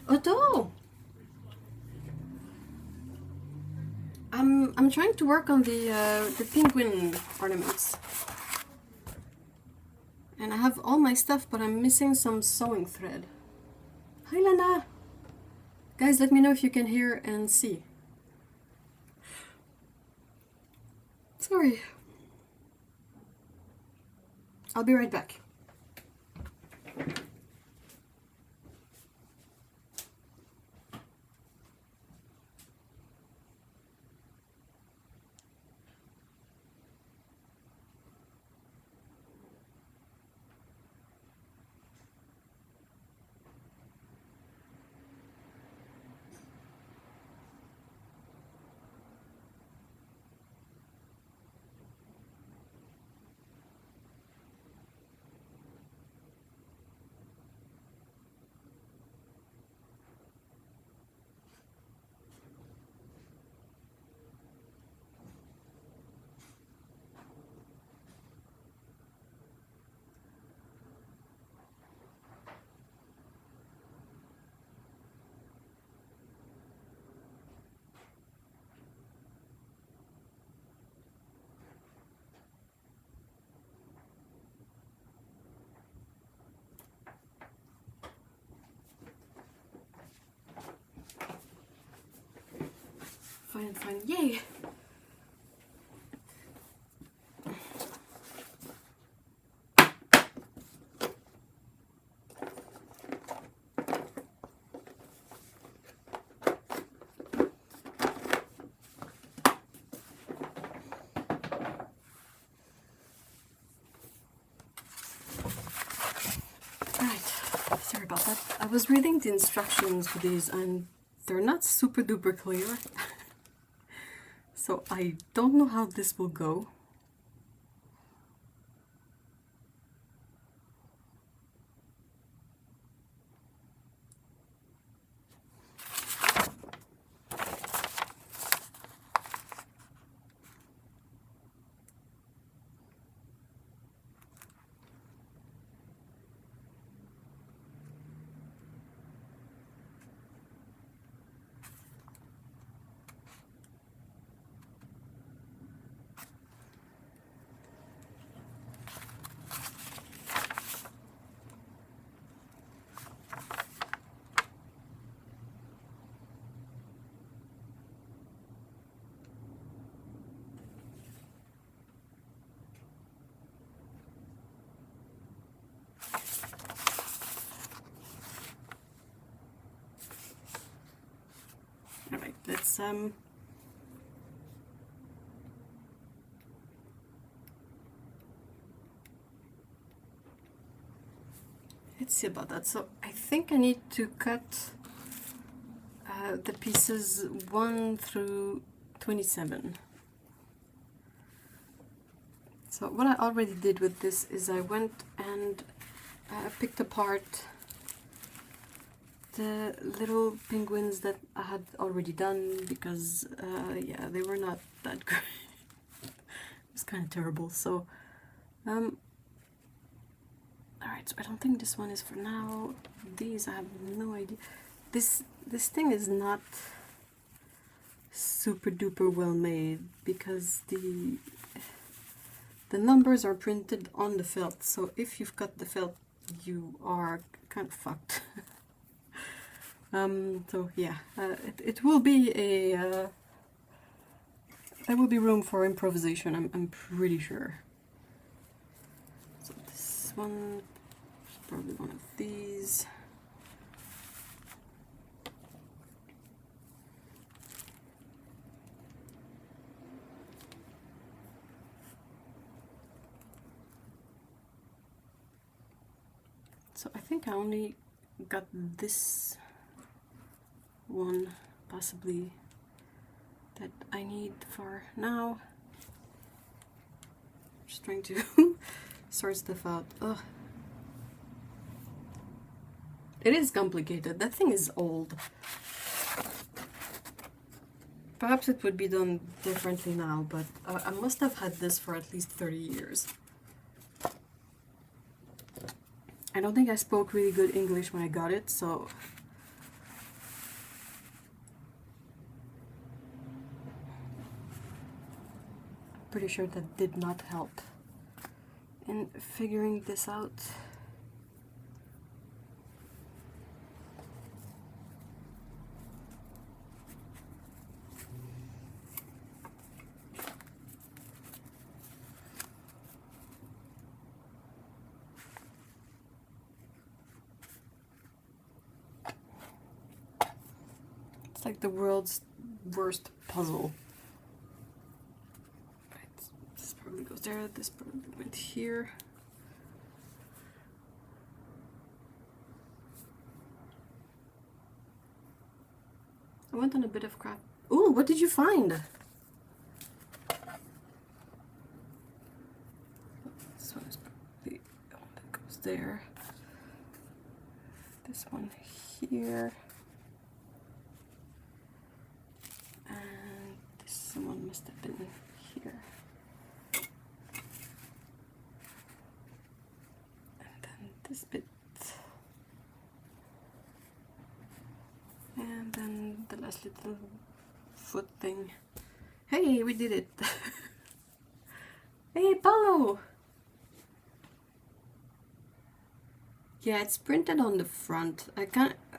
Although I'm trying to work on the penguin ornaments, and I have all my stuff, but I'm missing some sewing thread. Hi Lana! Guys, let me know if you can hear and see. Sorry. I'll be right back. Fine, fine, yay! Right, sorry about that. I was reading the instructions for these and they're not super duper clear. So I don't know how this will go. Alright, let's see about that. So I think I need to cut the pieces 1 through 27. So what I already did with this is I went and picked apart the little penguins that I had already done because yeah, they were not that great. It was kind of terrible. So alright, so I don't think this one is for now. These I have no idea. This thing is not super duper well made because the numbers are printed on the felt, so if you've cut the felt you are kind of fucked. So yeah, it will be a there will be room for improvisation, I'm pretty sure. So this one is probably one of these. So I think I only got this one possibly that I need for now. Just trying to sort stuff out. Ugh. It is complicated. That thing is old. Perhaps it would be done differently now, but I must have had this for at least 30 years. I don't think I spoke really good English when I got it, so Pretty sure that did not help in figuring this out. It's like the world's worst puzzle. Right, this probably goes there, this probably went here. I went on a bit of crap. Ooh, what did you find? This one is probably the one that goes there. This one here. And this one must have been here. And then this bit. And then the last little foot thing. Hey, we did it! Hey, Paulo! Yeah, it's printed on the front.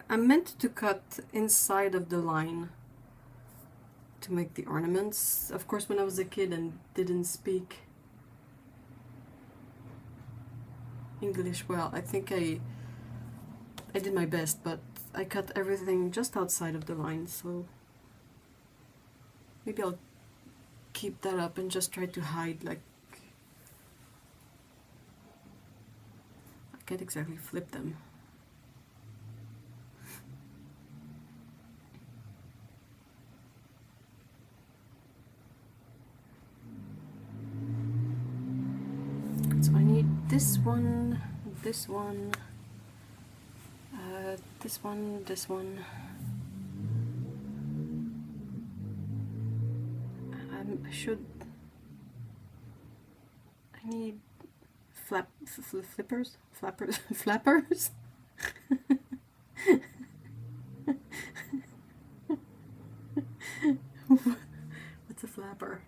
I meant to cut inside of the line to make the ornaments. Of course, when I was a kid and didn't speak English well, I think I did my best, but I cut everything just outside of the line, so maybe I'll keep that up and just try to hide, like, I can't exactly flip them. So I need this one, this one, this one, this one. I need flappers? Flappers? What's a flapper?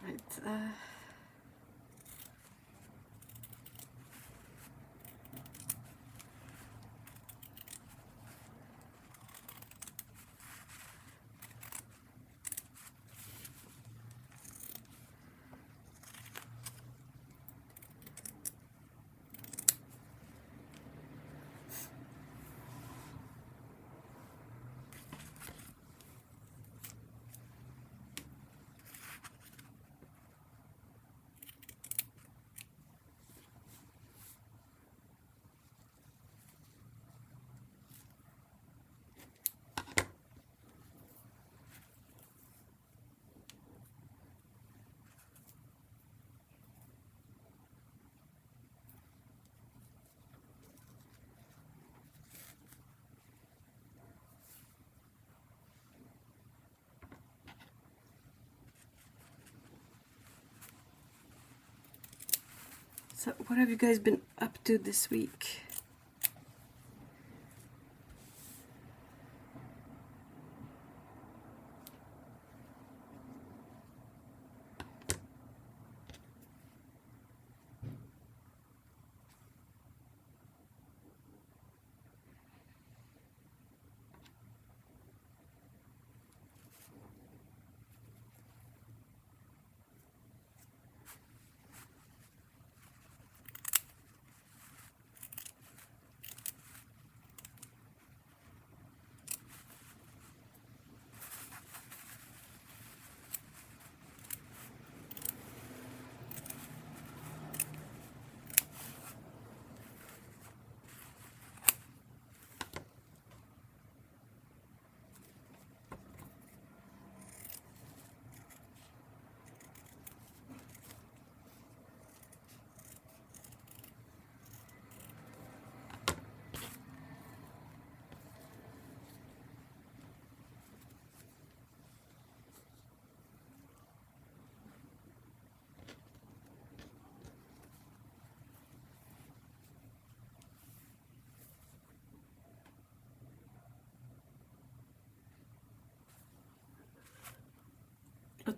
Right, so what have you guys been up to this week?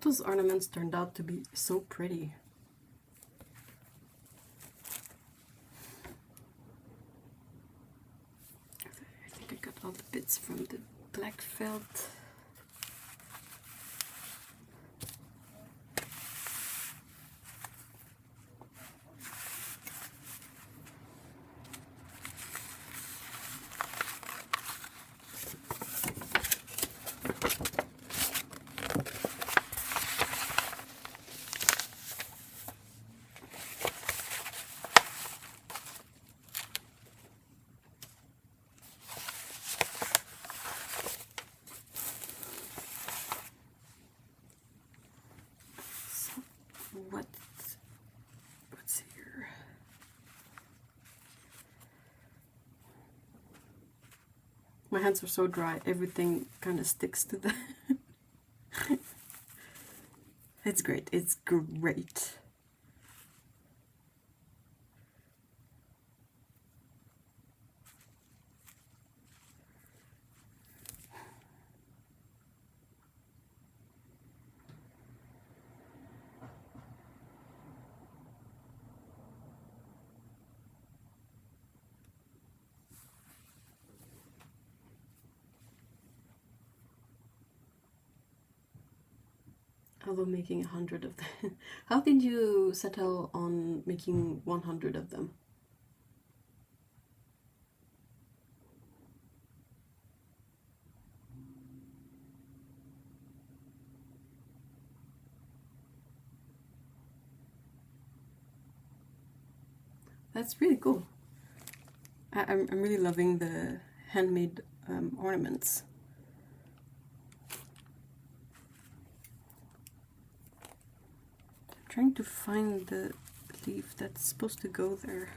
those ornaments turned out to be so pretty. I think I got all the bits from the black felt. What's here? My hands are so dry, everything kind of sticks to the... It's great, it's great. Although making 100 of them. How did you settle on making 100 of them? That's really cool. I'm really loving the handmade ornaments. Trying to find the leaf that's supposed to go there.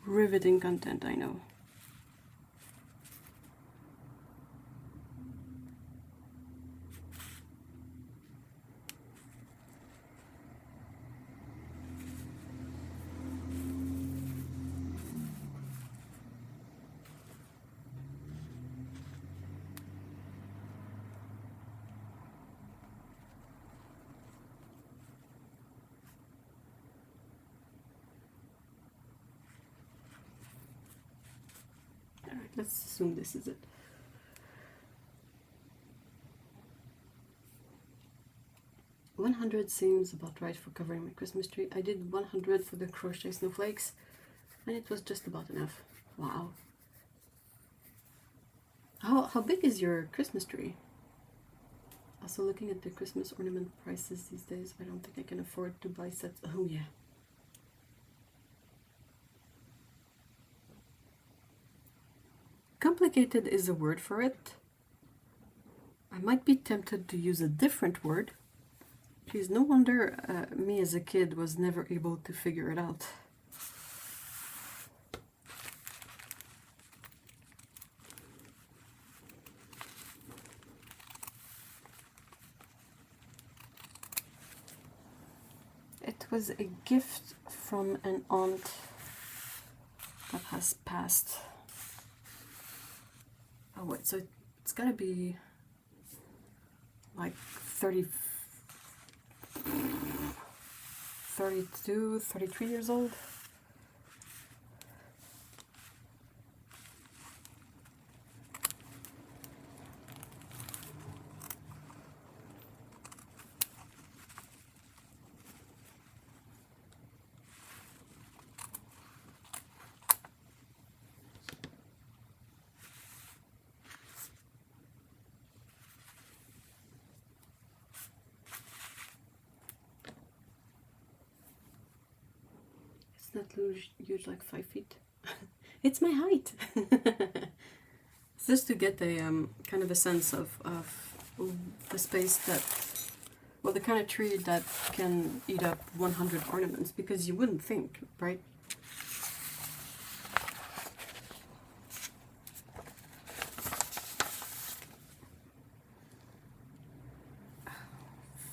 Riveting content, I know. Let's assume this is it. $100 seems about right for covering my Christmas tree. I did 100 for the crochet snowflakes, and it was just about enough. Wow. How big is your Christmas tree? Also, looking at the Christmas ornament prices these days, I don't think I can afford to buy sets. Oh yeah. Complicated is a word for it. I might be tempted to use a different word. Please, no wonder me as a kid was never able to figure it out. It was a gift from an aunt that has passed. Oh wait, so it's gotta be like 32, 33 years old. not huge, like 5 feet. It's my height. It's just to get a kind of a sense of the space that, well, the kind of tree that can eat up 100 ornaments, because you wouldn't think, right?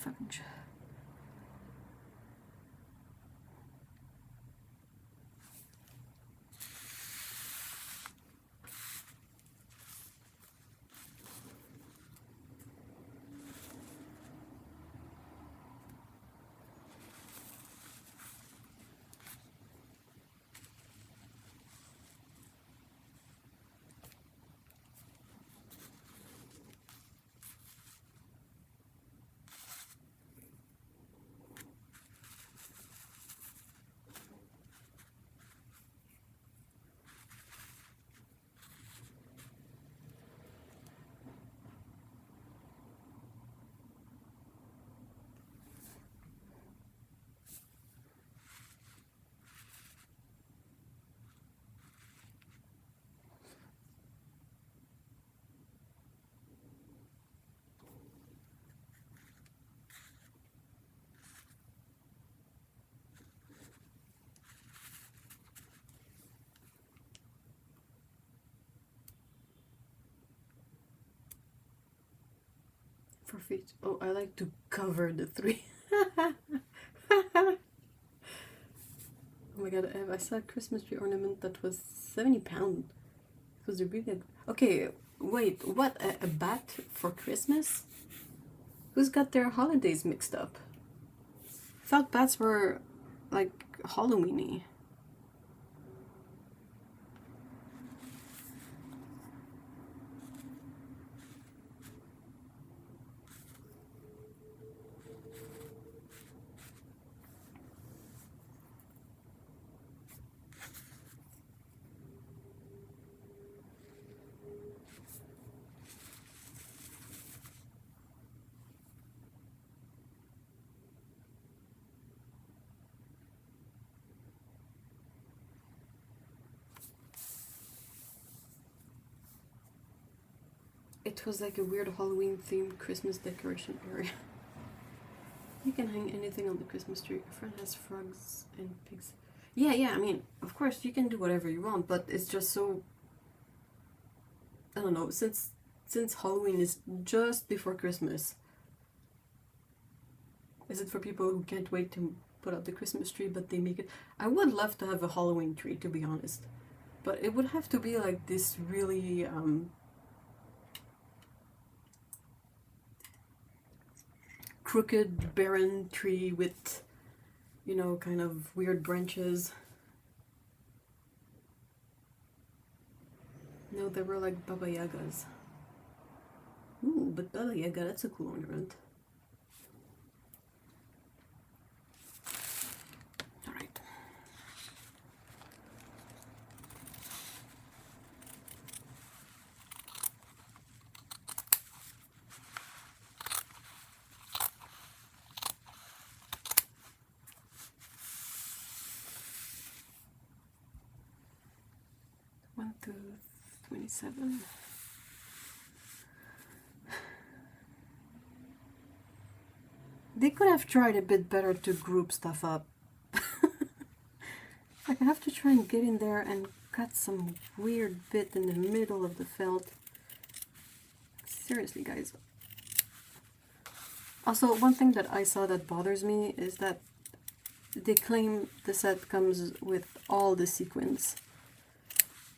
Fudge. For feet. Oh, I like to cover the 3. Oh my god, I saw a Christmas tree ornament that was £70. It was a really... Okay, wait, what? A bat for Christmas? Who's got their holidays mixed up? I thought bats were, like, Halloween-y. It was like a weird Halloween themed Christmas decoration area. You can hang anything on the Christmas tree. A friend has frogs and pigs. Yeah, I mean, of course you can do whatever you want, but it's just so, I don't know, since Halloween is just before Christmas, is it for people who can't wait to put up the Christmas tree, but they make it... I would love to have a Halloween tree, to be honest, but it would have to be like this really crooked, barren tree with, you know, kind of weird branches. No, they were like Baba Yagas. Ooh, but Baba Yaga, that's a cool ornament. Alright. One, 2, 27. They could have tried a bit better to group stuff up. Like, I have to try and get in there and cut some weird bit in the middle of the felt. Seriously, guys. Also, one thing that I saw that bothers me is that they claim the set comes with all the sequins.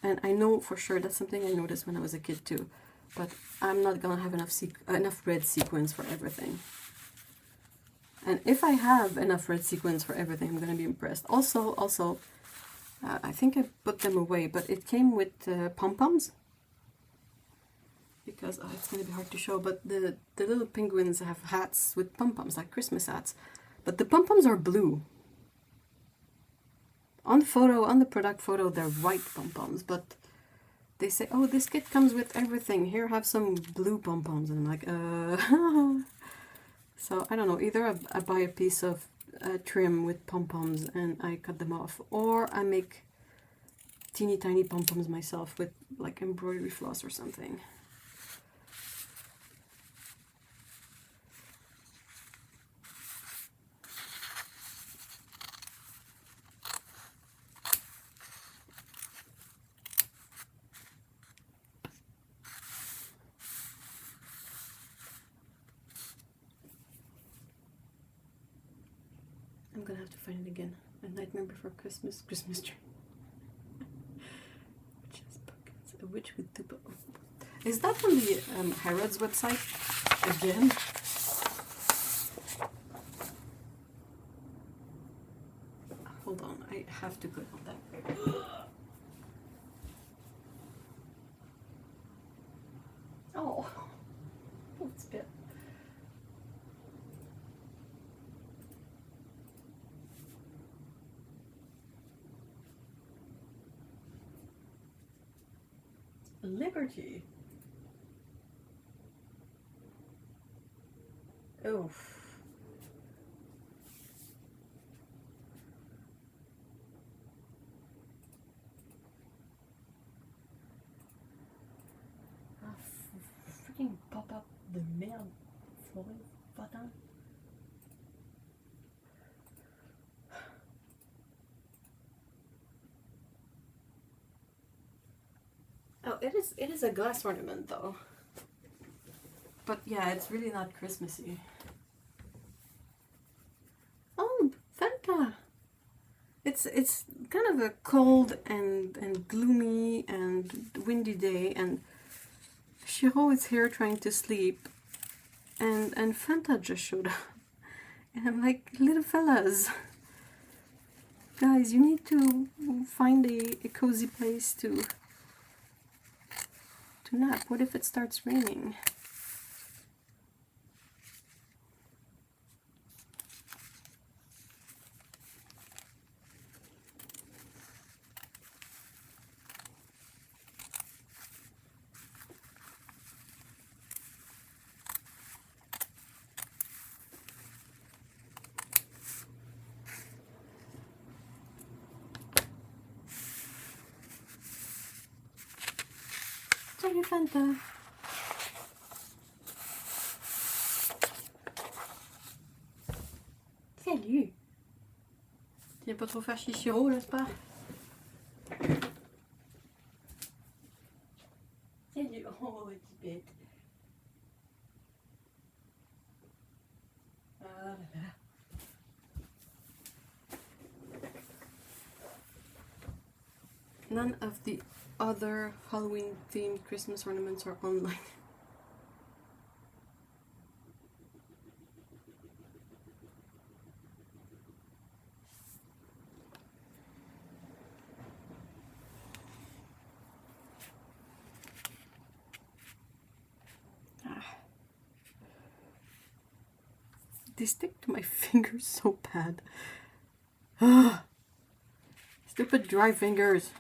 And I know for sure that's something I noticed when I was a kid too. But I'm not gonna have enough red sequins for everything. And if I have enough red sequins for everything, I'm gonna be impressed. Also, I think I put them away, but it came with pom-poms. Because it's gonna be hard to show, but the little penguins have hats with pom-poms, like Christmas hats. But the pom-poms are blue. On the product photo, they're white pom-poms, but they say, oh, this kit comes with everything. Here, have some blue pom-poms. And I'm like, So, I don't know. Either I buy a piece of trim with pom-poms and I cut them off, or I make teeny tiny pom-poms myself with like embroidery floss or something. I'm gonna have to find it again. A Nightmare Before Christmas, Christmas tree. Witch's book. It's a witch with two. Is that on the Harrods website again? Hold on, I have to click on that. Oh, it's bit. Liberty. Oof. Freaking pop up de merde. Floride, button. Oh, it is a glass ornament though. But yeah, it's really not Christmassy. Oh, Fanta! It's kind of a cold and gloomy and windy day, and Shiro is here trying to sleep, and Fanta just showed up. And I'm like, little fellas, guys, you need to find a cozy place to nap. What if it starts raining? Salut Fanta. Salut. Tu viens pas trop faire chichiro, n'est-ce pas? Salut. Oh, petit bête. Ah là là. None of the other Halloween themed Christmas ornaments are online. They stick to my fingers so bad. Stupid dry fingers.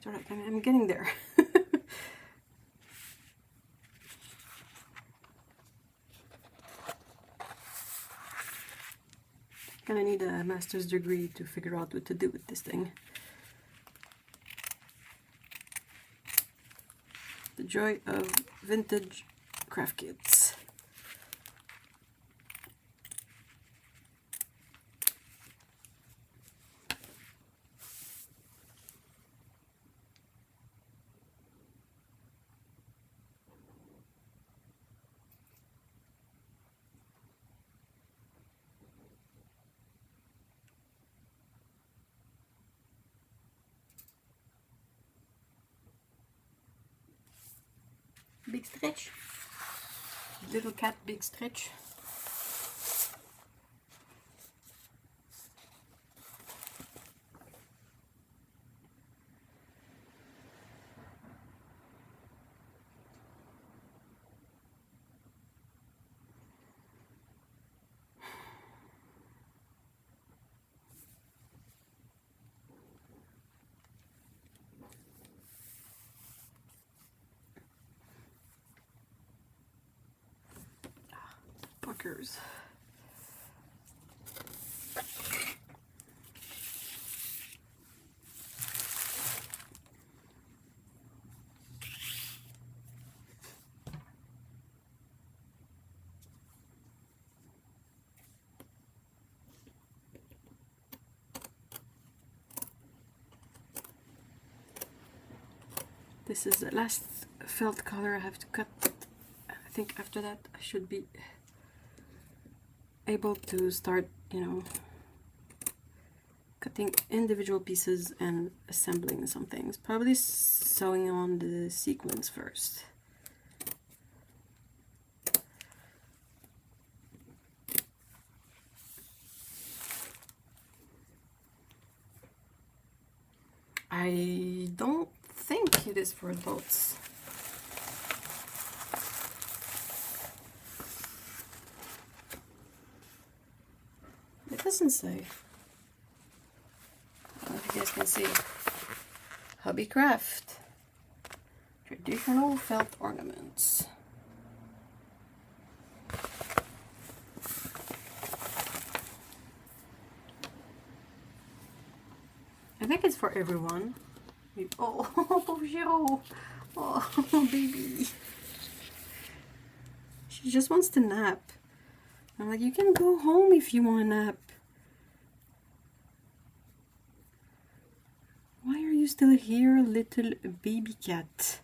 Alright, I'm getting there. Gonna need a master's degree to figure out what to do with this thing. The joy of vintage craft kits. Big stretch. Little cat, big stretch. Bunkers. This is the last felt color I have to cut. I think after that I should be able to start, you know, cutting individual pieces and assembling some things. Probably sewing on the sequins first. I don't think it is for adults. It doesn't say. I don't know if you guys can see. Hobbycraft. Traditional felt ornaments. I think it's for everyone. Oh, Giro. Oh, baby. She just wants to nap. I'm like, you can go home if you want to nap. Why are you still here, little baby cat?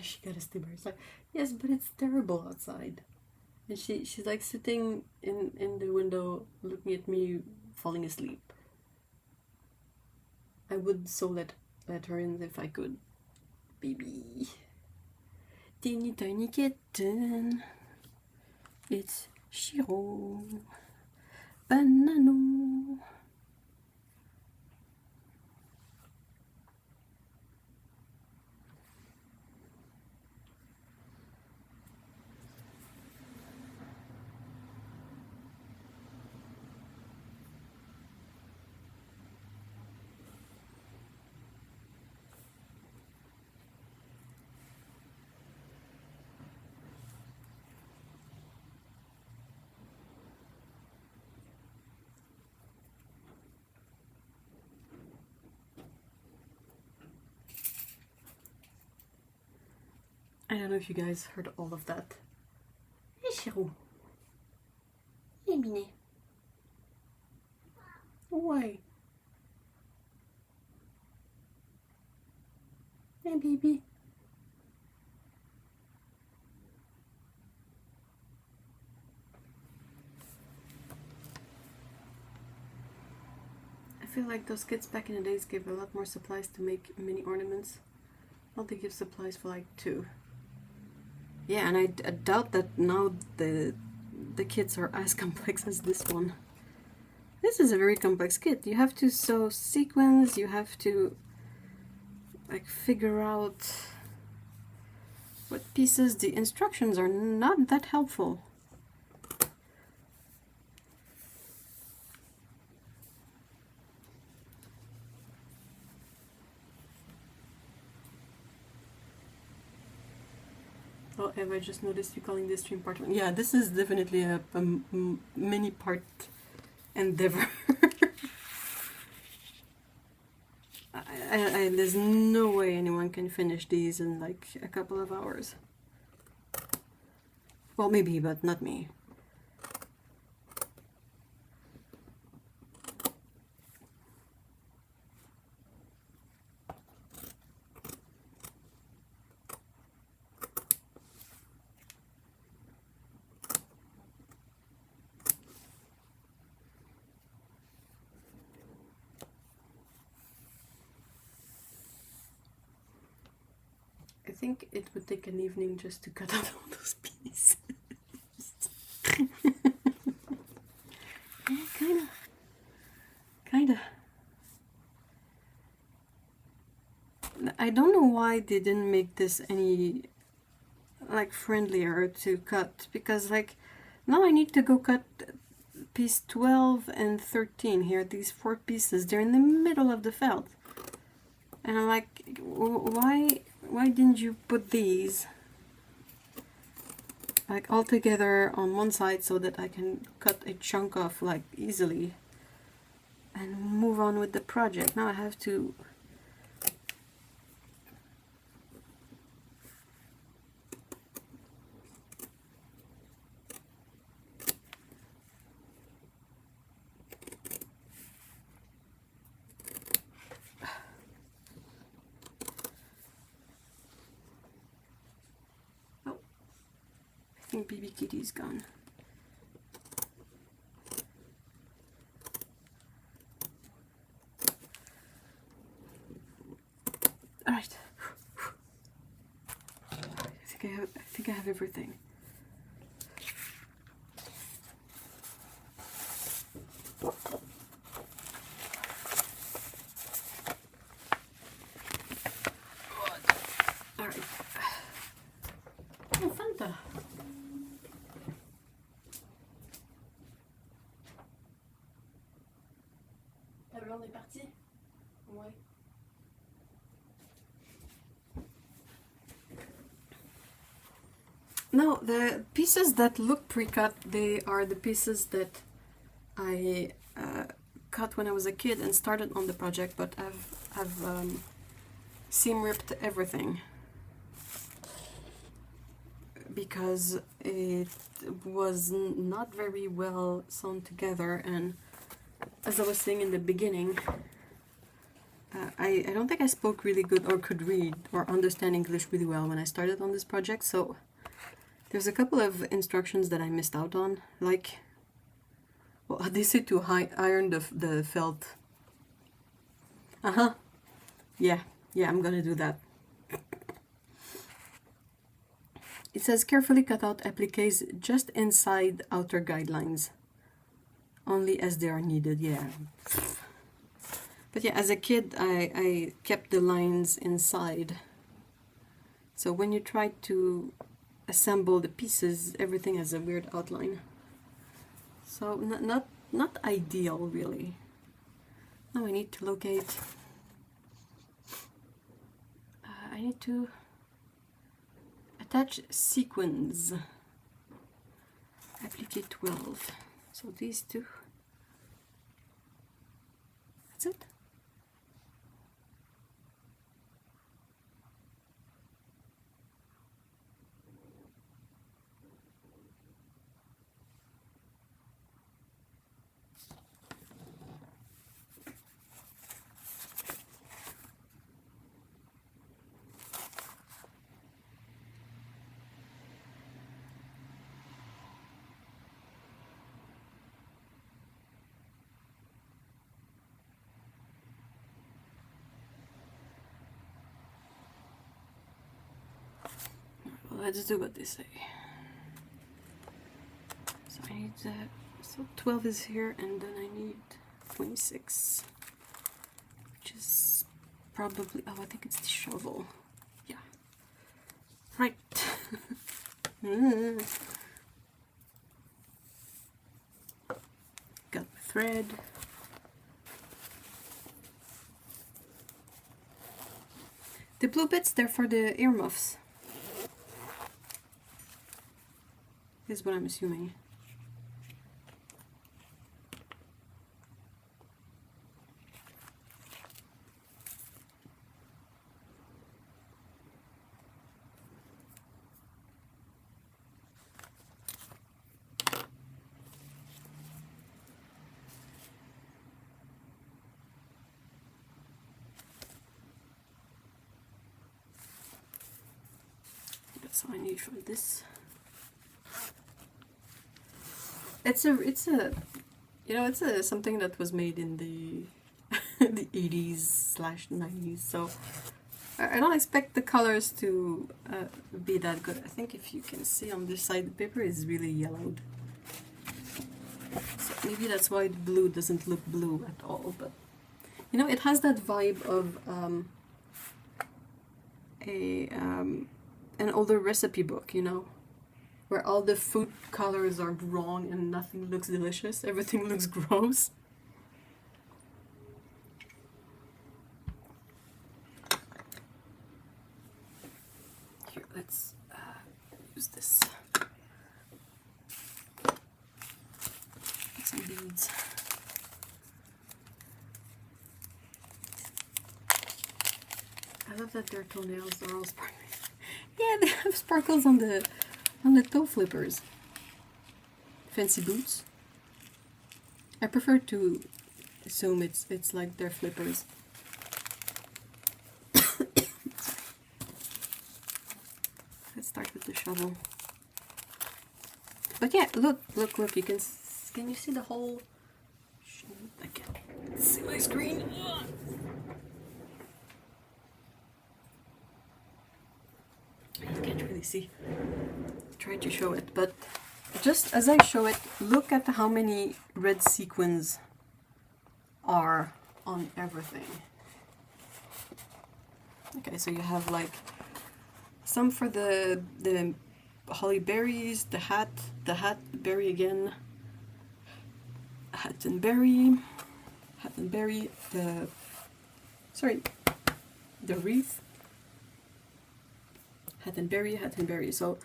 She gotta stay by her side. Yes, but it's terrible outside. And she's like sitting in the window looking at me falling asleep. I would so let her in if I could. Baby. Teeny tiny kitten. It's Shiro. Banano. I don't know if you guys heard all of that. Hey, Chirou. Hey, Minet. Why? Hey, baby. I feel like those kids back in the days gave a lot more supplies to make mini ornaments. Well, they give supplies for like 2. Yeah, and I doubt that now the kits are as complex as this one. This is a very complex kit. You have to sew sequins, you have to like figure out what pieces. The instructions are not that helpful. Oh, Eva, I just noticed you calling this stream part 1. Yeah, this is definitely a mini part endeavor. There's no way anyone can finish these in like a couple of hours. Well, maybe, but not me. I think it would take an evening just to cut out all those pieces. Yeah, kinda. I don't know why they didn't make this any like friendlier to cut, because like now I need to go cut piece 12 and 13 here, these 4 pieces. They're in the middle of the felt, and I'm like, why didn't you put these like all together on one side so that I can cut a chunk off like easily and move on with the project? Now I have to Baby Kitty's gone. All right. I think I have everything. All right. Oh, Fanta. On est parti? Ouais. No, the pieces that look pre-cut, they are the pieces that I cut when I was a kid and started on the project, but I've seam ripped everything because it was not very well sewn together. And as I was saying in the beginning, I don't think I spoke really good or could read or understand English really well when I started on this project, so there's a couple of instructions that I missed out on, like, well, they say to iron the felt. Yeah, I'm gonna do that. It says carefully cut out appliques just inside outer guidelines, only as they are needed. Yeah. But yeah, as a kid, I kept the lines inside. So when you try to assemble the pieces, everything has a weird outline. So not ideal, really. Now I need to locate. I need to attach sequins. Applique 12. So these two. That's it. let's do what they say. So I need so 12 is here, and then I need 26, which is probably, oh, I think it's the shovel. Yeah. Right. Got the thread. The blue bits, they're for the earmuffs. Is what I'm assuming. That's all I need for this. It's a you know, it's something that was made in the the 80s/90s, so I don't expect the colors to be that good. I think if you can see on this side, the paper is really yellowed, so maybe that's why the blue doesn't look blue at all. But you know, it has that vibe of an older recipe book, you know, where all the food colors are wrong and nothing looks delicious, everything looks gross. Here, let's use this. Get some beads. I love that their toenails are all sparkly. Yeah, they have sparkles on the toe flippers. Fancy boots. I prefer to assume it's like their flippers. Let's start with the shovel. But yeah, look! You can you see the whole? I can't see my screen. You can't really see. Try to show it, but just as I show it, look at how many red sequins are on everything. Okay, so you have like some for the holly berries, the hat berry again, hat and berry, the wreath, hat and berry. So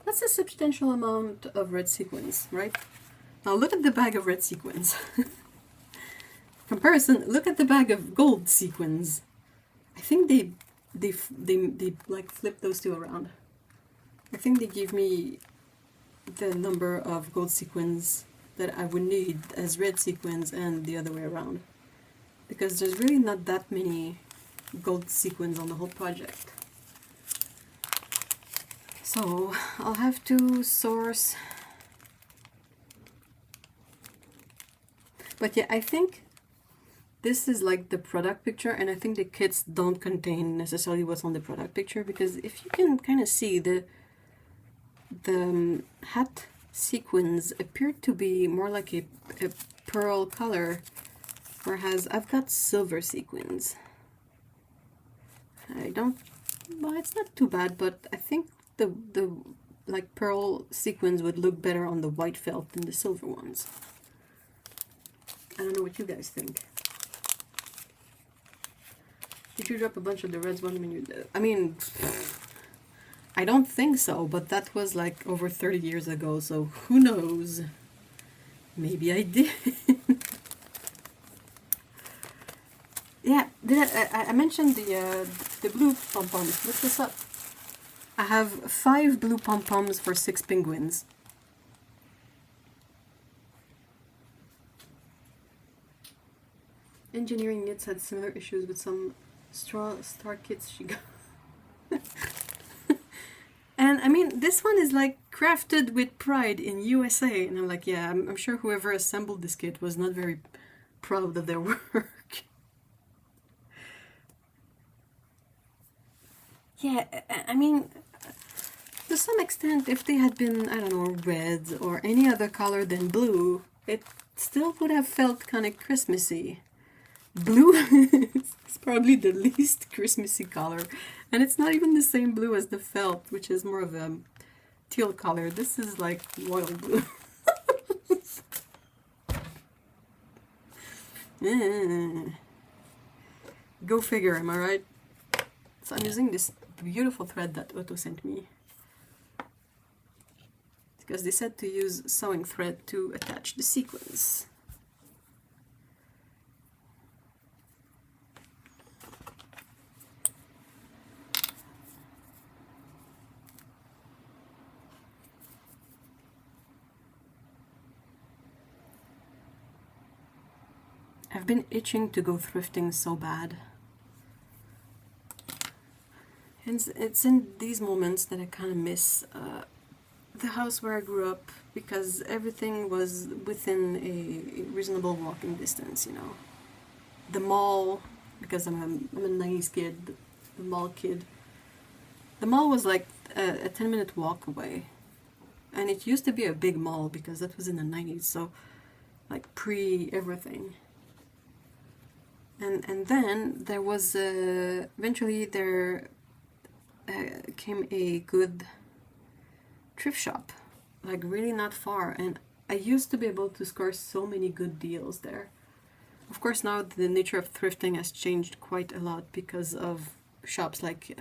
that's a substantial amount of red sequins, right? Now look at the bag of red sequins. Comparison, look at the bag of gold sequins. I think they like flip those two around. I think they give me the number of gold sequins that I would need as red sequins and the other way around. Because there's really not that many gold sequins on the whole project. So I'll have to source. But yeah, I think this is like the product picture, and I think the kits don't contain necessarily what's on the product picture, because if you can kind of see, the hat sequins appear to be more like a pearl color, whereas I've got silver sequins. Well, it's not too bad, but I think the like pearl sequins would look better on the white felt than the silver ones. I don't know what you guys think. Did you drop a bunch of the reds one when you did? I mean, I don't think so, but that was like over 30 years ago, so who knows? Maybe I did. Yeah, I mentioned the blue pom-poms. Look this up. I have 5 blue pom-poms for 6 penguins. Engineering Knits had similar issues with some star kits she got. And I mean, this one is like crafted with pride in USA, and I'm like, yeah, I'm sure whoever assembled this kit was not very proud of their work. Yeah, I mean, to some extent, if they had been, I don't know, red or any other color than blue, it still would have felt kind of Christmassy. Blue is probably the least Christmassy color, and it's not even the same blue as the felt, which is more of a teal color. This is like royal blue. Go figure, am I right? So I'm using this beautiful thread that Otto sent me, because they said to use sewing thread to attach the sequins. I've been itching to go thrifting so bad. And it's in these moments that I kind of miss the house where I grew up, because everything was within a reasonable walking distance, you know. The mall, because I'm a 90s kid, the mall kid. The mall was like a 10-minute walk away. And it used to be a big mall because that was in the 90s, so like pre-everything. And then there was, eventually there came a good thrift shop, like really not far, and I used to be able to score so many good deals there. Of course now the nature of thrifting has changed quite a lot because of shops like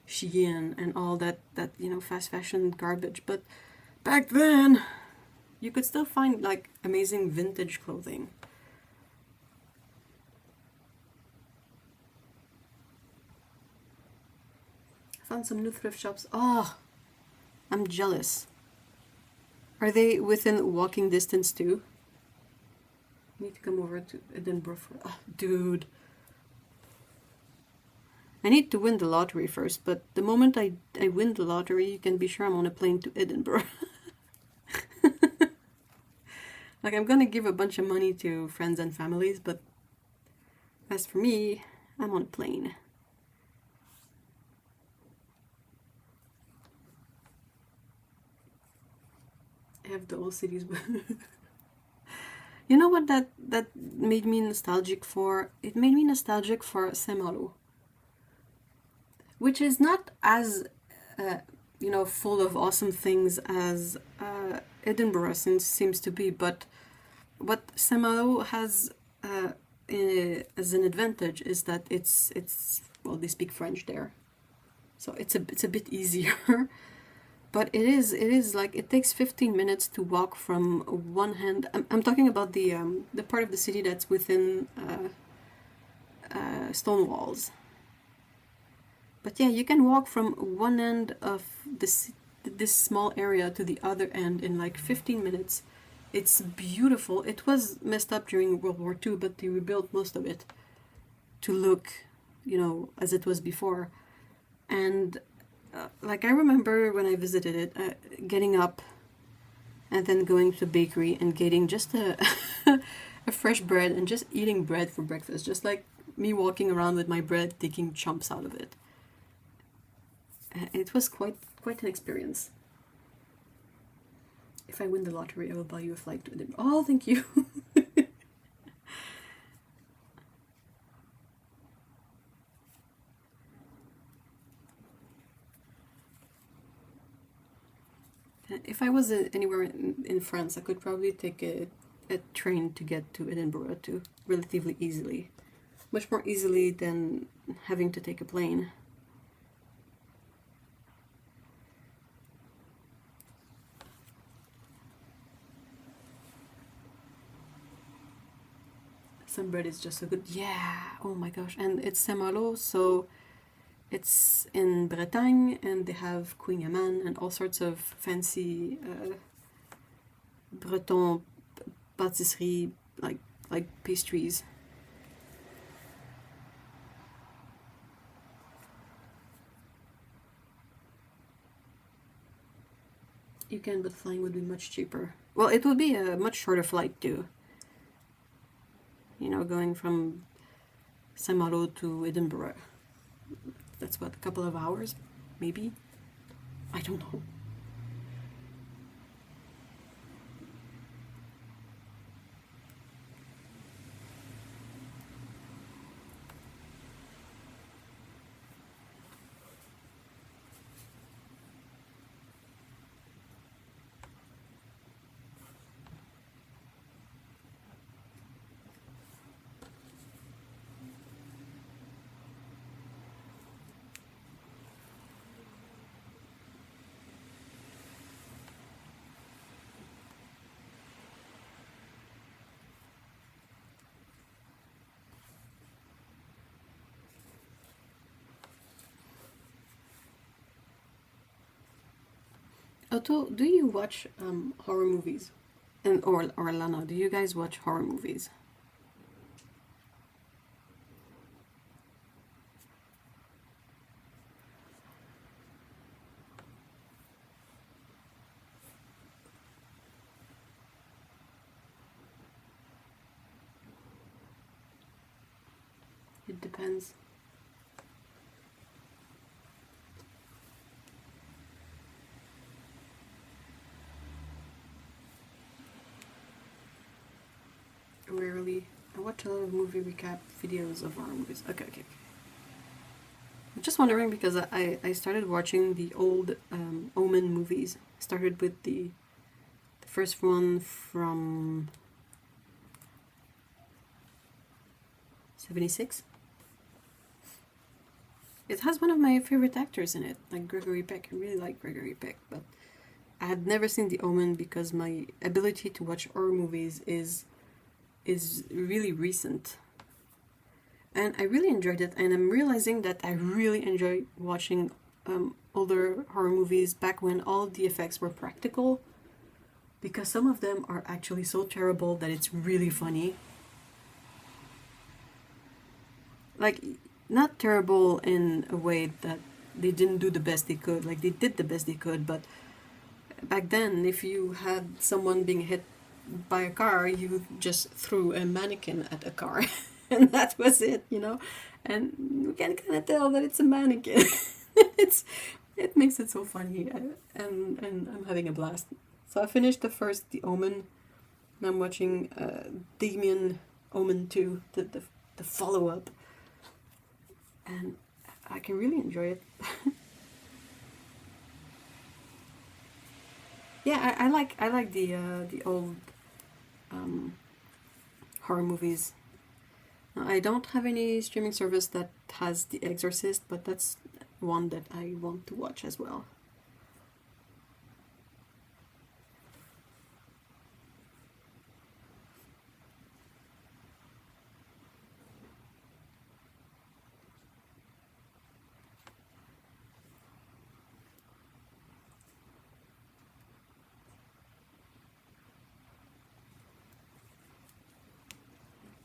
Shein and all that you know, fast fashion garbage, but back then you could still find like amazing vintage clothing. Found some new thrift shops. Oh, I'm jealous. Are they within walking distance too? I need to come over to Edinburgh for... Oh, dude. I need to win the lottery first, but the moment I win the lottery, you can be sure I'm on a plane to Edinburgh. Like, I'm gonna give a bunch of money to friends and families, but as for me, I'm on a plane. I have the old cities. You know what that made me nostalgic for? It made me nostalgic for Saint-Malo, which is not as you know, full of awesome things as Edinburgh seems to be, but what Saint-Malo has as an advantage is that it's well, they speak French there, so it's a bit easier. But it is like, it takes 15 minutes to walk from one end. I'm talking about the part of the city that's within stone walls. But yeah, you can walk from one end of this small area to the other end in like 15 minutes. It's beautiful. It was messed up during World War II, but they rebuilt most of it to look, you know, as it was before. And like, I remember when I visited it, getting up and then going to the bakery and getting just a fresh bread and just eating bread for breakfast, just like me walking around with my bread, taking chunks out of it. It was quite an experience. If I win the lottery, I will buy you a flight to Edinburgh. Oh, thank you. If I was anywhere in France, I could probably take a train to get to Edinburgh too, relatively easily. Much more easily than having to take a plane. Some bread is just so good. Yeah, oh my gosh. And it's Saint-Malo, so it's in Bretagne, and they have Queen Yaman and all sorts of fancy Breton patisserie, like pastries. You can, but flying would be much cheaper. Well, it would be a much shorter flight too. You know, going from Saint-Malo to Edinburgh. That's what, a couple of hours, maybe? I don't know. Otto, do you watch horror movies? And or Lana, do you guys watch horror movies? It depends. Rarely. I watch a lot of movie recap videos of horror movies. Okay. I'm just wondering because I started watching the old Omen movies. Started with the first one from 76. It has one of my favorite actors in it, like Gregory Peck. I really like Gregory Peck, but I had never seen The Omen because my ability to watch horror movies is really recent. And I really enjoyed it, and I'm realizing that I really enjoy watching older horror movies back when all the effects were practical, because some of them are actually so terrible that it's really funny. Like, not terrible in a way that they didn't do the best they could, like they did the best they could, but back then if you had someone being hit by a car, you just threw a mannequin at a car and that was it, you know, and you can kind of tell that it's a mannequin. It makes it so funny, and I'm having a blast. So I finished The Omen, and I'm watching Damien Omen 2, the follow-up, and I can really enjoy it. Yeah, I like the old horror movies. I don't have any streaming service that has The Exorcist, but that's one that I want to watch as well.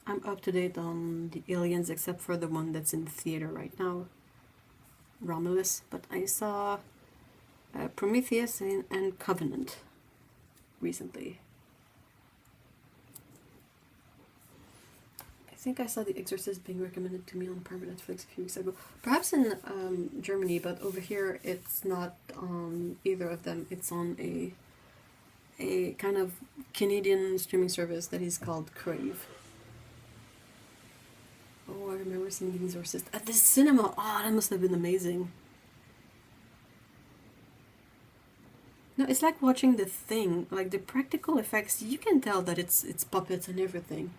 I'm up to date on the Aliens except for the one that's in the theater right now, Romulus, but I saw Prometheus and Covenant recently. I think I saw The Exorcist being recommended to me on Prime Netflix a few weeks ago. Perhaps in Germany, but over here it's not on either of them. It's on a kind of Canadian streaming service that is called Crave. Oh, I remember seeing The Exorcist at the cinema. Oh, that must have been amazing. No, it's like watching The Thing. Like the practical effects, you can tell that it's puppets and everything,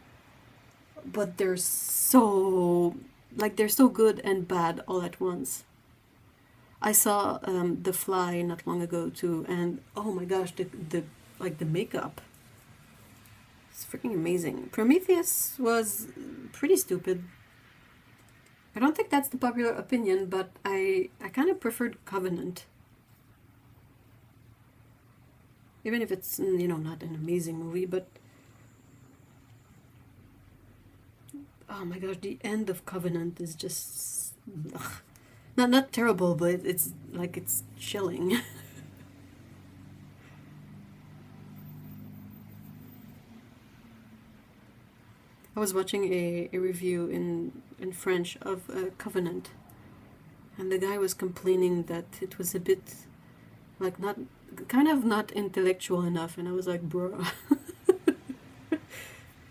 but they're so good and bad all at once. I saw The Fly not long ago too, and oh my gosh, the makeup. It's freaking amazing. Prometheus was pretty stupid. I don't think that's the popular opinion, but I kind of preferred Covenant. Even if it's, not an amazing movie, but oh my gosh, the end of Covenant is just ugh. Not terrible, but it's like it's chilling. I was watching a review in French of Covenant, and the guy was complaining that it was a bit like not, kind of not intellectual enough, and I was like, bruh,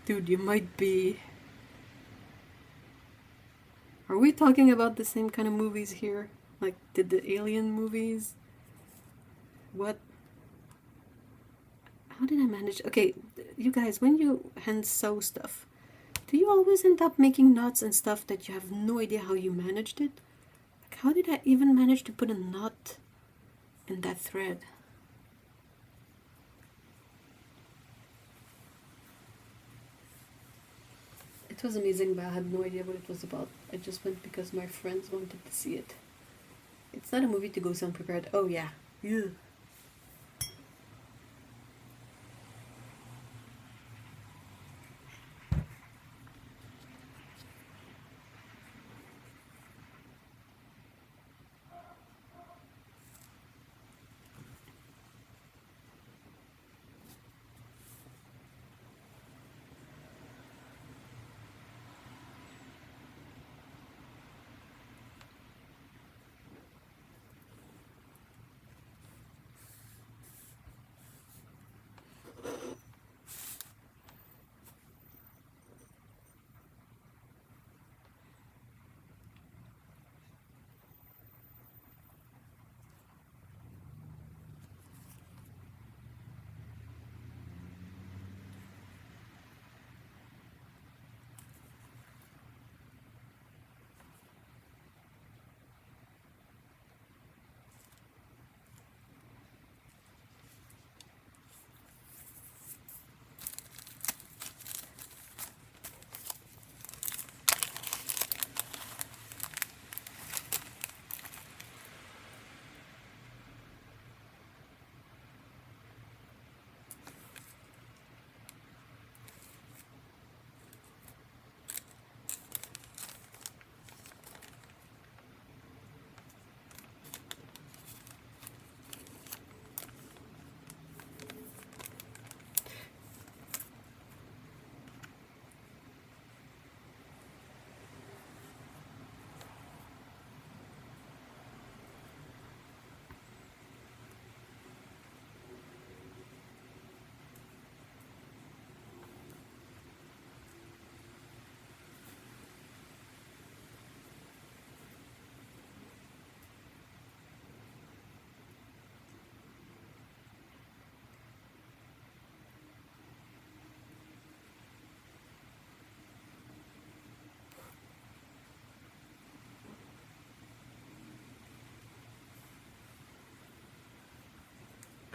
dude, you might be. Are we talking about the same kind of movies here? Like, did the Alien movies? What? How did I manage? Okay, you guys, when you hand sew stuff, do you always end up making knots and stuff that you have no idea how you managed it? Like, how did I even manage to put a knot in that thread? It was amazing, but I had no idea what it was about. I just went because my friends wanted to see it. It's not a movie to go so unprepared. Oh yeah. Yeah.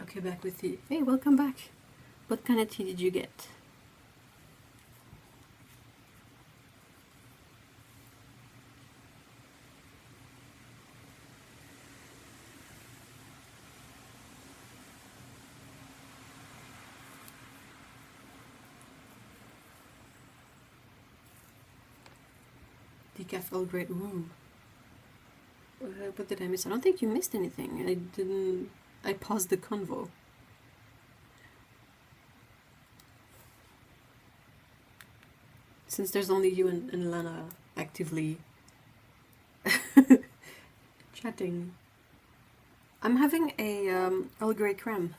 Okay, back with tea. Hey, welcome back. What kind of tea did you get? Decaf Earl Grey. Ooh. What did I miss? I don't think you missed anything. I didn't. I paused the convo. Since there's only you and Lana actively chatting. I'm having a Earl Grey creme,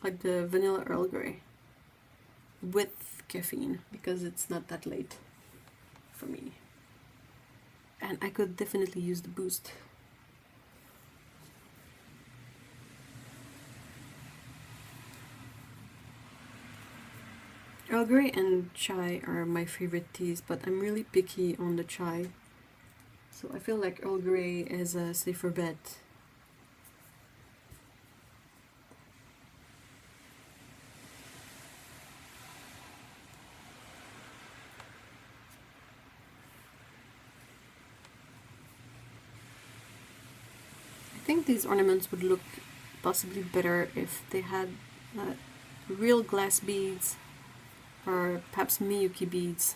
like the vanilla Earl Grey, with caffeine because it's not that late for me. And I could definitely use the boost. Earl Grey and chai are my favorite teas, but I'm really picky on the chai. So I feel like Earl Grey is a safer bet. I think these ornaments would look possibly better if they had real glass beads or perhaps Miyuki beads,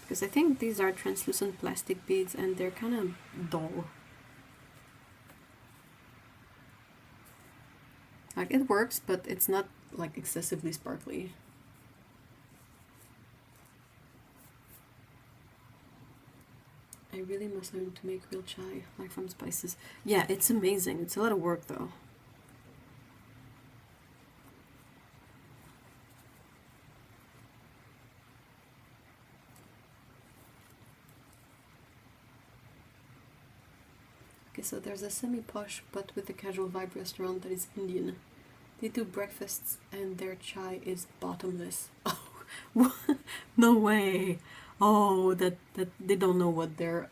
because I think these are translucent plastic beads and they're kind of dull. Like, it works, but it's not like excessively sparkly. I really must learn to make real chai, like from spices. Yeah, it's amazing. It's a lot of work though. so there's a semi-posh but with a casual vibe restaurant that is Indian. They do breakfasts and their chai is bottomless. Oh, no way! Oh, that they don't know what they're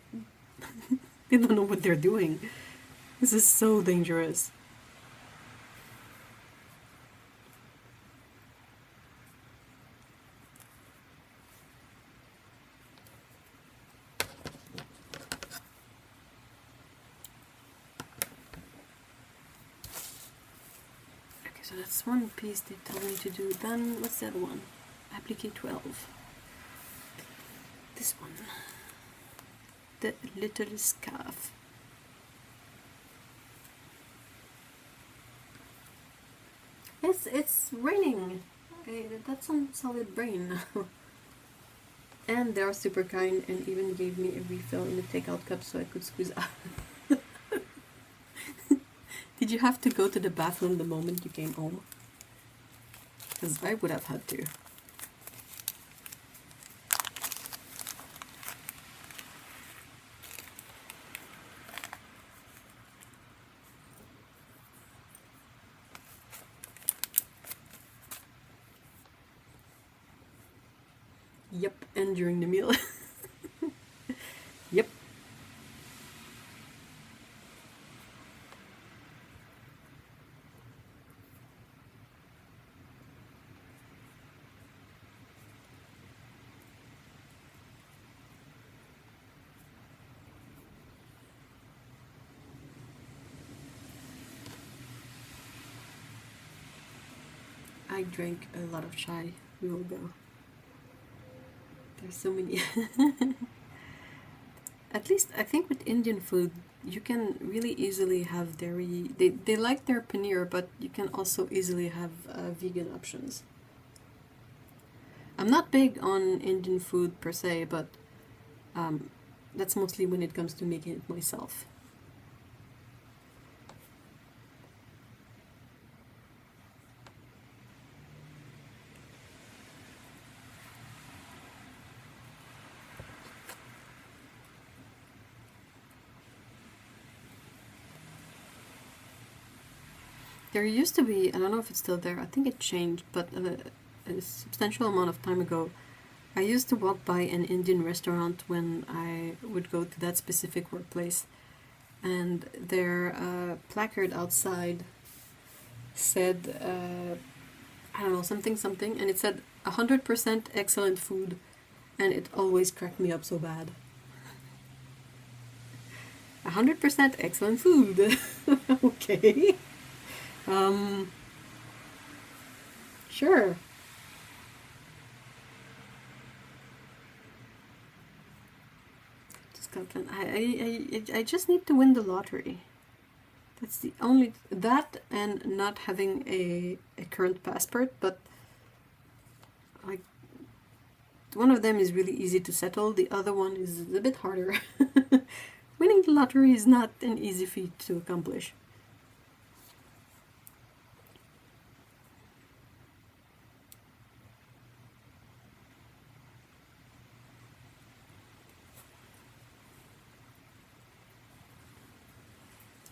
they don't know what they're doing. This is so dangerous. So that's one piece they told me to do. Then what's the other one? Applique 12. This one. The little scarf. It's raining. That's some solid brain now. And they are super kind and even gave me a refill in the takeout cup so I could squeeze out. Did you have to go to the bathroom the moment you came home? Because I would have had to. Yep, and during the meal. Yep. I drank a lot of chai. We will go. There's so many. At least I think with Indian food, you can really easily have dairy. They like their paneer, but you can also easily have vegan options. I'm not big on Indian food per se, but that's mostly when it comes to making it myself. There used to be, I don't know if it's still there, I think it changed, but a substantial amount of time ago, I used to walk by an Indian restaurant when I would go to that specific workplace, and their placard outside said, I don't know, something, and it said 100% excellent food, and it always cracked me up so bad. 100% excellent food. Okay. Sure. Scotland. I just need to win the lottery. That's the only, that and not having a current passport, but like one of them is really easy to settle, the other one is a bit harder. Winning the lottery is not an easy feat to accomplish.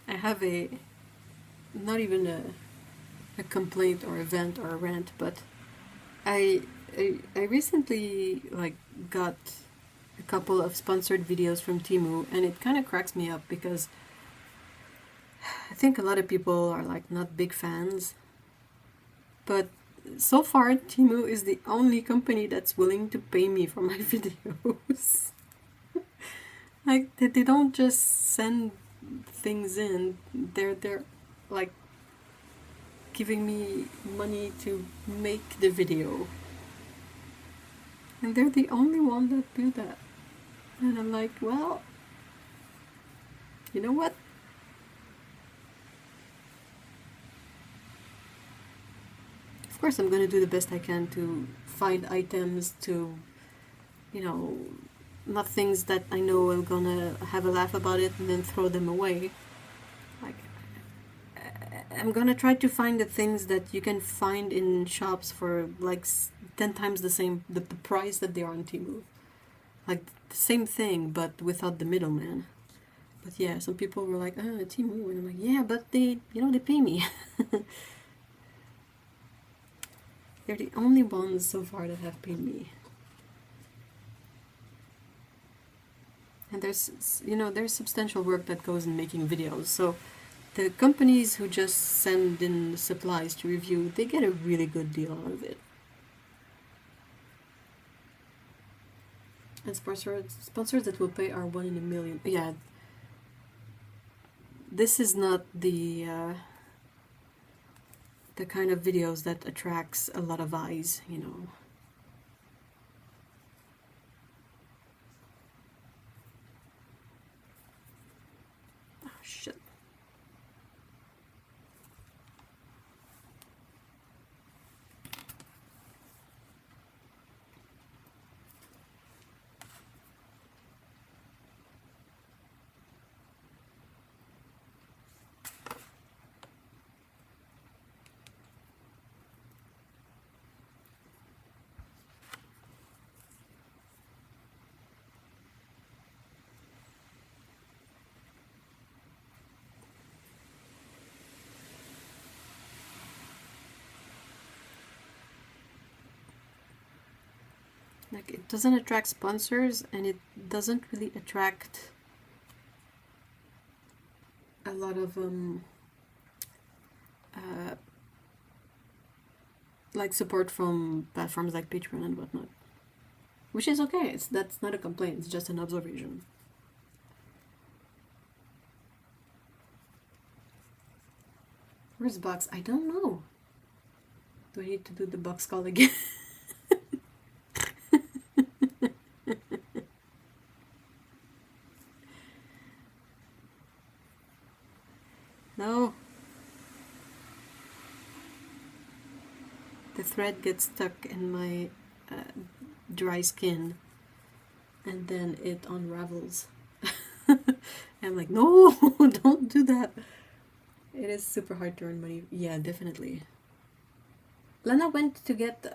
I have not even a complaint or a vent or a rant, but I recently got a couple of sponsored videos from Temu, and it kind of cracks me up because I think a lot of people are not big fans, but so far Temu is the only company that's willing to pay me for my videos. They don't just send things in, they're giving me money to make the video, and they're the only one that do that, and I'm like, well, you know what, of course I'm gonna do the best I can to find items to, not things that I know I'm gonna have a laugh about it and then throw them away. I'm gonna try to find the things that you can find in shops for 10 times the price that they are on Temu. The same thing, but without the middleman. But yeah, some people were like, oh, Temu, and I'm like, yeah, but they, you know, they pay me. They're the only ones so far that have paid me. And there's, you know, there's substantial work that goes in making videos. So the companies who just send in supplies to review, they get a really good deal out of it. And sponsors that will pay are 1 in a million. Yeah, this is not the kind of videos that attracts a lot of eyes, you know. Oh, shit. Like, it doesn't attract sponsors, and it doesn't really attract a lot of like support from platforms like Patreon and whatnot, which is okay. That's not a complaint. It's just an observation. Where's box? I don't know. Do I need to do the box call again? No. The thread gets stuck in my dry skin, and then it unravels. I'm like, no, don't do that. It is super hard to earn money. Yeah, definitely. Lana went to get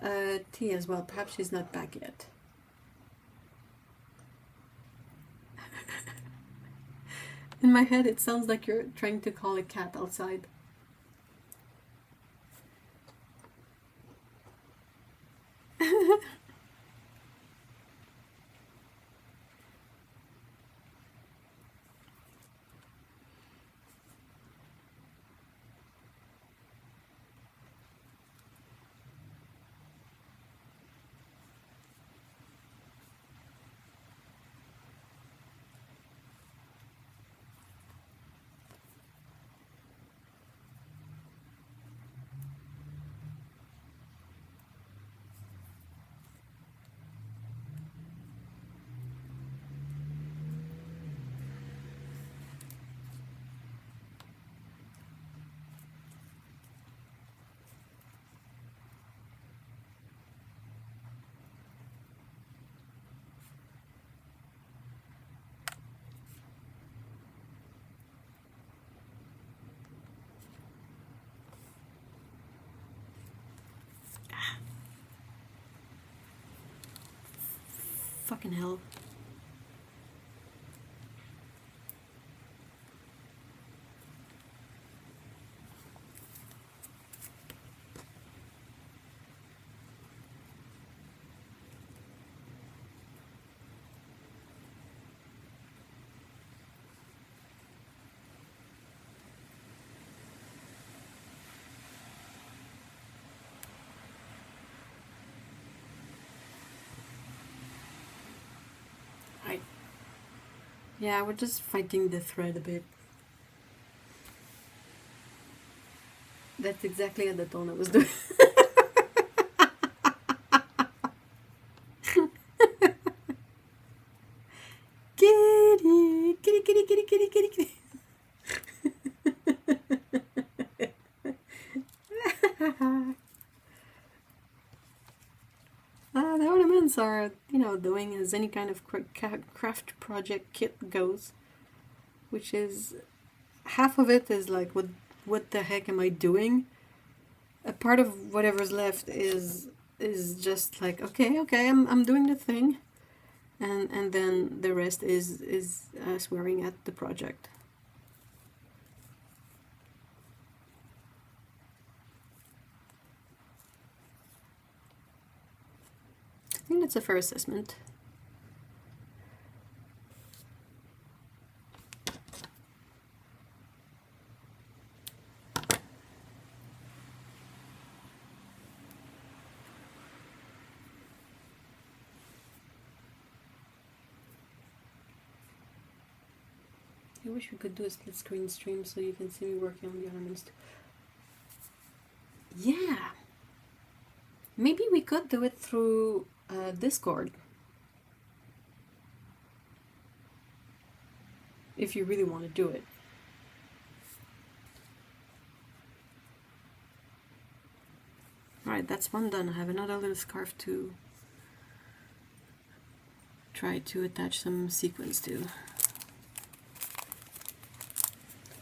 tea as well. Perhaps she's not back yet. In my head, it sounds like you're trying to call a cat outside. Fucking hell. Yeah, we're just fighting the thread a bit. That's exactly at the tone I was doing. Kitty, kitty, kitty, kitty, kitty, kitty, kitty. The ornaments are, you know, doing as any kind of craft project kit goes, which is half of it is like, what the heck am I doing? A part of whatever's left is just like, okay, I'm doing the thing. and then the rest is swearing at the project. I think that's a fair assessment. I wish we could do a split screen stream so you can see me working on the ornaments. Yeah, maybe we could do it through Discord. If you really want to do it. Alright, that's one done. I have another little scarf to try to attach some sequins to.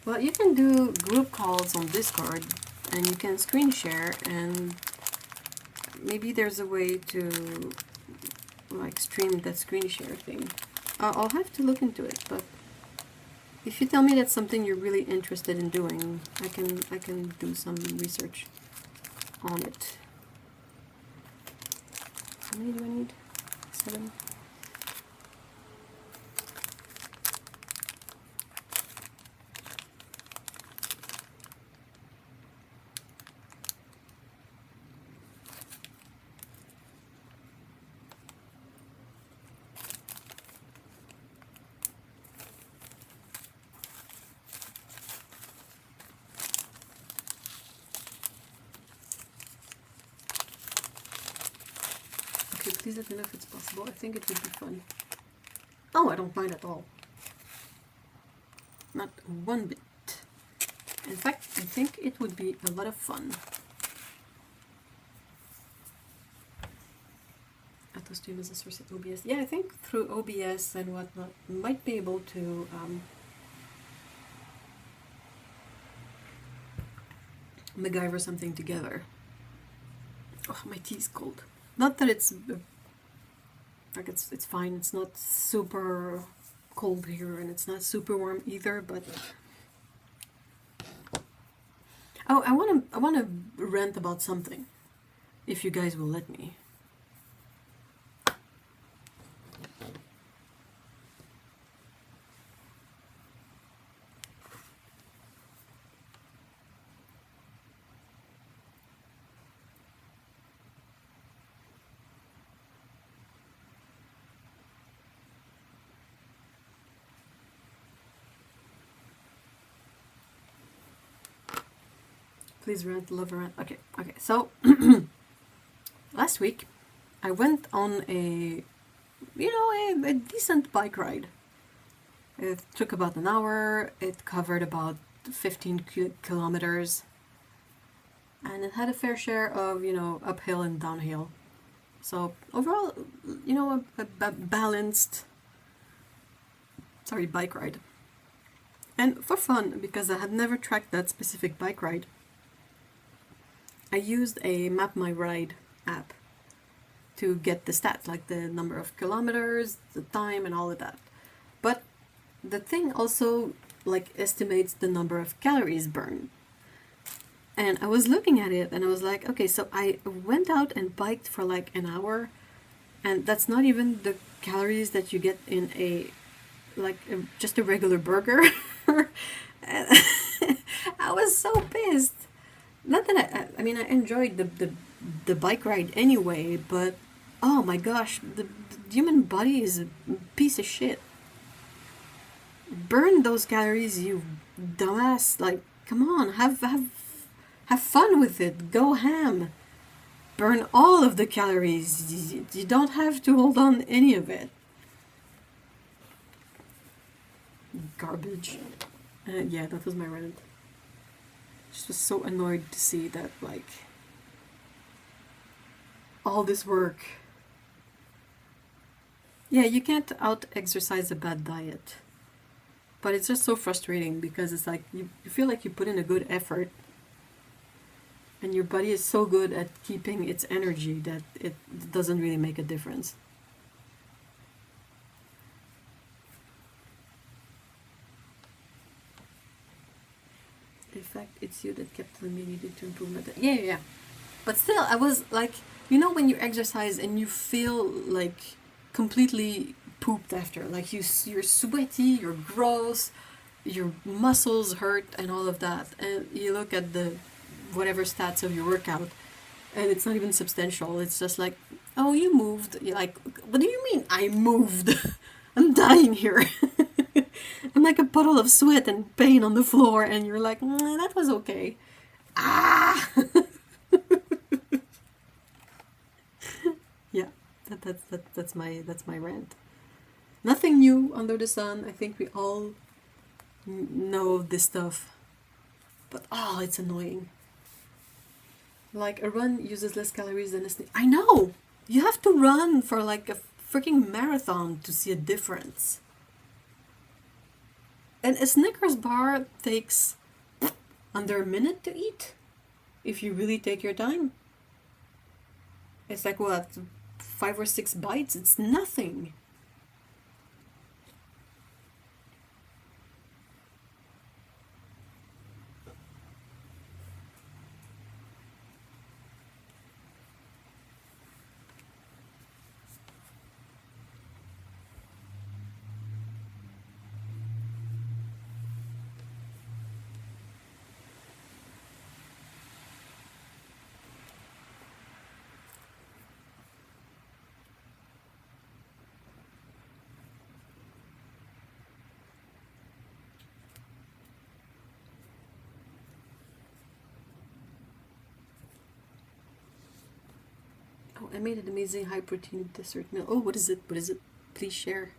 Well, you can do group calls on Discord and you can screen share, and maybe there's a way to like stream that screen share thing. I'll have to look into it, but if you tell me that's something you're really interested in doing, I can do some research on it. How many do I need? 7? Please let me know if it's possible. I think it would be fun. Oh, I don't mind at all. Not one bit. In fact, I think it would be a lot of fun. AutoStream is a source at OBS. Yeah, I think through OBS and whatnot, might be able to MacGyver something together. Oh, my tea is cold. Not that it's like it's fine. It's not super cold here, and it's not super warm either. But oh, I wanna rant about something, if you guys will let me. Please rant, love a rant. Okay. So last week I went on a decent bike ride. It took about an hour. It covered about 15 kilometers, and it had a fair share of uphill and downhill. So overall, a balanced bike ride. And for fun, because I had never tracked that specific bike ride, I used a Map My Ride app to get the stats, like the number of kilometers, the time, and all of that. But the thing also estimates the number of calories burned. And I was looking at it and I was like, okay, so I went out and biked for like an hour, and that's not even the calories that you get in just a regular burger. I was so pissed. Not that I mean, I enjoyed the bike ride anyway, but oh my gosh, the human body is a piece of shit. Burn those calories, you dumbass. Like, come on, have fun with it. Go ham. Burn all of the calories. You don't have to hold on any of it. Garbage. Yeah, that was my rant. Just was so annoyed to see that, all this work. Yeah, you can't out-exercise a bad diet. But it's just so frustrating because it's like you feel like you put in a good effort, and your body is so good at keeping its energy that it doesn't really make a difference. In fact, it's you that kept telling me I needed to improve my diet. Yeah, yeah, yeah. But still, I was like, you know, when you exercise and you feel like completely pooped after, like you're sweaty, you're gross, your muscles hurt, and all of that, and you look at the whatever stats of your workout, and it's not even substantial. It's just like, oh, you moved. You're like, what do you mean I moved? I'm dying here. I'm like a puddle of sweat and pain on the floor, and you're like, that was okay. Ah. Yeah, that's my rant. Nothing new under the sun. I think we all know this stuff, but oh, it's annoying. Like a run uses less calories than a sneak. I know. You have to run for like a freaking marathon to see a difference. And a Snickers bar takes under a minute to eat if you really take your time. It's like what, 5 or 6 bites? It's nothing. Oh, I made an amazing high protein dessert meal. Oh, what is it? What is it? Please share.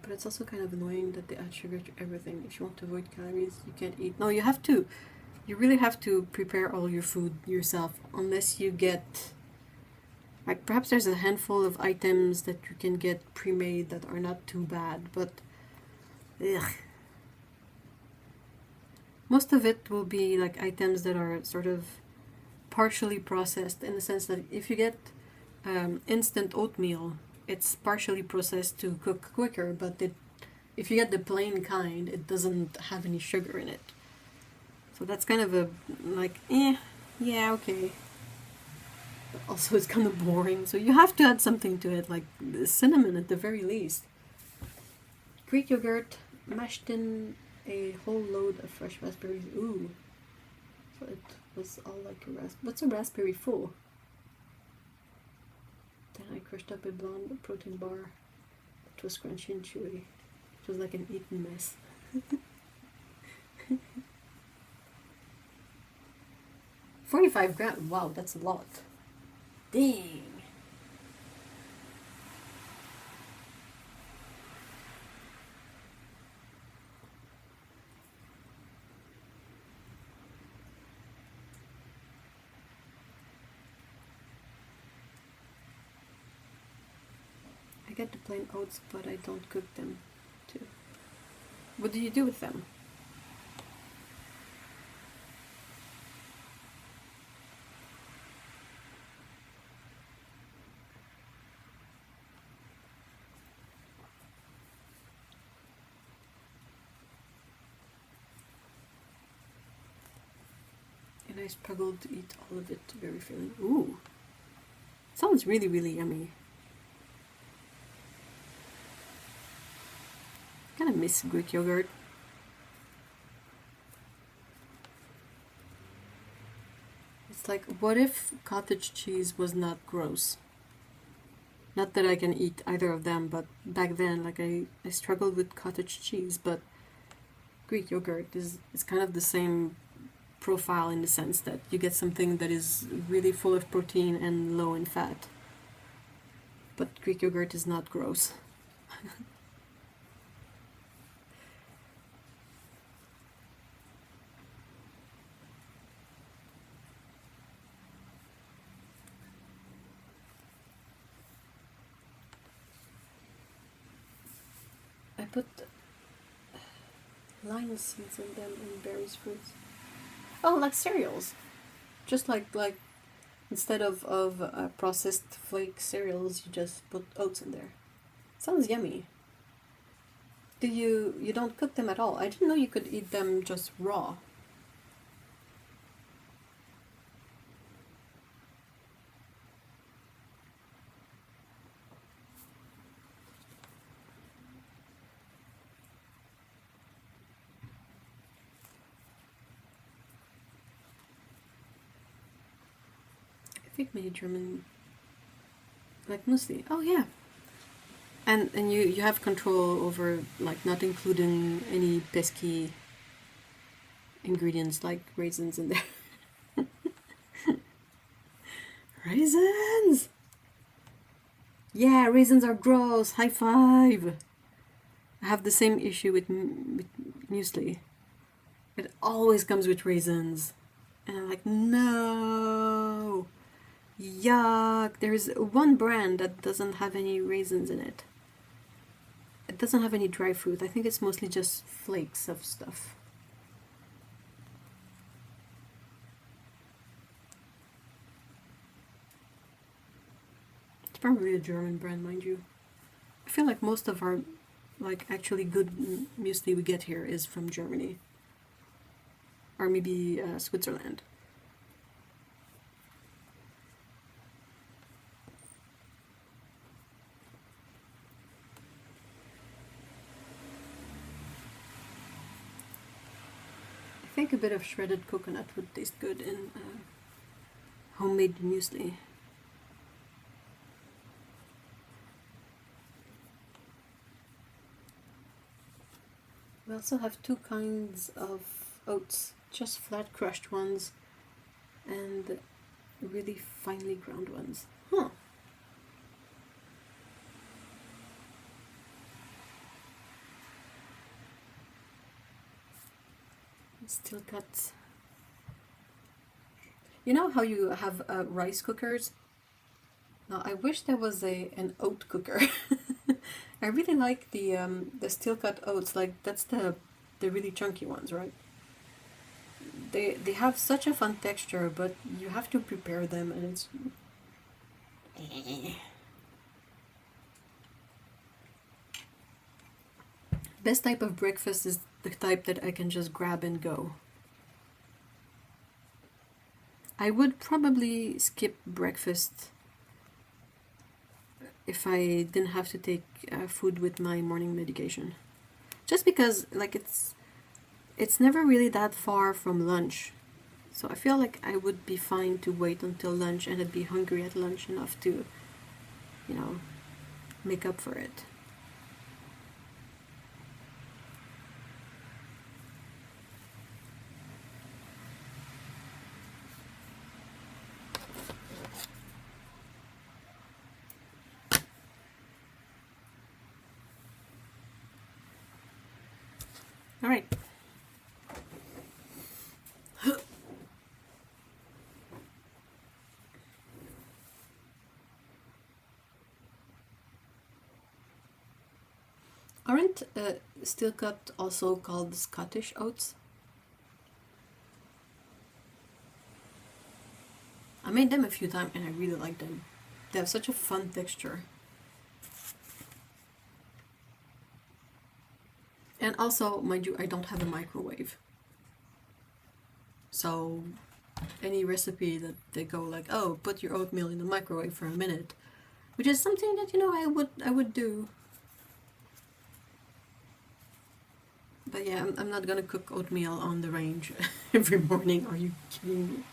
But it's also kind of annoying that they add sugar to everything. If you want to avoid calories, you can't eat. No, you have to. You really have to prepare all your food yourself, unless you get, like, perhaps there's a handful of items that you can get pre-made that are not too bad, but ugh. Most of it will be like items that are sort of partially processed, in the sense that if you get instant oatmeal, it's partially processed to cook quicker, but if you get the plain kind, it doesn't have any sugar in it. So that's kind of a, like, yeah, okay. But also it's kind of boring, so you have to add something to it, like cinnamon at the very least. Greek yogurt mashed in a whole load of fresh raspberries. Ooh. So it was all like a what's a raspberry for? Then I crushed up a blonde protein bar. It was crunchy and chewy. It was like an eaten mess. 45 grams. Wow, that's a lot. Dang. I get the plain oats, but I don't cook them too. What do you do with them? And I struggled to eat all of it, very filling. Ooh, sounds really, really yummy. Kind of miss Greek yogurt. It's like, what if cottage cheese was not gross? Not that I can eat either of them, but back then, like, I struggled with cottage cheese, but Greek yogurt is kind of the same profile, in the sense that you get something that is really full of protein and low in fat. But Greek yogurt is not gross. I put lionel seeds in them and berries fruits. Oh, like cereals. Just like Instead of processed flake cereals, you just put oats in there. Sounds yummy. You don't cook them at all? I didn't know you could eat them just raw. I think maybe German, like muesli. Oh yeah. And you have control over like not including any pesky ingredients like raisins in there. Raisins! Yeah, raisins are gross. High five. I have the same issue with muesli. It always comes with raisins. And I'm like, no. Yuck. There's one brand that doesn't have any raisins in it. It doesn't have any dry fruit. I think it's mostly just flakes of stuff. It's probably a German brand, mind you. I feel like most of our like actually good muesli we get here is from Germany. Or maybe Switzerland. I think a bit of shredded coconut would taste good in homemade muesli. We also have two kinds of oats, just flat crushed ones and really finely ground ones. Huh. Still cut. You know how you have rice cookers? Now I wish there was an oat cooker. I really like the steel cut oats. Like that's the really chunky ones, right? They have such a fun texture, but you have to prepare them, and it's. Best type of breakfast is the type that I can just grab and go. I would probably skip breakfast if I didn't have to take food with my morning medication. Just because like it's never really that far from lunch. So I feel like I would be fine to wait until lunch, and I'd be hungry at lunch enough to, you know, make up for it. All right. Aren't steel cut also called Scottish oats? I made them a few times and I really like them. They have such a fun texture. And also, mind you, I don't have a microwave. So any recipe that they go like, oh, put your oatmeal in the microwave for a minute, which is something that, you know, I would do. But yeah, I'm not gonna cook oatmeal on the range every morning. Are you kidding me?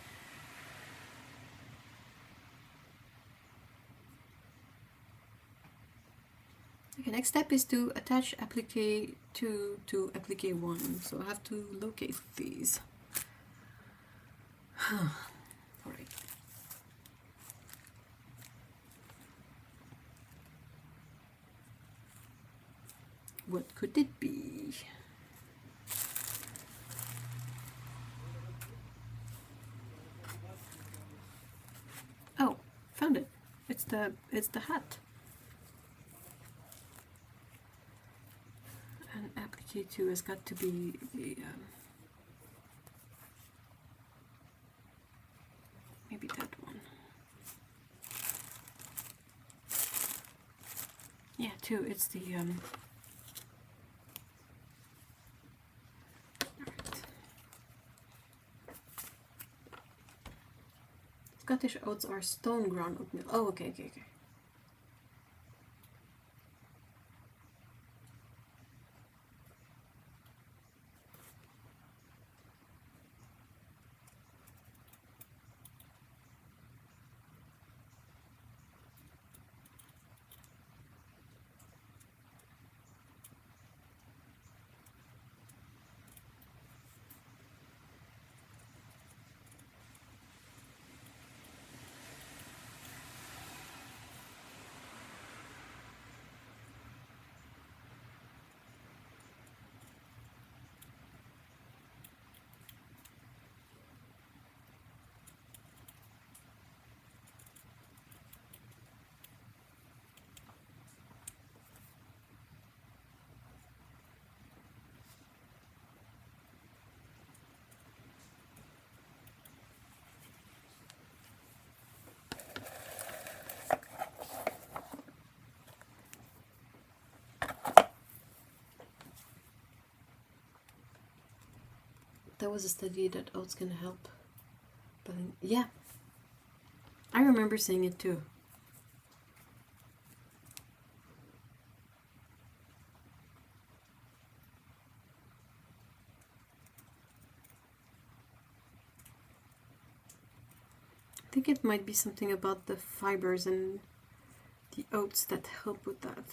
Okay, next step is to attach applique 2 to applique 1. So I have to locate these. Alright. What could it be? Oh, found it. It's the hat. And applique 2 has got to be the maybe that one. too. It's the Scottish oats are stone ground oatmeal. Oh, okay. There was a study that oats can help. But yeah, I remember seeing it too. I think it might be something about the fibers and the oats that help with that.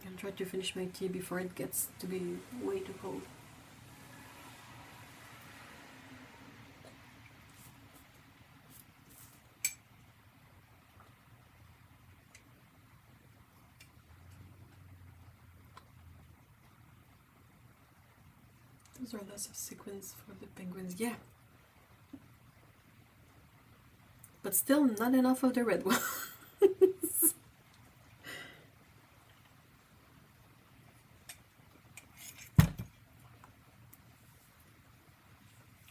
I'm trying to finish my tea before it gets to be way too cold. Those are lots of sequins for the penguins, yeah. But still not enough of the red one.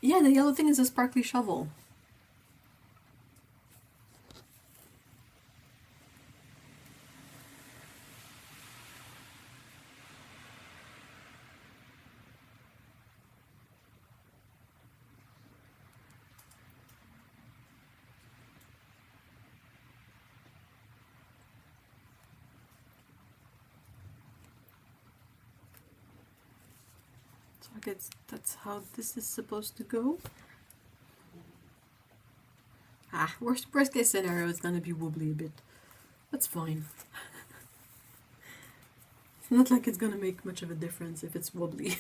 Yeah, the yellow thing is a sparkly shovel. So I guess that's how this is supposed to go. Worst case scenario is gonna be wobbly a bit. That's fine. It's not like it's gonna make much of a difference if it's wobbly.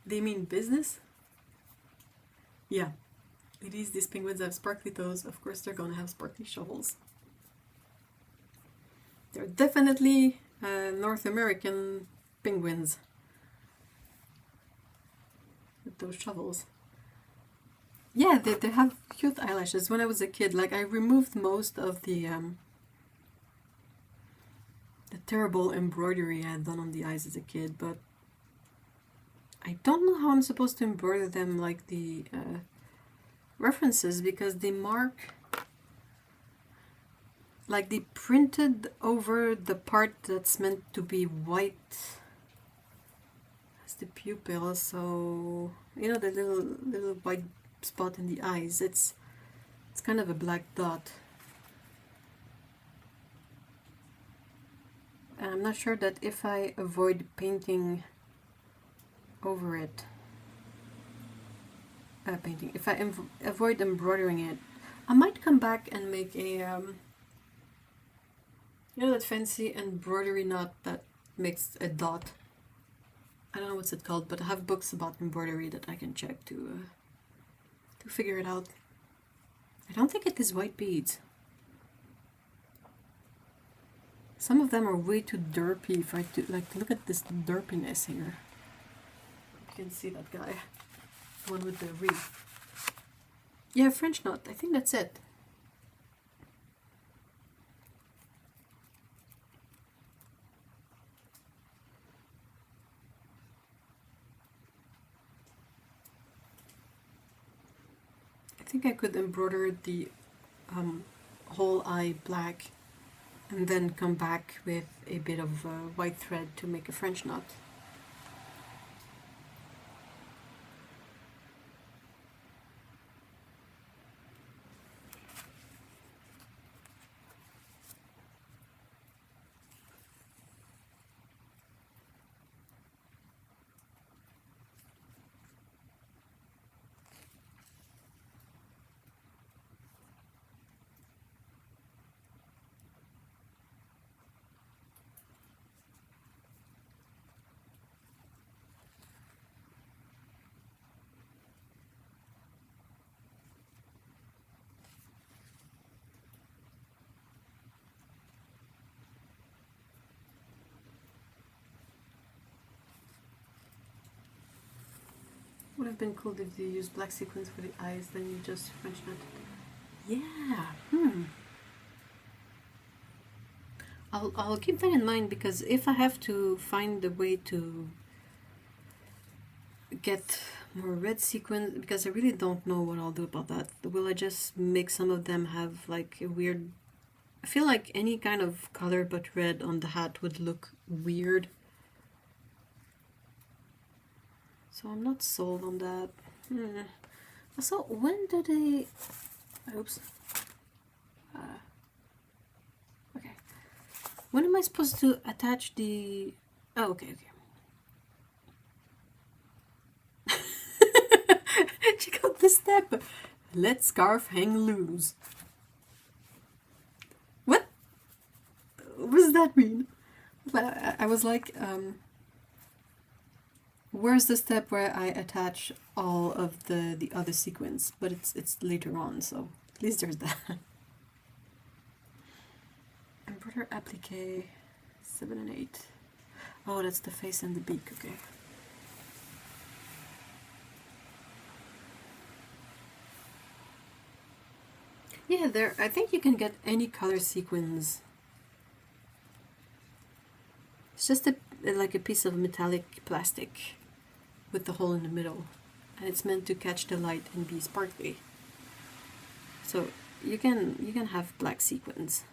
They mean business? Yeah. Ladies, these penguins have sparkly toes. Of course they're gonna have sparkly shovels. They're definitely North American penguins. With those shovels. Yeah, they have cute eyelashes. When I was a kid, like I removed most of the terrible embroidery I had done on the eyes as a kid, but I don't know how I'm supposed to embroider them like the references, because they mark, like they printed over the part that's meant to be white as the pupil, so you know the little white spot in the eyes, it's kind of a black dot. And I'm not sure that if I avoid painting over it. Painting. If I avoid embroidering it, I might come back and make a you know that fancy embroidery knot that makes a dot. I don't know what's it called, but I have books about embroidery that I can check to figure it out. I don't think it is white beads. Some of them are way too derpy. If I do, like, look at this derpiness here. You can see that guy, the one with the wreath. Yeah, French knot. I think that's it. I think I could embroider the whole eye black and then come back with a bit of white thread to make a French knot. Would have been cool if you used black sequins for the eyes, then you just French knotted. Yeah. I'll keep that in mind, because if I have to find a way to get more red sequins, because I really don't know what I'll do about that. Will I just make some of them have like a weird... I feel like any kind of color but red on the hat would look weird. So I'm not sold on that. So when do they... Oops. Okay. When am I supposed to attach the... Oh, okay. Check out this step. Let scarf hang loose. What? What does that mean? I was like... Where's the step where I attach all of the other sequins? But it's later on, so at least there's that. Embroider applique 7 and 8. Oh, that's the face and the beak. Okay. Yeah, there. I think you can get any color sequins. It's just like a piece of metallic plastic with the hole in the middle, and it's meant to catch the light and be sparkly. So you can have black sequins.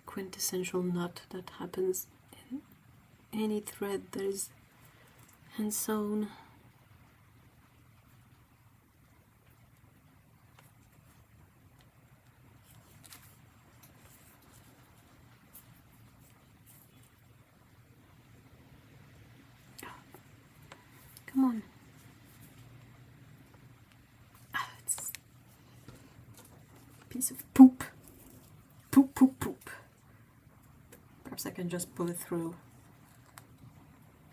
Quintessential knot that happens in any thread that is hand sewn. Come on. It's a piece of poop. poop, poop, poop. Perhaps I can just pull it through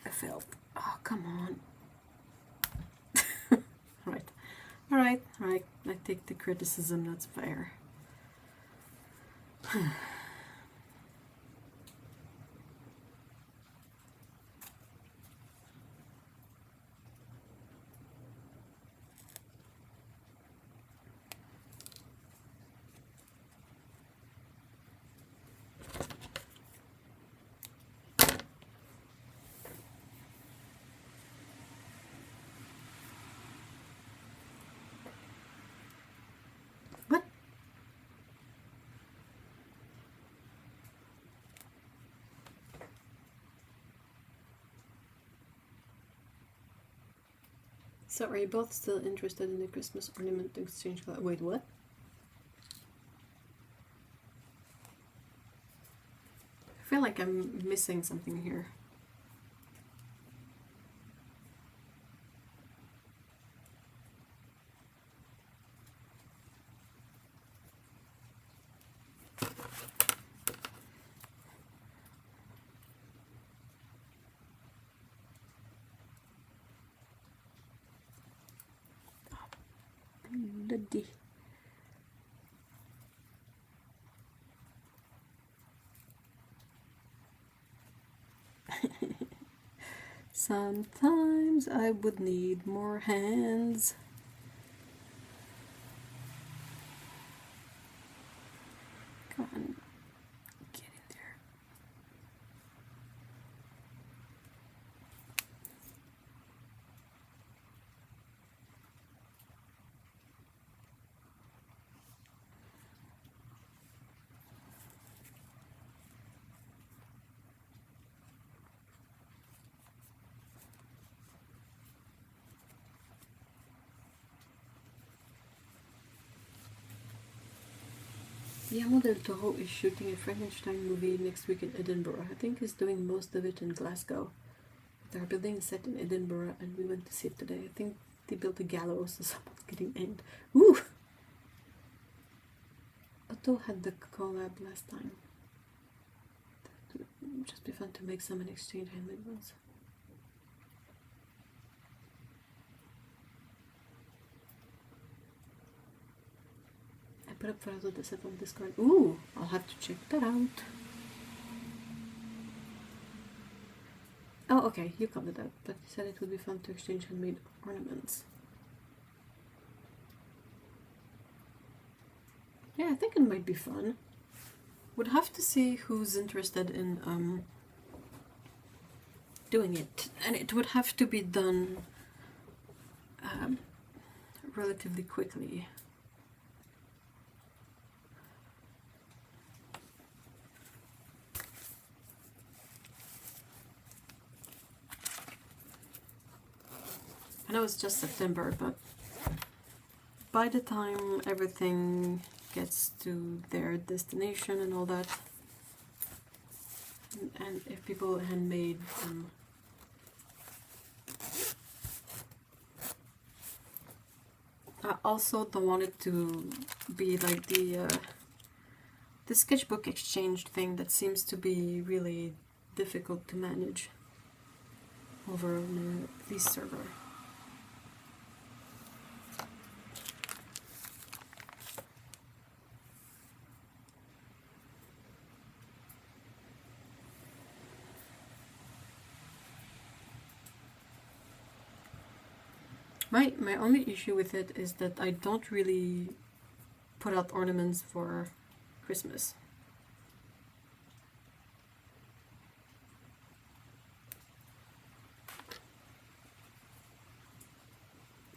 the filth. Oh, come on. Right. Alright, alright. I take the criticism, that's fair. What? So are you both still interested in the Christmas ornament exchange? Wait, what? I feel like I'm missing something here. Bloody. Sometimes I would need more hands. Come on, get in there. Guillermo del Toro is shooting a Frankenstein movie next week in Edinburgh. I think he's doing most of it in Glasgow. They're building a set in Edinburgh and we went to see it today. I think they built a gallows so someone's getting hanged. Ooh! Otto had the collab last time. That would just be fun to make some and exchange handmade ones. I put up photos of the set on Discord. Ooh! I'll have to check that out. Oh, okay, you covered that, but you said it would be fun to exchange handmade ornaments. Yeah, I think it might be fun. Would have to see who's interested in doing it, and it would have to be done relatively quickly. I know it's just September, but by the time everything gets to their destination and all that, and if people handmade I also don't want it to be like the sketchbook exchange thing that seems to be really difficult to manage over on this server. My only issue with it is that I don't really put out ornaments for Christmas.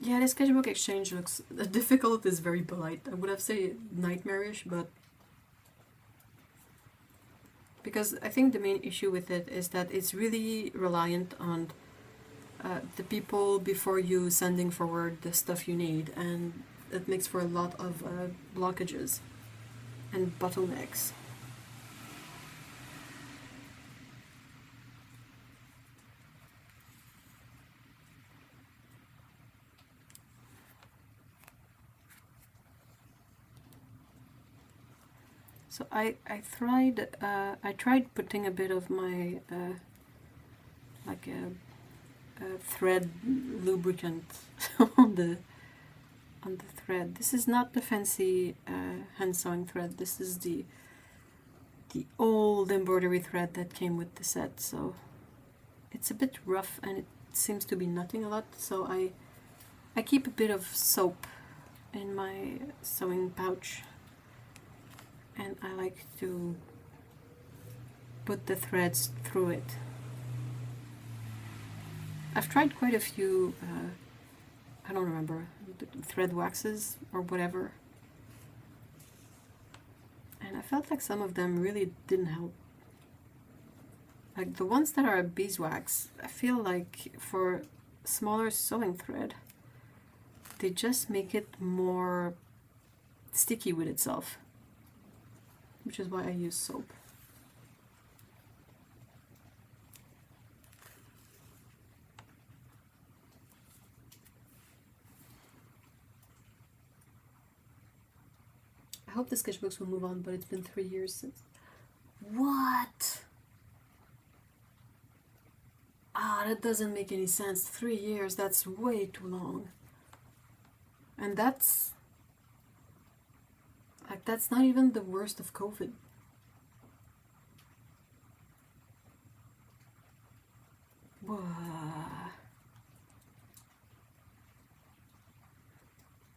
Yeah, the sketchbook exchange looks difficult, is very polite. I would have said nightmarish, but because I think the main issue with it is that it's really reliant on the people before you sending forward the stuff you need, and it makes for a lot of blockages and bottlenecks. So I tried putting a bit of my like a thread lubricant on the thread. This is not the fancy hand sewing thread. This is the old embroidery thread that came with the set. So it's a bit rough and it seems to be knotting a lot. So I keep a bit of soap in my sewing pouch, and I like to put the threads through it. I've tried quite a few, I don't remember, thread waxes or whatever, and I felt like some of them really didn't help. Like the ones that are beeswax, I feel like for smaller sewing thread, they just make it more sticky with itself, which is why I use soap. I hope the sketchbooks will move on, but it's been 3 years since. What? Ah, that doesn't make any sense. 3 years, that's way too long. And that's not even the worst of COVID. Whoa.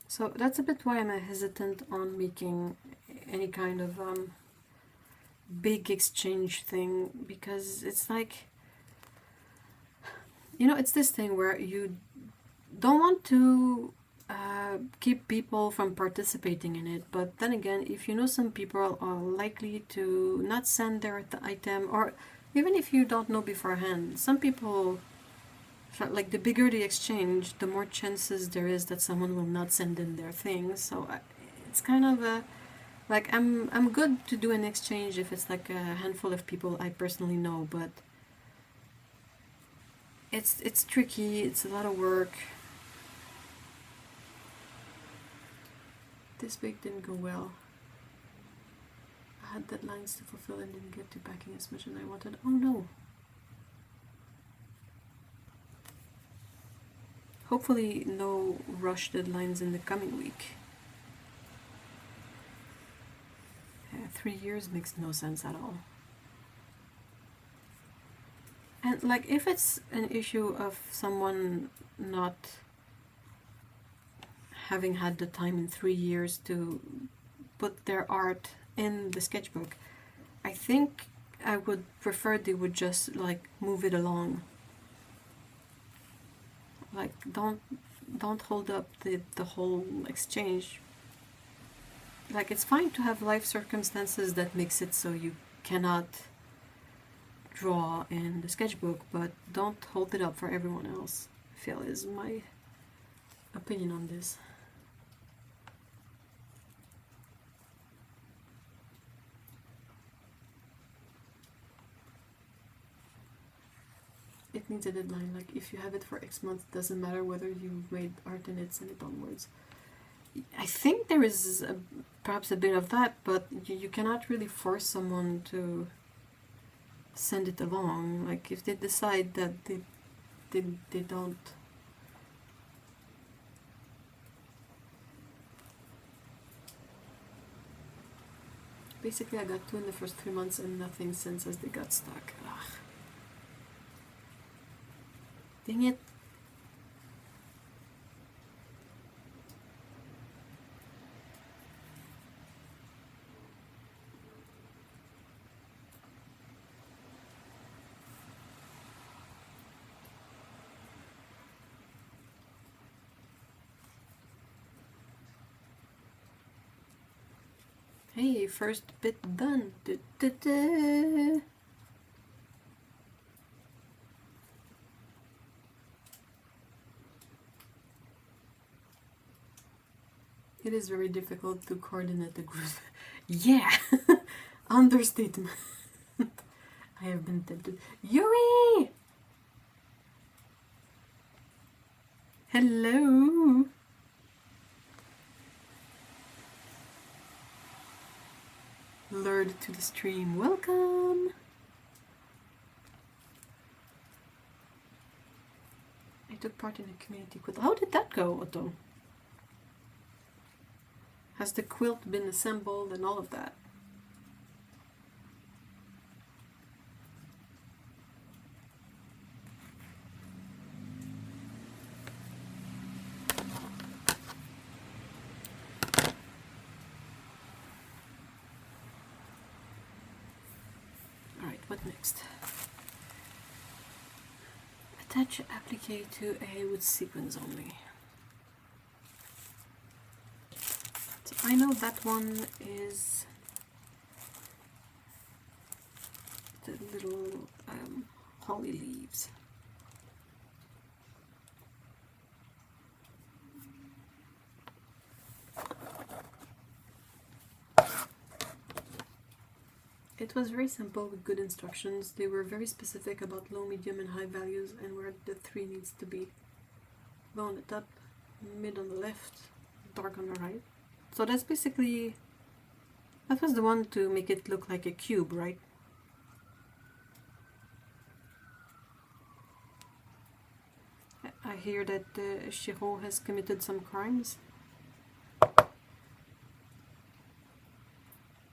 So that's a bit why I'm hesitant on making any kind of big exchange thing, because it's like, you know, it's this thing where you don't want to keep people from participating in it, but then again, if you know some people are likely to not send their item, or even if you don't know beforehand, some people, like the bigger the exchange, the more chances there is that someone will not send in their things. So it's kind of a, like, I'm good to do an exchange if it's like a handful of people I personally know, but it's tricky, it's a lot of work. This week didn't go well. I had deadlines to fulfill and didn't get to packing as much as I wanted. Oh no. Hopefully no rush deadlines in the coming week. 3 years makes no sense at all. And like, if it's an issue of someone not having had the time in 3 years to put their art in the sketchbook, I think I would prefer they would just like move it along. Like, don't hold up the whole exchange. Like, it's fine to have life circumstances that makes it so you cannot draw in the sketchbook, but don't hold it up for everyone else, I feel is my opinion on this. It needs a deadline. Like, if you have it for X months, it doesn't matter whether you made art in it, send it onwards. I think there is perhaps a bit of that, but you cannot really force someone to send it along. Like, if they decide that they don't. Basically, I got 2 in the first 3 months and nothing since, as they got stuck. Ugh. Dang it. Hey, first bit done. Du, du, du. It is very difficult to coordinate the group. Yeah, understatement. I have been tempted. Yuri! Hello! bird to the stream. Welcome! I took part in a community quilt. How did that go, Otto? Has the quilt been assembled and all of that? Alright, what next? Attach applique to a with sequins only. So I know that one is the little holly leaves. It was very simple with good instructions. They were very specific about low, medium, and high values and where the 3 needs to be. Low on the top, mid on the left, dark on the right. So that's basically... that was the one to make it look like a cube, right? I hear that Shiro has committed some crimes.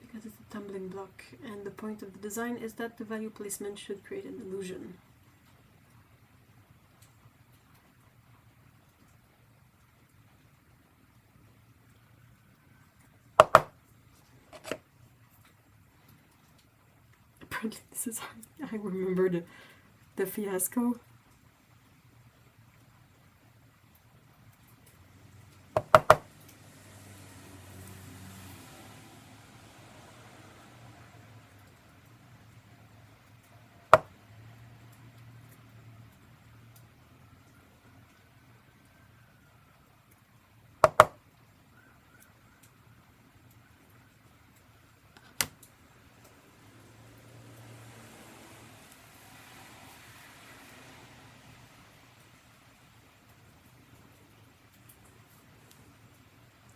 Because it's a tumbling block, and the point of the design is that the value placement should create an illusion. Apparently this is hard. I remember the fiasco.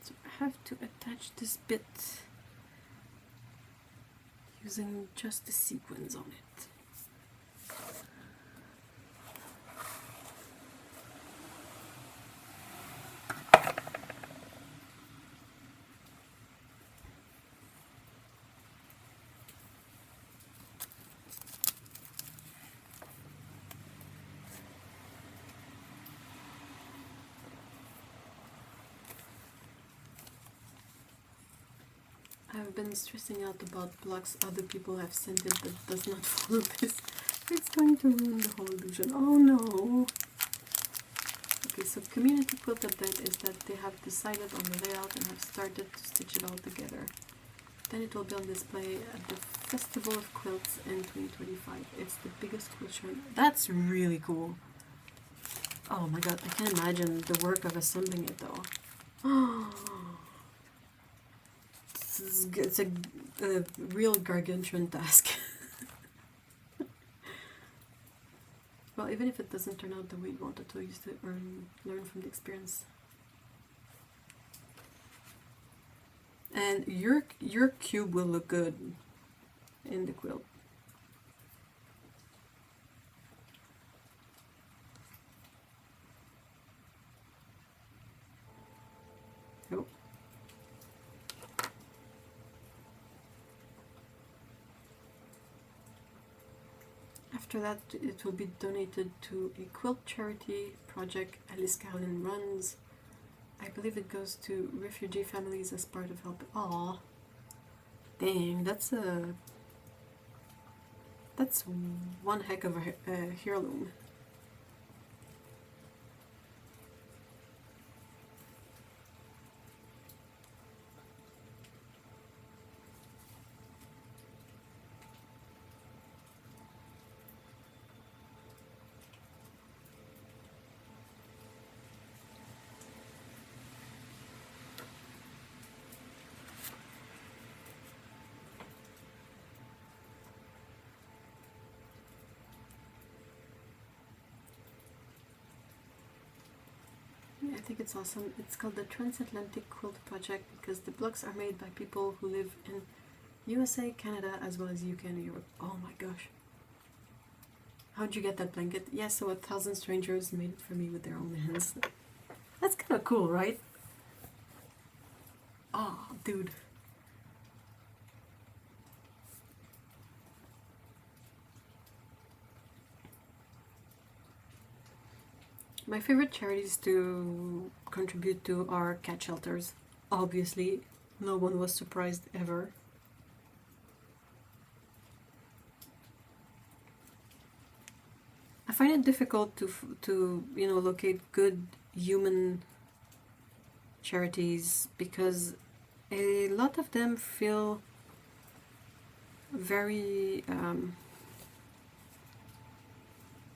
So I have to attach this bit using just the sequins on it. I've been stressing out about blocks other people have sent it that does not follow this. It's going to ruin the whole illusion. Oh no! Okay, so community quilt update is that they have decided on the layout and have started to stitch it all together. Then it will be on display at the Festival of Quilts in 2025. It's the biggest quilt show. That's really cool. Oh my god, I can't imagine the work of assembling it though. It's a real gargantuan task. Well, even if it doesn't turn out the way you want it to, you still learn from the experience. And your cube will look good in the quilt. Oh. After that, it will be donated to a quilt charity project Alice Carlin runs. I believe it goes to refugee families as part of help. Aw, dang, that's one heck of a heirloom. I think it's awesome. It's called the Transatlantic Quilt Project because the blocks are made by people who live in USA, Canada, as well as UK and Europe. Oh my gosh. How'd you get that blanket? Yeah, so 1,000 strangers made it for me with their own hands. That's kind of cool, right? Oh, dude. My favorite charities to contribute to are cat shelters. Obviously, no one was surprised ever. I find it difficult to locate good human charities because a lot of them feel very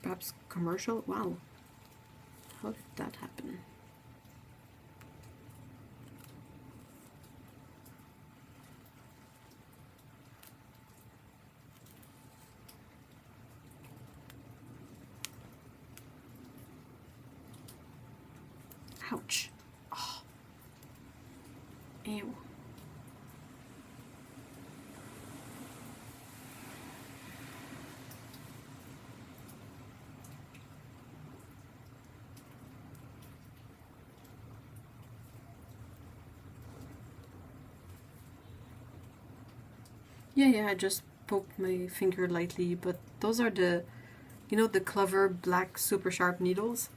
perhaps commercial. Wow, how did that happen? Ouch. Oh. Ew. Yeah, I just poked my finger lightly, but those are the clever black super sharp needles.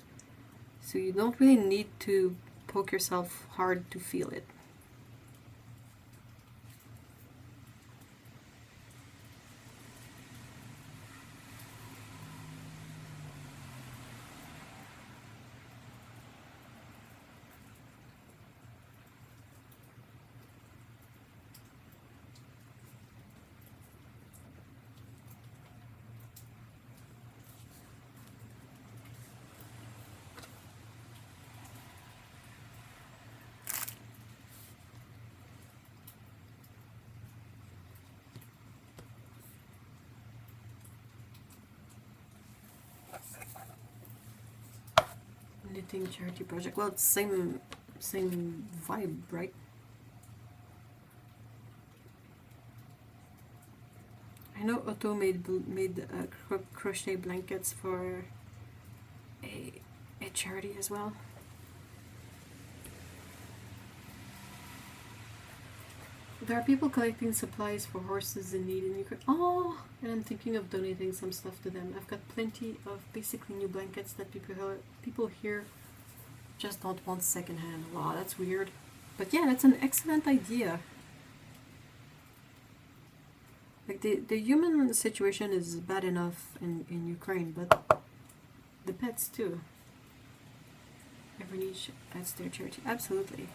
So you don't really need to poke yourself hard to feel it. Knitting charity project. Well, it's same vibe, right? I know Otto made crochet blankets for a charity as well. There are people collecting supplies for horses in need in Ukraine. Oh, and I'm thinking of donating some stuff to them. I've got plenty of basically new blankets that people here just don't want secondhand. Wow, that's weird. But yeah, that's an excellent idea. Like the human situation is bad enough in Ukraine, but the pets too. Every niche adds their charity. Absolutely.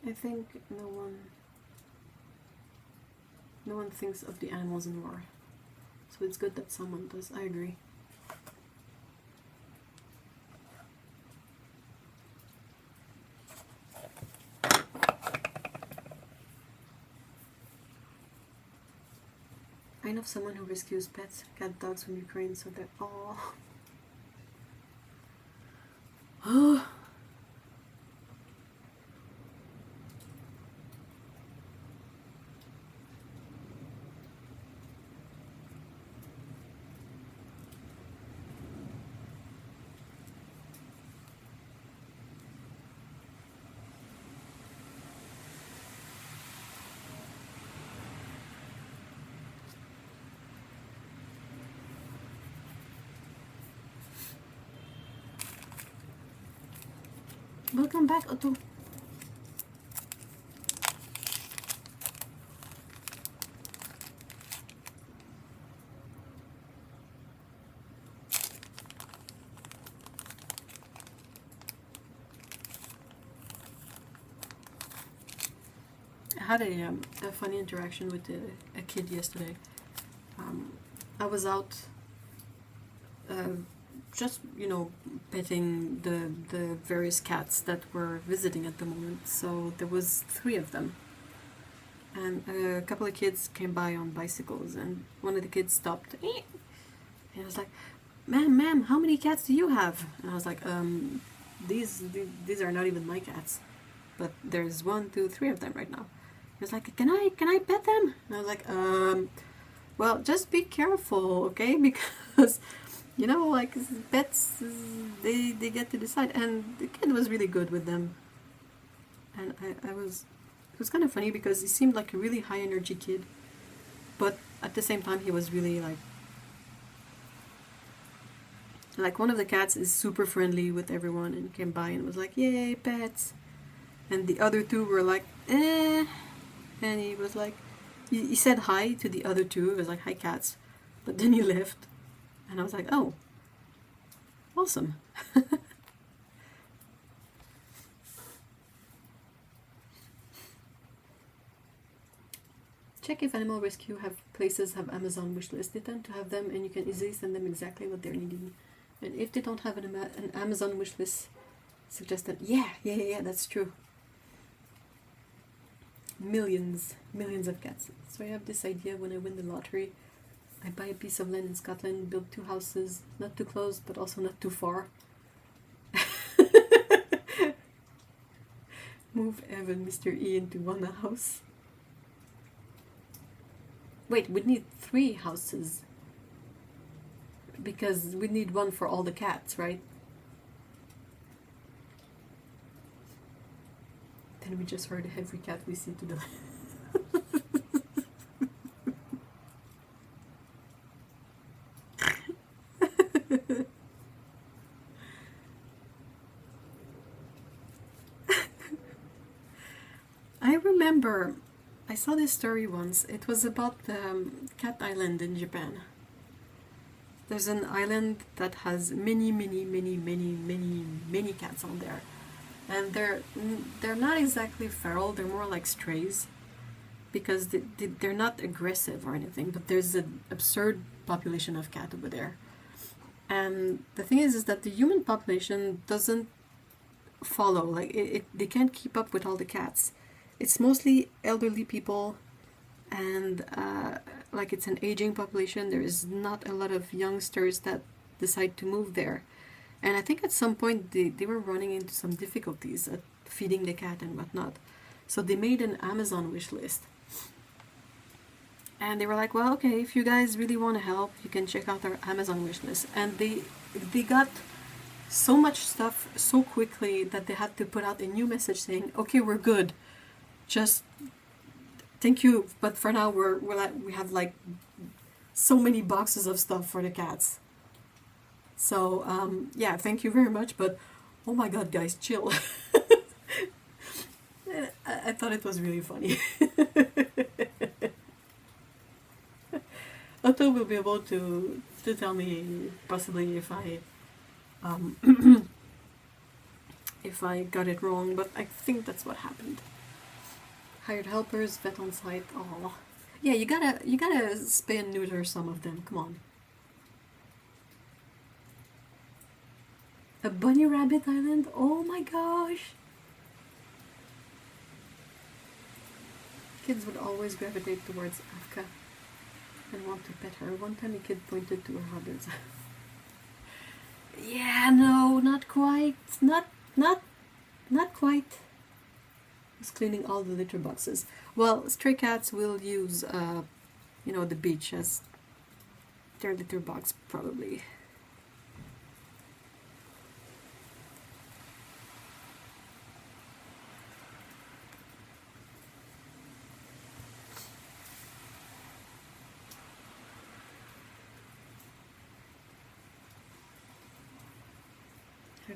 I think no one thinks of the animals in war. So it's good that someone does. I agree. I know someone who rescues pets, cat, dogs from Ukraine, so they're all... Oh. Welcome back, Otto. I had a funny interaction with a kid yesterday. I was out just petting the various cats that were visiting at the moment. So there was 3 of them, and a couple of kids came by on bicycles, and one of the kids stopped, and I was like, ma'am, how many cats do you have? And I was like, these are not even my cats, but there's 1, 2, 3 of them right now. He was like, can I pet them? And I was like, well, just be careful, okay? Because, you know, like, pets, they get to decide. And the kid was really good with them. And it was kind of funny because he seemed like a really high energy kid, but at the same time he was really like one of the cats is super friendly with everyone and came by and was like, yay, pets. And the other 2 were like, eh. And he was like, he said hi to the other 2. It was like, hi, cats. But then he left. And I was like, oh, awesome. Check if Animal Rescue places have Amazon wishlist. They tend to have them, and you can easily send them exactly what they're needing. And if they don't have an Amazon wishlist, suggest that. Yeah, that's true. Millions of cats. So I have this idea: when I win the lottery, I buy a piece of land in Scotland, build 2 houses, not too close, but also not too far. Move Evan, Mr. E into 1 house. Wait, we need 3 houses. Because we need 1 for all the cats, right? Then we just heard every cat we see to the I remember I saw this story once. It was about Cat Island in Japan. There's an island that has many cats on there. And they're not exactly feral, they're more like strays. Because they're not aggressive or anything, but there's an absurd population of cat over there. And the thing is that the human population doesn't follow, like they can't keep up with all the cats. It's mostly elderly people, and like it's an aging population. There is not a lot of youngsters that decide to move there. And I think at some point they were running into some difficulties at feeding the cat and whatnot. So they made an Amazon wish list. And they were like, well, okay, if you guys really want to help, you can check out our Amazon wish list. And they got so much stuff so quickly that they had to put out a new message saying, okay, we're good. Just thank you, but for now we have like so many boxes of stuff for the cats. So yeah, thank you very much, but oh my god, guys, chill. I thought it was really funny. Otto will be able to tell me possibly if I if I got it wrong, but I think that's what happened. Hired helpers, vet on site. Oh, yeah, you gotta spay and neuter some of them. Come on. A bunny rabbit island? Oh my gosh! Kids would always gravitate towards Afka and want to pet her. One time a kid pointed to her rabbits. Yeah, no, not quite. Not quite. I was cleaning all the litter boxes. Well, stray cats will use, you know, the beach as their litter box, probably.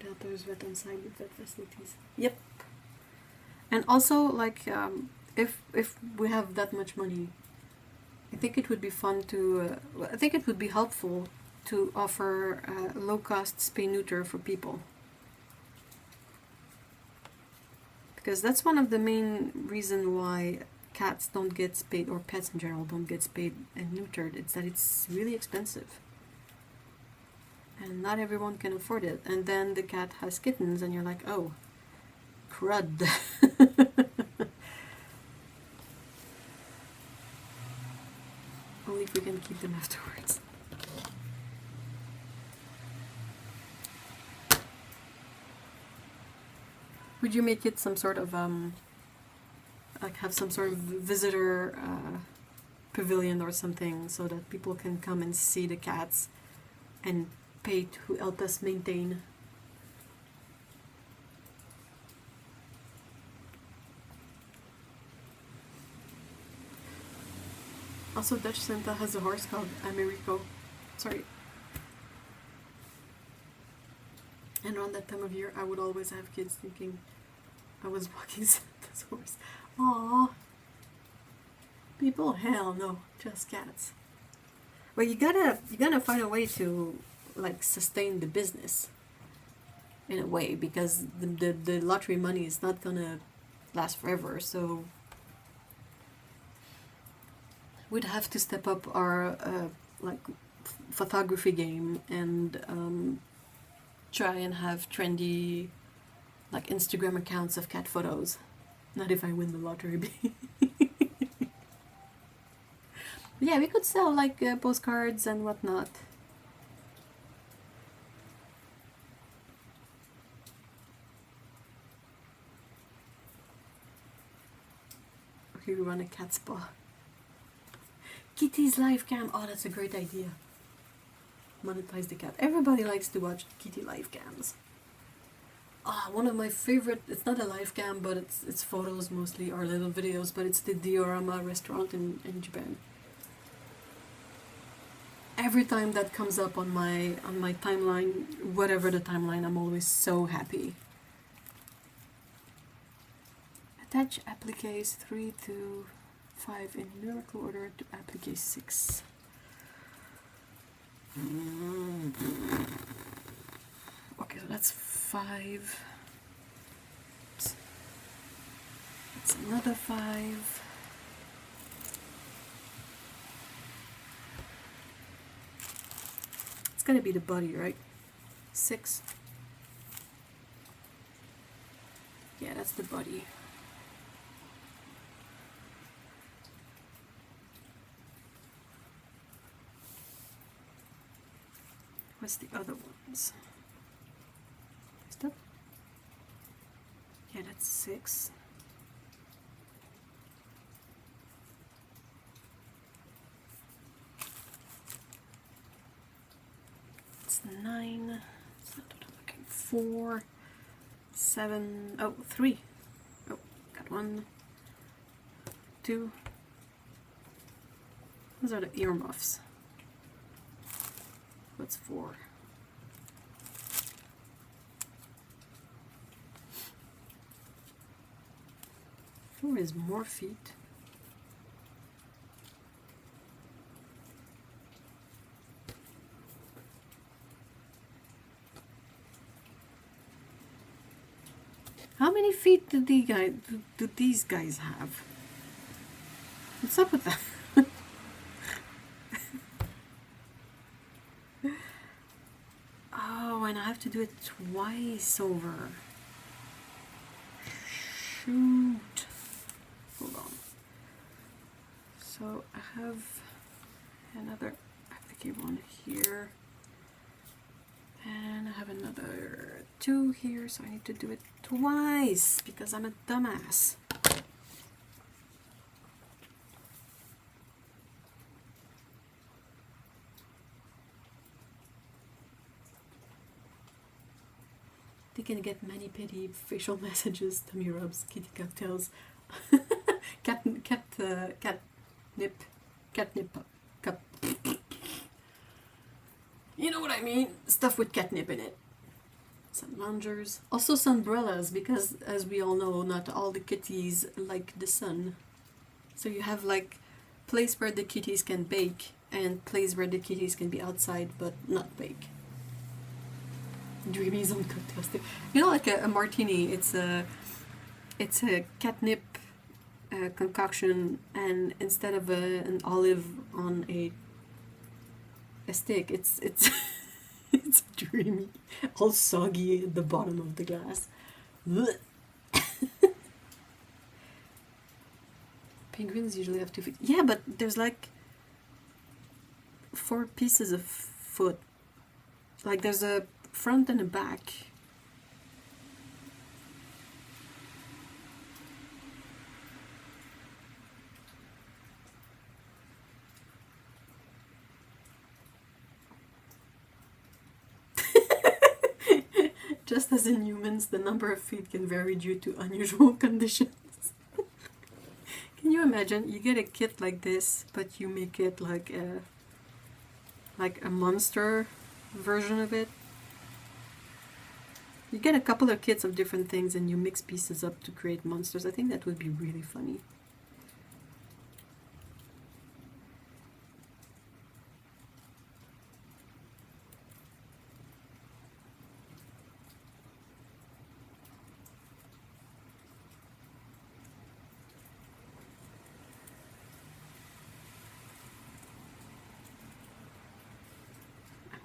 Helpers, vet on site with vet facilities. Yep. And also, like, if we have that much money, I think it would be fun to. I think it would be helpful to offer low-cost spay-neuter for people, because that's one of the main reasons why cats don't get spayed, or pets in general don't get spayed and neutered. It's that it's really expensive. And not everyone can afford it. And then the cat has kittens and you're like, oh, crud. we can keep them afterwards. Would you make it some sort of like have some sort of visitor pavilion or something, so that people can come and see the cats and pay to help us maintain? Also, Dutch Santa has a horse called Americo. Sorry. And around that time of year, I would always have kids thinking I was walking Santa's horse. Aww. People, hell no, just cats. Well, you gotta find a way to like sustain the business in a way, because the lottery money is not gonna last forever. So we'd have to step up our like photography game and try and have trendy like Instagram accounts of cat photos. Not if I win the lottery. Yeah, we could sell like postcards and whatnot. Okay, we run a cat spa. Kitty's live cam. Oh, that's a great idea. Monetize the cat. Everybody likes to watch kitty live cams. Ah, one of my favorite, it's not a live cam, but it's photos mostly, or little videos, but it's the diorama restaurant in Japan. Every time that comes up on my timeline, whatever the timeline, I'm always so happy. Attach appliques 3 to 5 in numerical order to applique 6. Okay, so that's 5. That's another 5. It's gonna be the body, right? 6. Yeah, that's the body. What's the other ones? Is that? Yeah, that's 6. It's 9. That's not what I'm looking for. 7. Oh, 3. Oh, got 1, 2. Those are the earmuffs. What's 4? Four is more feet. How many feet do these guys have? What's up with that? Oh, and I have to do it twice over. Shoot. Hold on. So I have another applique one here. And I have another 2 here, so I need to do it twice because I'm a dumbass. They can get many petty facial messages, tummy rubs, kitty cocktails, catnip, cup. You know what I mean? Stuff with catnip in it. Some loungers. Also sunbrellas, because as we all know, not all the kitties like the sun. So you have like place where the kitties can bake and place where the kitties can be outside but not bake. Dreamies on cocktails too. You know, like a martini, it's a catnip concoction, and instead of an olive on a stick, it's it's dreamy, all soggy at the bottom of the glass. Penguins usually have 2 feet. Yeah, but there's like 4 pieces of foot. Like there's a front and a back. Just as in humans, the number of feet can vary due to unusual conditions. Can you imagine? You get a kit like this, but you make it like a monster version of it. You get a couple of kits of different things and you mix pieces up to create monsters. I think that would be really funny.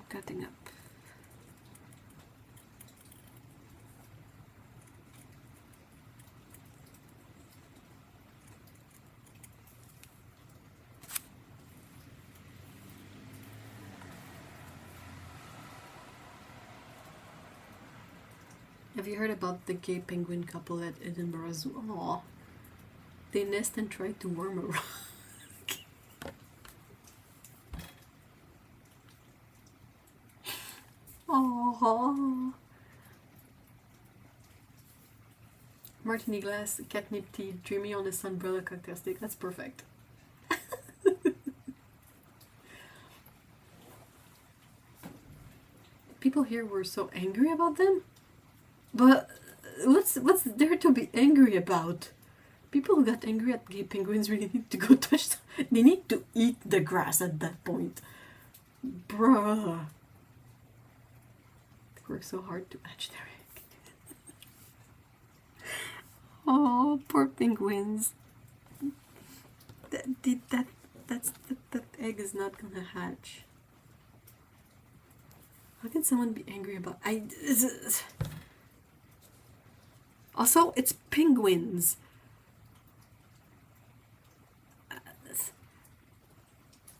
Cutting up. Have you heard about the gay penguin couple at Edinburgh Zoo? Aww. They nest and try to worm a rock. Aww. Martini glass, catnip tea, dreamy on the sunbrella cocktail stick. That's perfect. People here were so angry about them, but what's there to be angry about? People who got angry at gay penguins really need to go touch them. They need to eat the grass at that point. Bruh. They work so hard to hatch their egg. Oh, poor penguins. That egg is not gonna hatch. How can someone be angry about... Also, it's penguins.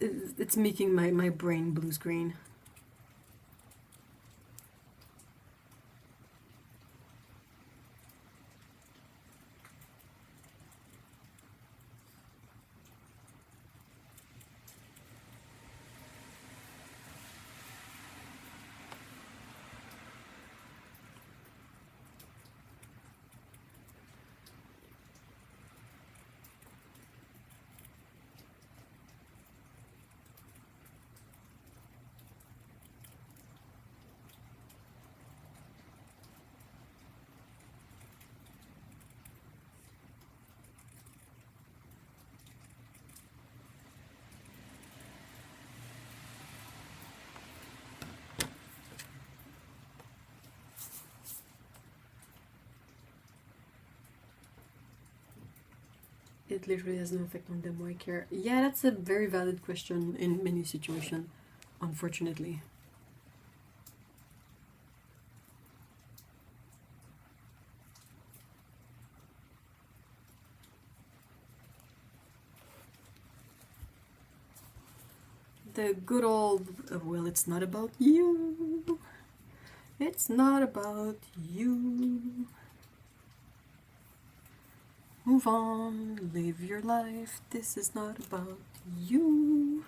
It's making my brain blue screen. It literally has no effect on them. Why care? Yeah, that's a very valid question in many situations, unfortunately. The good old, well, it's not about you. It's not about you. Move on, live your life. This is not about you.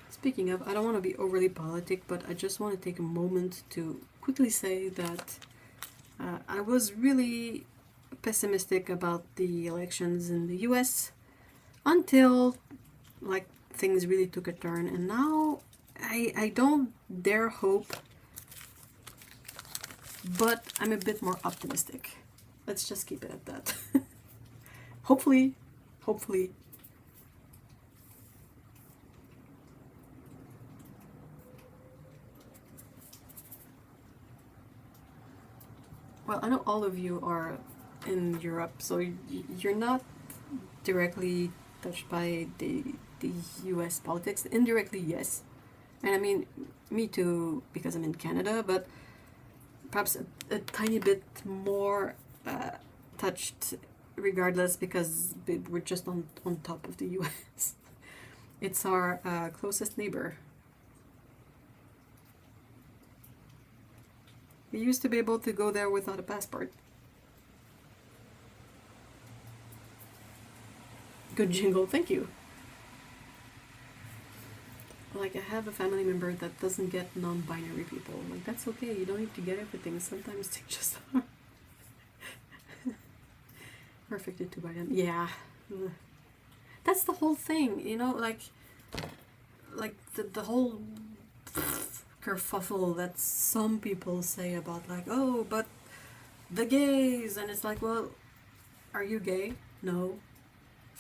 Speaking of, I don't want to be overly politic, but I just want to take a moment to quickly say that I was really pessimistic about the elections in the US until like things really took a turn, and now I don't dare hope, but I'm a bit more optimistic. Let's just keep it at that. Hopefully. Well, I know all of you are in Europe, so you're not directly touched by the US politics. Indirectly, yes. And I mean, me too, because I'm in Canada, but perhaps a tiny bit more touched regardless, because we're just on top of the US. It's our closest neighbor. We used to be able to go there without a passport. Good jingle, thank you. Like, I have a family member that doesn't get non-binary people. Like, that's okay, you don't need to get everything. Sometimes they just are. Perfect to buy them. Yeah. That's the whole thing, you know, like the whole kerfuffle that some people say about, like, oh, but the gays, and it's like, well, are you gay? No.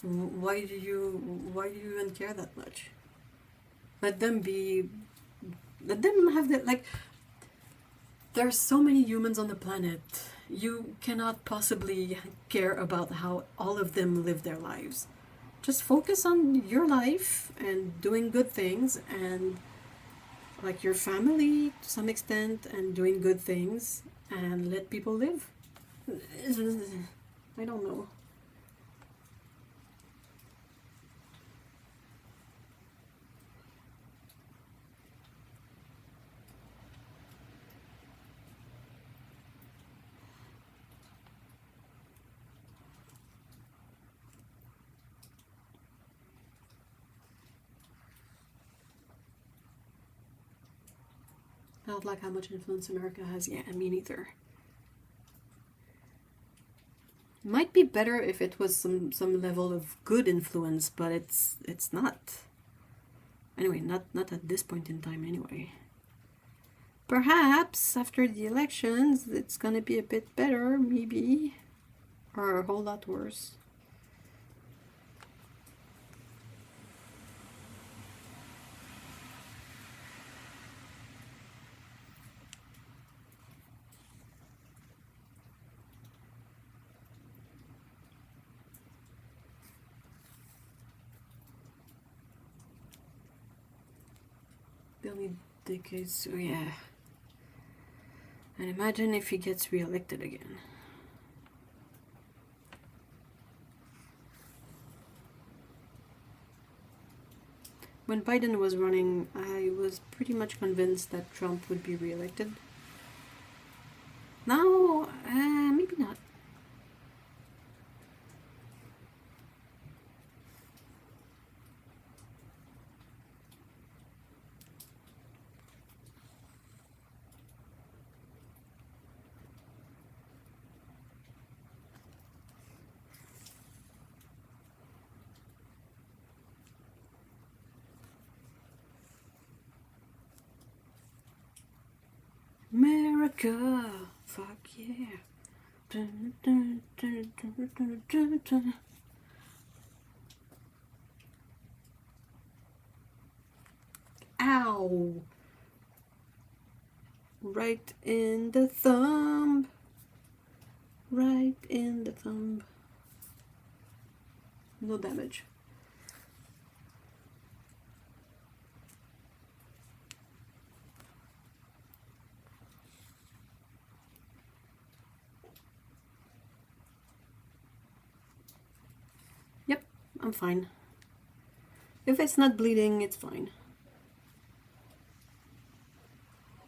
Why do you even care that much? Let them have that, like, there's so many humans on the planet. You cannot possibly care about how all of them live their lives. Just focus on your life and doing good things, and like your family to some extent, and doing good things, and let people live. I don't know. I don't like how much influence America has. Yeah, me neither. Might be better if it was some level of good influence, but it's not. Anyway, not at this point in time anyway. Perhaps after the elections it's gonna be a bit better, maybe, or a whole lot worse. Billy Dick is, oh yeah. And imagine if he gets re-elected again. When Biden was running, I was pretty much convinced that Trump would be re-elected. Now, maybe not. America, fuck yeah. Dun, dun, dun, dun, dun, dun, dun. Ow! Right in the thumb. Right in the thumb. No damage. Yep, I'm fine. If it's not bleeding, it's fine.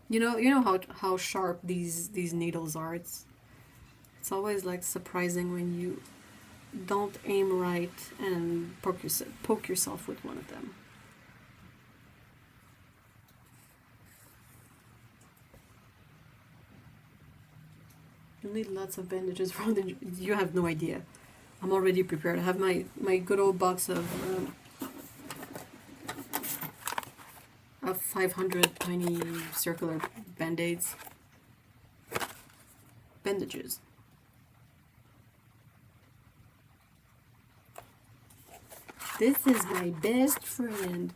You know how sharp these needles are. It's always like surprising when you don't aim right and poke yourself with one of them. You need lots of bandages for the. You have no idea. I'm already prepared. I have my good old box of 500 tiny circular band-aids. Bandages. This is my best friend.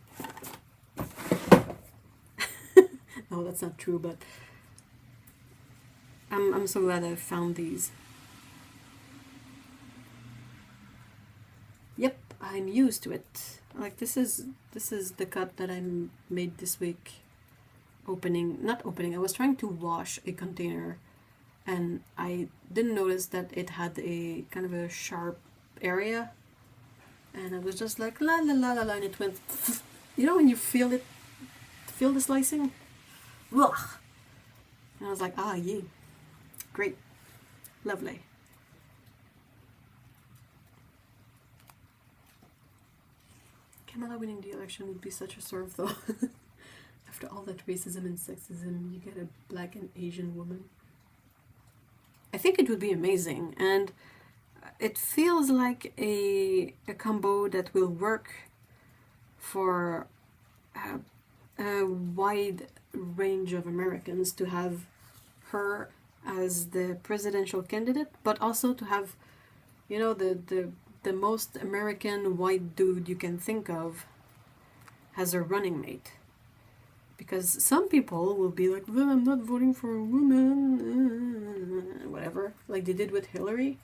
No, that's not true, but I'm so glad I found these. Yep, I'm used to it. Like, this is the cut that I made this week. not opening, I was trying to wash a container, and I didn't notice that it had a kind of a sharp area, and I was just like la la la la la, and it went, you know, when you feel the slicing, ugh. And I was like, ah, yeah, great, lovely. Kamala winning the election would be such a serve, though. After all that racism and sexism, you get a black and Asian woman. I think it would be amazing, and it feels like a combo that will work for a wide range of Americans, to have her as the presidential candidate, but also to have, you know, the most American white dude you can think of as a running mate. Because some people will be like, well, I'm not voting for a woman, whatever, like they did with Hillary.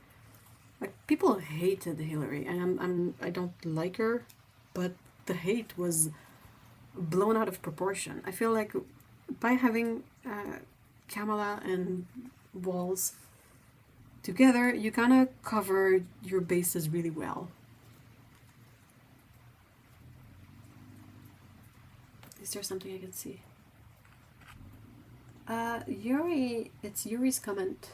Like, people hated Hillary, and I don't like her, but the hate was blown out of proportion. I feel like by having Kamala and Walz together, you kind of cover your bases really well. Is there something I can see? Yuri, it's Yuri's comment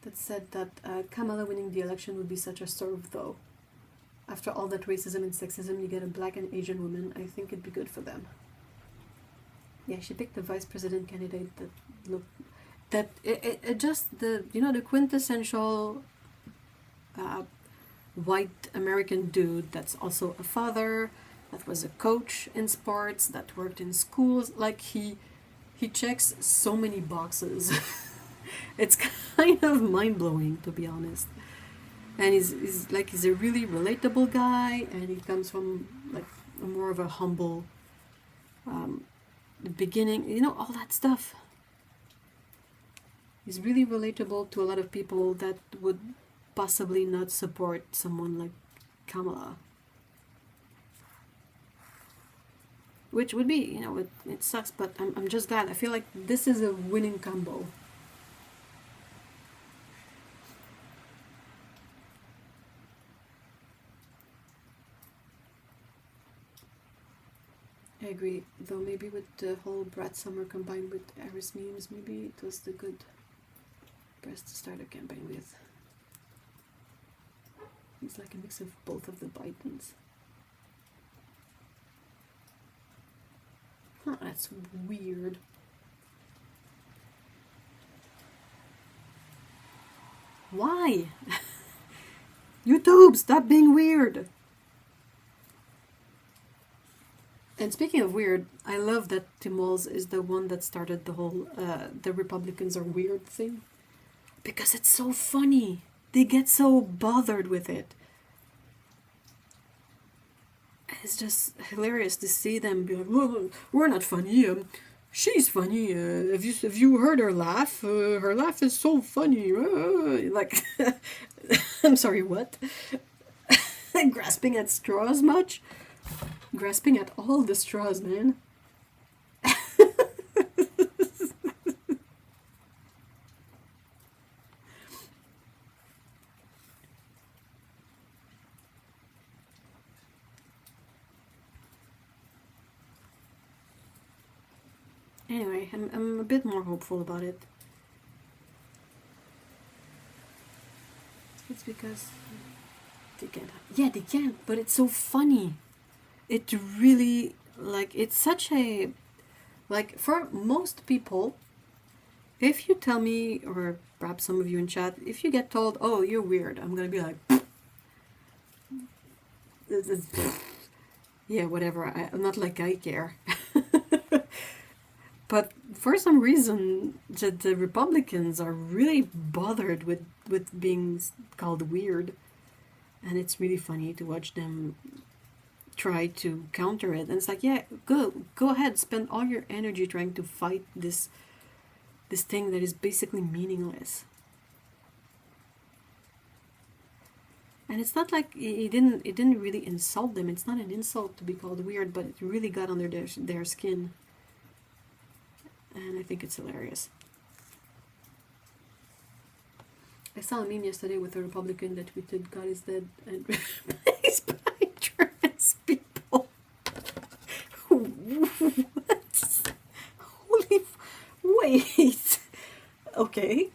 that said that Kamala winning the election would be such a serve, though. After all that racism and sexism, you get a black and Asian woman. I think it'd be good for them. Yeah, she picked the vice president candidate that looked, that it just the, you know, the quintessential white American dude that's also a father, that was a coach in sports, that worked in schools. Like, he checks so many boxes. It's kind of mind-blowing, to be honest. And he's a really relatable guy, and he comes from like more of a humble beginning, you know, all that stuff. He's really relatable to a lot of people that would possibly not support someone like Kamala. Which would be, you know, it sucks, but I'm just glad. I feel like this is a winning combo. I agree, though maybe with the whole Brad Summer combined with Aris memes, maybe it was the good press to start a campaign with. It's like a mix of both of the Bidens. Huh, that's weird. Why? YouTube, stop being weird! And speaking of weird, I love that Tim Walz is the one that started the whole the Republicans are weird thing. Because it's so funny. They get so bothered with it. It's just hilarious to see them be like, well, we're not funny. She's funny. Have you heard her laugh? Her laugh is so funny. Like, I'm sorry, what? Grasping at straws much? Grasping at all the straws, man. Anyway, I'm a bit more hopeful about it. It's because they can't. Yeah, they can, but it's so funny. It really, like, it's such a, like, for most people, if you tell me, or perhaps some of you in chat, if you get told, oh, you're weird, I'm gonna be like, yeah, whatever, I'm not like I care. But for some reason, the Republicans are really bothered with being called weird. And it's really funny to watch them try to counter it. And it's like, yeah, go ahead, spend all your energy trying to fight this thing that is basically meaningless. And it's not like it didn't really insult them. It's not an insult to be called weird, but it really got under their skin. And I think it's hilarious. I saw a meme yesterday with a Republican that tweeted, "God is dead and replaced by trans people." What? Holy... Wait. Okay.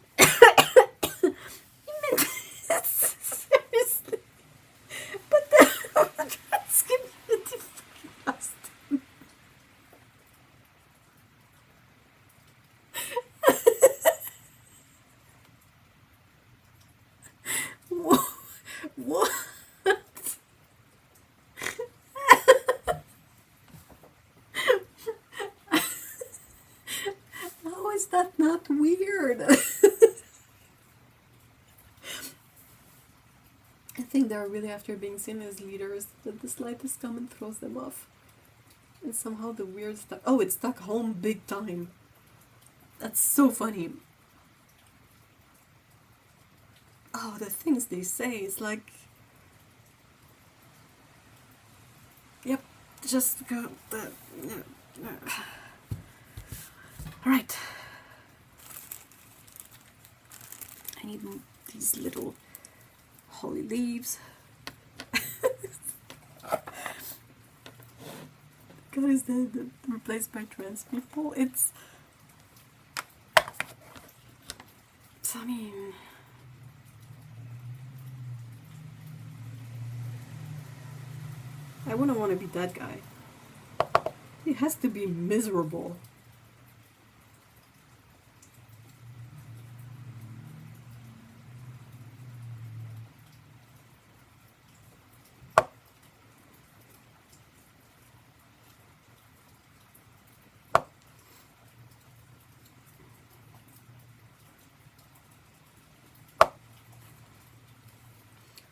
Seriously? But the trans community fucking lost him. What? How is that not weird? I think they're really after being seen as leaders, that the slightest comment throws them off. And somehow the weird stuck. Oh, it stuck home big time. That's so funny. Oh, the things they say, it's like... Yep, just go... Alright. I need these little holly leaves. God is dead, replaced by trans people. It's... I mean... I wouldn't want to be that guy. He has to be miserable.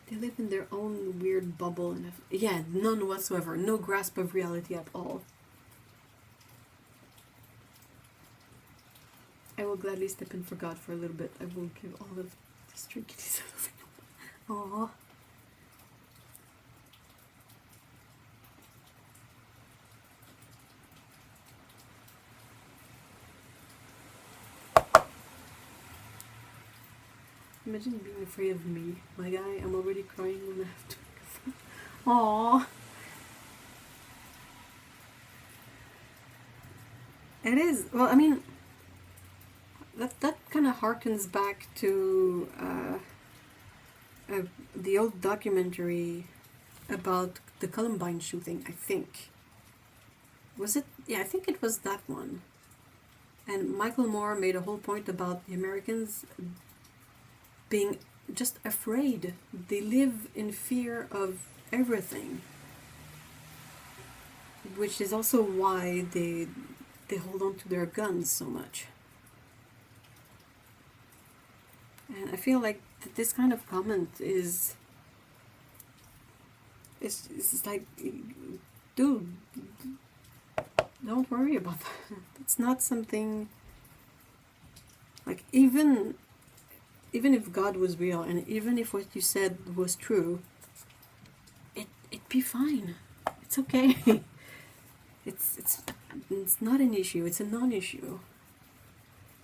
They live in their own weird bubble and yeah, none whatsoever. No grasp of reality at all. I will gladly step in for God for a little bit. I will give all of these stray kitties aww. Imagine being afraid of me. My guy, I'm already crying when I have to. Aww. It is. Well, I mean, that kind of harkens back to the old documentary about the Columbine shooting, I think. Was it? Yeah, I think it was that one. And Michael Moore made a whole point about the Americans being just afraid. They live in fear of everything, which is also why they hold on to their guns so much. And I feel like this kind of comment is like, dude, don't worry about that. It's not something like, even if God was real, and even if what you said was true, it'd be fine. It's okay. It's not an issue. It's a non-issue.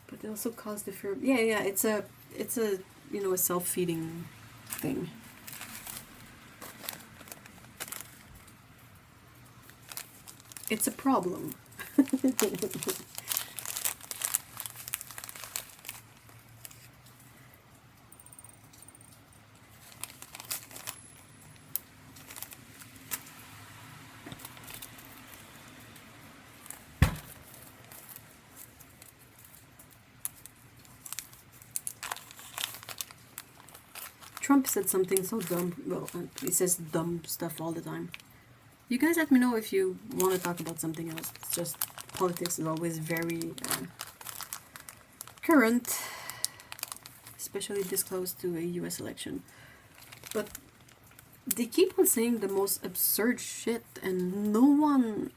But it also caused the fear. Yeah. It's a a self-feeding thing. It's a problem. Trump said something so dumb. Well, he says dumb stuff all the time. You guys let me know if you want to talk about something else. It's just politics is always very current, especially this close to a US election. But they keep on saying the most absurd shit, and no one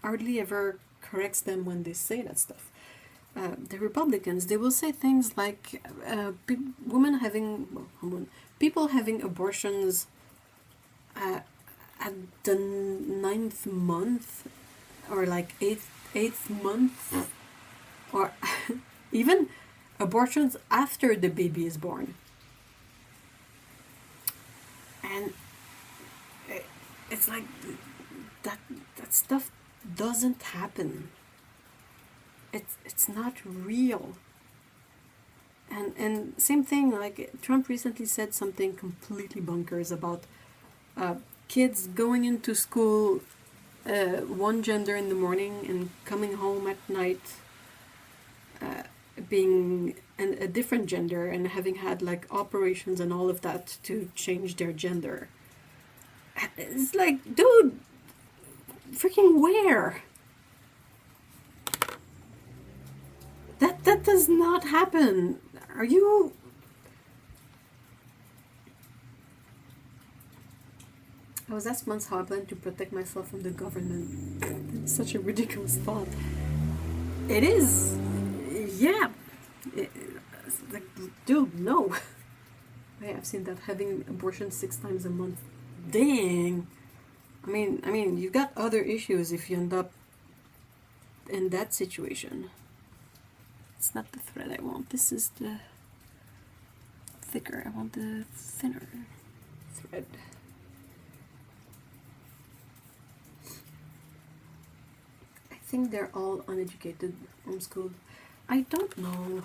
hardly ever corrects them when they say that stuff. the Republicans, they will say things like people having abortions at the 9th month, or like eighth month, or even abortions after the baby is born. And it's like that stuff doesn't happen. It's not real. And same thing, like Trump recently said something completely bonkers about kids going into school one gender in the morning and coming home at night being a different gender, and having had like operations and all of that to change their gender. It's like, dude, freaking where? That does not happen. Are you... I was asked once how I plan to protect myself from the government. It's such a ridiculous thought. It is. Yeah. It's like, dude, no. I've seen that, having abortion 6 times a month. Dang. I mean, you've got other issues if you end up in that situation. It's not the thread I want. This is the thicker. I want the thinner thread. I think they're all uneducated, homeschooled. I don't know.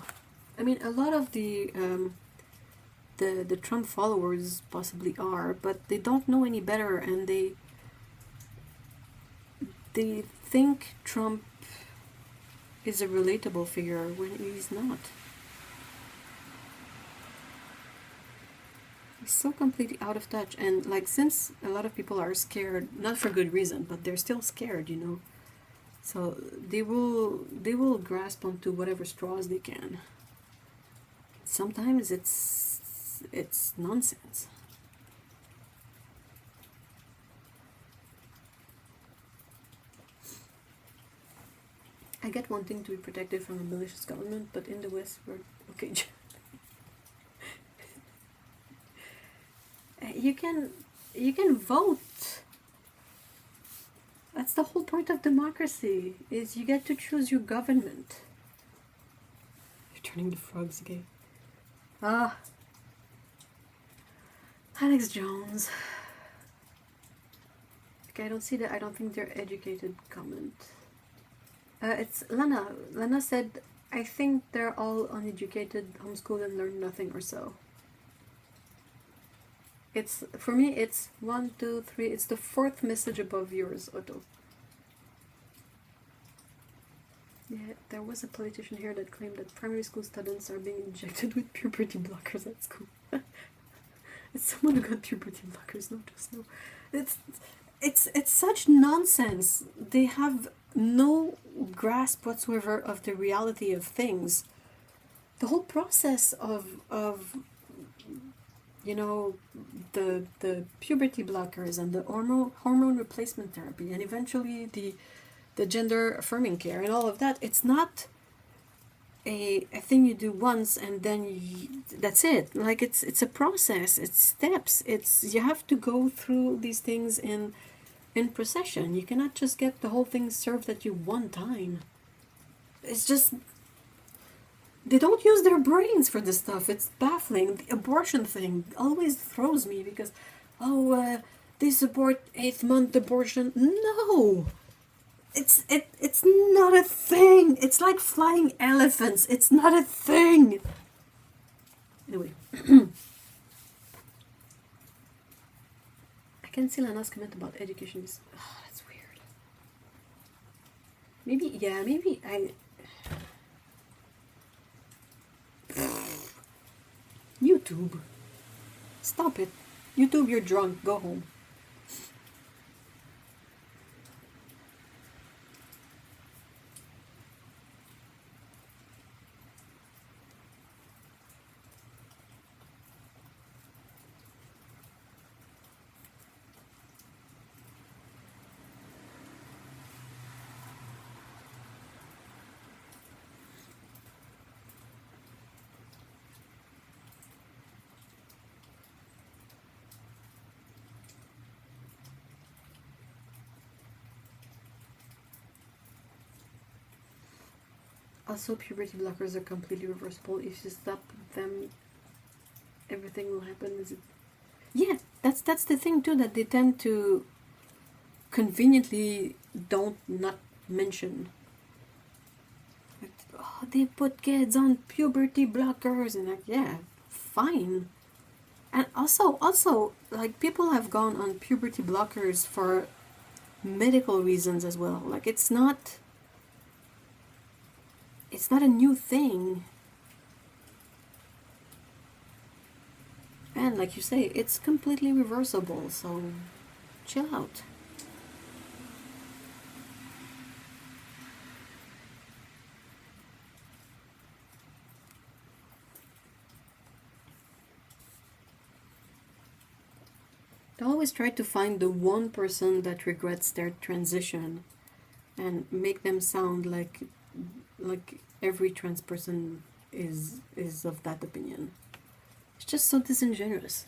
I mean, a lot of the Trump followers possibly are, but they don't know any better, and they think Trump is a relatable figure when he's not. He's so completely out of touch, and like, since a lot of people are scared, not for good reason, but they're still scared, you know. So they will grasp onto whatever straws they can. Sometimes it's nonsense. I get wanting to be protected from a malicious government, but in the West we're okay. You can vote. That's the whole point of democracy, is you get to choose your government. You're turning the frogs gay. Ah. Alex Jones. Okay, I don't think they're educated comment. It's Lana. Lana said, I think they're all uneducated, homeschooled, and learn nothing or so. It's, for me, it's 1, 2, 3. It's the 4th message above yours, Otto. Yeah, there was a politician here that claimed that primary school students are being injected with puberty blockers at school. It's someone who got puberty blockers, not just no. It's such nonsense. They have no grasp whatsoever of the reality of things. The whole process of you know, the puberty blockers and the hormone replacement therapy, and eventually the gender affirming care and all of that, it's not a thing you do once and then that's it. Like, it's a process, it's steps, you have to go through these things in procession. You cannot just get the whole thing served at you one time. It's just, they don't use their brains for this stuff. It's baffling. The abortion thing always throws me because, they support 8th month abortion. No! It's not a thing. It's like flying elephants. It's not a thing. Anyway. I can see Lana's comment about education is... Oh, that's weird. Maybe I... YouTube. Stop it. YouTube, you're drunk. Go home. Also, puberty blockers are completely reversible. If you stop them, everything will happen. Is it? Yeah, that's the thing too, that they tend to conveniently don't not mention. Like, oh, they put kids on puberty blockers, and like, yeah, fine. And also, like, people have gone on puberty blockers for medical reasons as well. Like, it's not a new thing. And like you say, it's completely reversible, so chill out. I always try to find the one person that regrets their transition and make them sound like every trans person is of that opinion. It's just so disingenuous.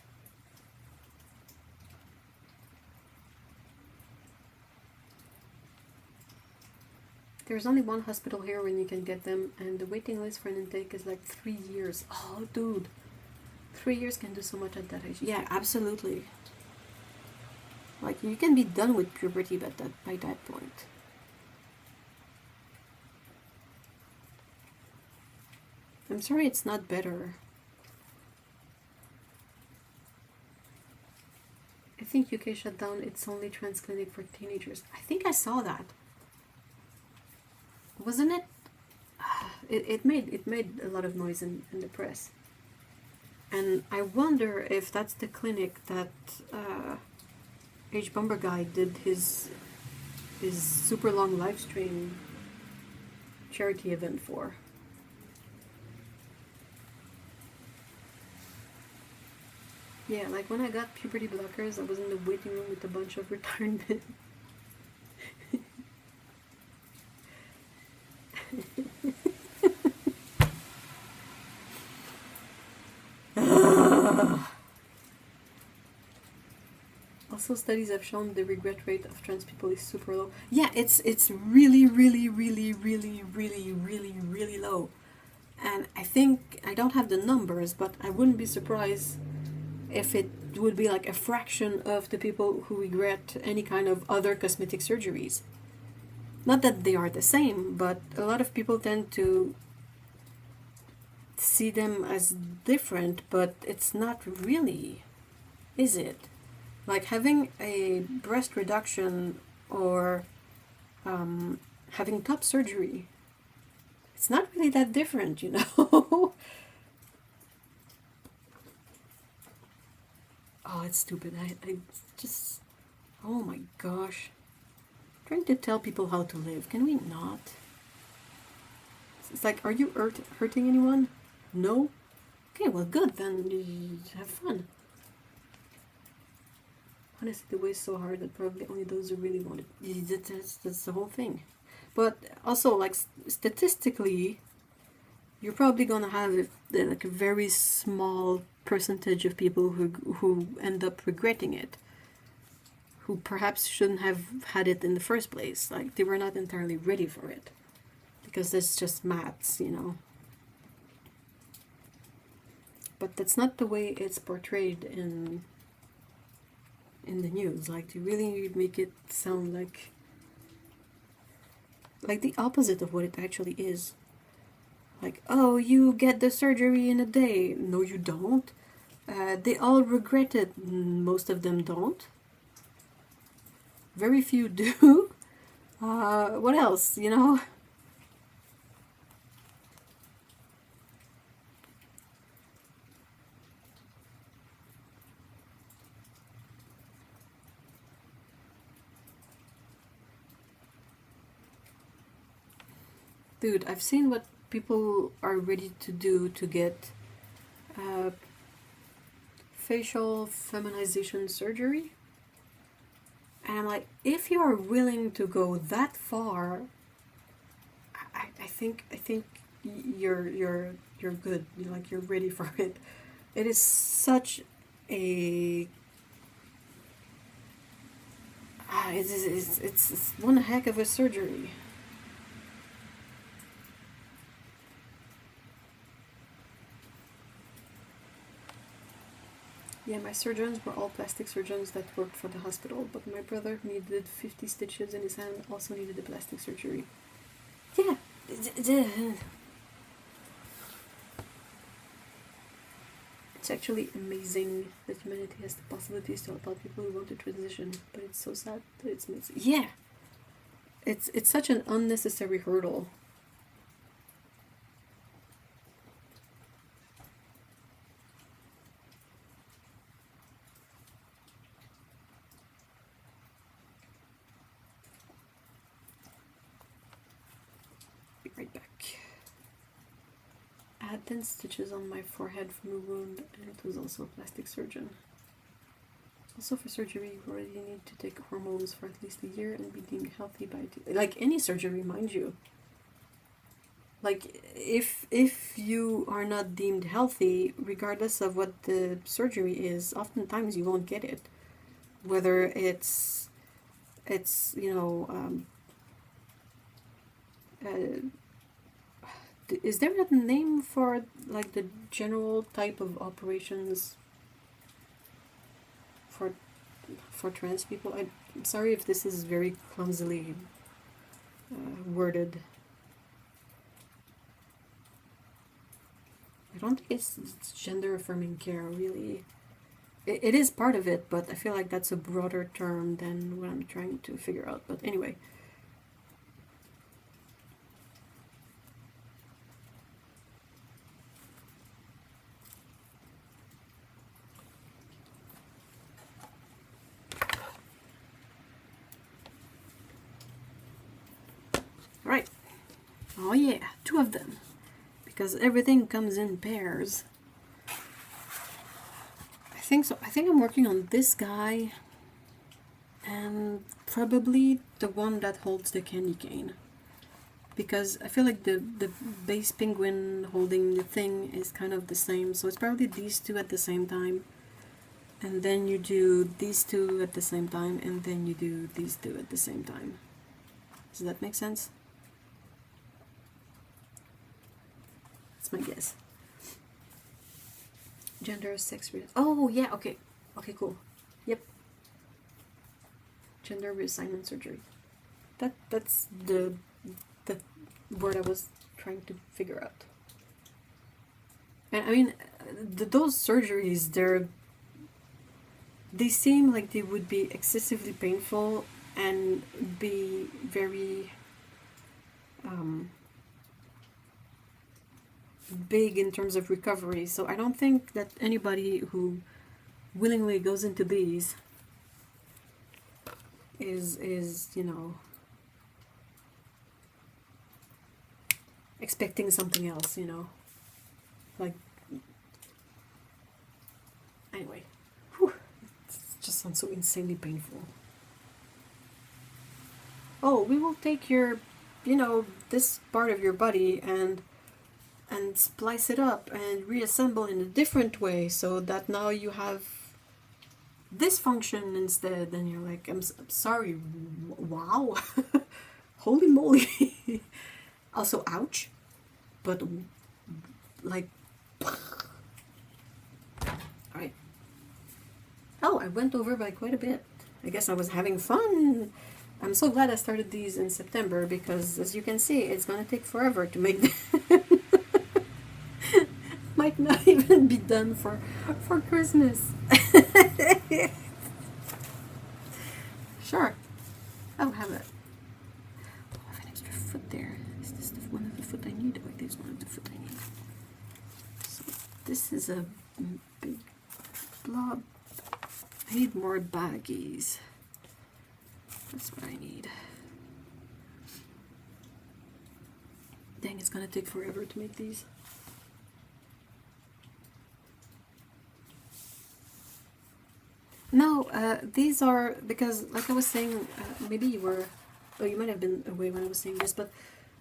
There's only one hospital here when you can get them, and the waiting list for an intake is like 3 years. Oh, dude. 3 years can do so much at that age. Yeah, absolutely. Like, you can be done with puberty by that point. I'm sorry it's not better. I think UK shut down its only trans clinic for teenagers. I think I saw that. Wasn't it? It made a lot of noise in the press. And I wonder if that's the clinic that H Bumber Guy did his super long live stream charity event for. Yeah, like when I got puberty blockers, I was in the waiting room with a bunch of retired men. Also, studies have shown the regret rate of trans people is super low. Yeah, it's really, really, really, really, really, really, really low. And I think, I don't have the numbers, but I wouldn't be surprised if it would be like a fraction of the people who regret any kind of other cosmetic surgeries. Not that they are the same, but a lot of people tend to see them as different, but it's not really, is it? Like having a breast reduction or having top surgery, it's not really that different, you know? Oh, it's stupid. I just, oh my gosh. I'm trying to tell people how to live. Can we not? It's like, are you hurting anyone? No? Okay, well, good. Then you have fun. Honestly, the way is so hard that probably only those who really want it. That's the whole thing. But also, like, statistically, you're probably gonna have like a very small percentage of people who end up regretting it, who perhaps shouldn't have had it in the first place. Like, they were not entirely ready for it, because that's just maths, you know. But that's not the way it's portrayed in the news. Like, they really make it sound like the opposite of what it actually is. Like, oh, you get the surgery in a day. No, you don't. They all regret it. Most of them don't. Very few do. What else, you know? Dude, I've seen what people are ready to do to get facial feminization surgery. And I'm like, if you are willing to go that far, I think you're good. You're ready for it. It is such a it's one heck of a surgery. Yeah, my surgeons were all plastic surgeons that worked for the hospital, but my brother needed 50 stitches in his hand, also needed a plastic surgery. Yeah. It's actually amazing that humanity has the possibilities to help out people who want to transition, but it's so sad that it's missing. Yeah! It's such an unnecessary hurdle. Be right back. I had 10 stitches on my forehead from a wound, and it was also a plastic surgeon. Also for surgery, you already need to take hormones for at least a year and be deemed healthy by... Like any surgery, mind you. Like, if you are not deemed healthy, regardless of what the surgery is, oftentimes you won't get it. Whether it's you know, is there a name for, like, the general type of operations for trans people? I'm sorry if this is very clumsily worded. I don't think it's gender affirming care, really. It is part of it, but I feel like that's a broader term than what I'm trying to figure out. But anyway. Right. Oh yeah, 2 of them. Because everything comes in pairs. I think so. I think I'm working on this guy and probably the one that holds the candy cane. Because I feel like the base penguin holding the thing is kind of the same. So it's probably these 2 at the same time. And then you do these 2 at the same time. And then you do these 2 at the same time. Does that make sense? That's my guess. Gender, sex, oh yeah, okay. Okay, cool. Yep. Gender reassignment surgery. That's the word I was trying to figure out. And I mean, those surgeries, they seem like they would be excessively painful and be very big in terms of recovery. So I don't think that anybody who willingly goes into these is you know, expecting something else, you know, like, anyway, whew, it just sounds so insanely painful. Oh, we will take your, you know, this part of your body and splice it up and reassemble in a different way so that now you have this function instead. And you're like, I'm sorry, wow. Holy moly. Also, ouch. But, like, alright. Oh, I went over by quite a bit. I guess I was having fun. I'm so glad I started these in September because, as you can see, it's going to take forever to make them. Might not even be done for Christmas. Sure. I'll have it. Oh, I have an extra foot there. Is this one of the foot I need? Oh, this is one of the foot I need. So this is a big blob. I need more baggies. That's what I need. Dang, it's gonna take forever to make these. No, these are, because like I was saying, maybe you were, oh, you might have been away when I was saying this, but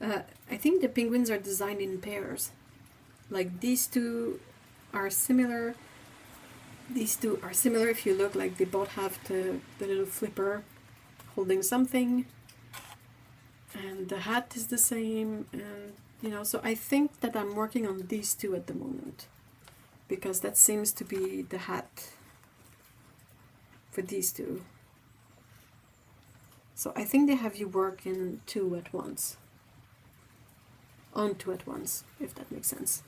I think the penguins are designed in pairs. Like these 2 are similar. These 2 are similar if you look, like they both have the little flipper holding something. And the hat is the same, and you know, so I think that I'm working on these 2 at the moment. Because that seems to be the hat for these two. So I think they have you work in two at once. On two at once, if that makes sense.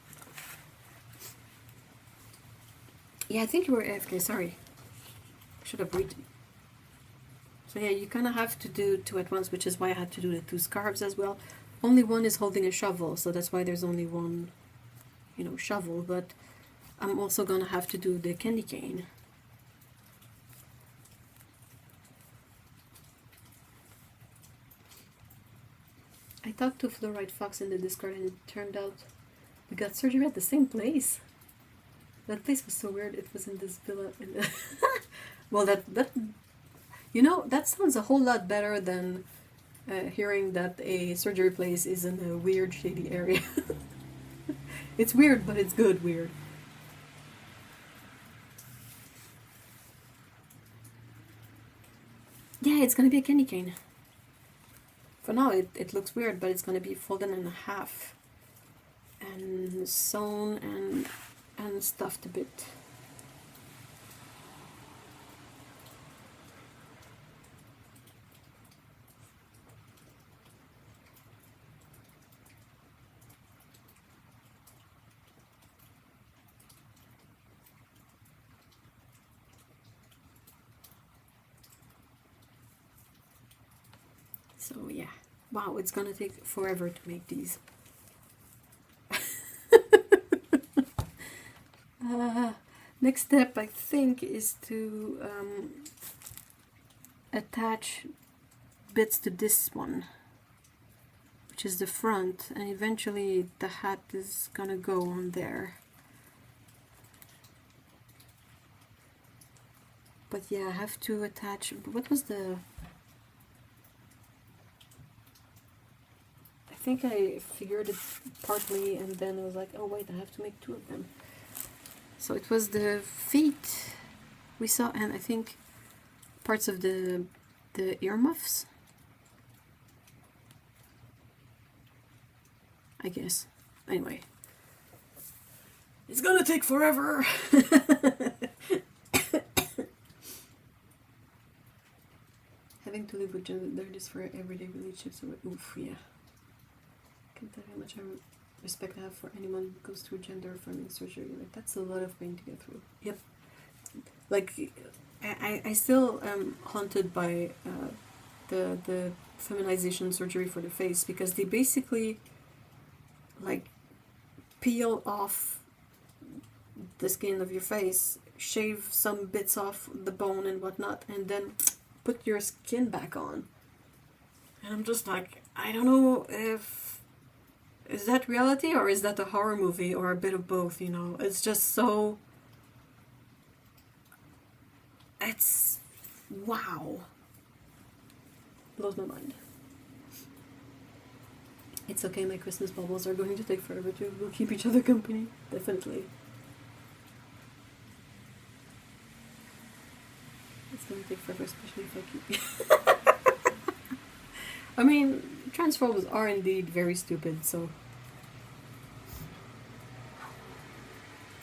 Yeah, I think you were AFK, sorry. Should have read. So yeah, you kind of have to do two at once, which is why I had to do the two scarves as well. Only one is holding a shovel, so that's why there's only one, you know, shovel, but I'm also gonna have to do the candy cane. I talked to Fluorite Fox in the Discord and it turned out we got surgery at the same place. That place was so weird. It was in this villa. In the well, that you know, that sounds a whole lot better than hearing that a surgery place is in a weird, shady area. It's weird, but it's good weird. Yeah, it's gonna be a candy cane. For now, it looks weird, but it's gonna be folded in half and sewn and stuffed a bit. So yeah, wow, it's gonna take forever to make these. Next step, I think, is to attach bits to this one, which is the front, and eventually the hat is gonna go on there. But yeah, I have to attach, what was the... I think I figured it partly, and then I was like, oh wait, I have to make two of them. So it was the feet we saw, and I think parts of the earmuffs, I guess. Anyway, it's gonna take forever. Having to live with gender is for everyday relationships. Oof, yeah. Can't tell you how much respect I have for anyone who goes through gender affirming surgery. Like, that's a lot of pain to get through. Yep. Like, I still am haunted by the feminization surgery for the face, because they basically like peel off the skin of your face, shave some bits off the bone and whatnot, and then put your skin back on. And I'm just like, I don't know if is that reality or is that a horror movie or a bit of both, you know? It's just so... It's... wow. Blows my mind. It's okay, my Christmas bubbles are going to take forever too. We'll keep each other company. Definitely. It's going to take forever, especially if I keep... I mean, transformers are indeed very stupid, so...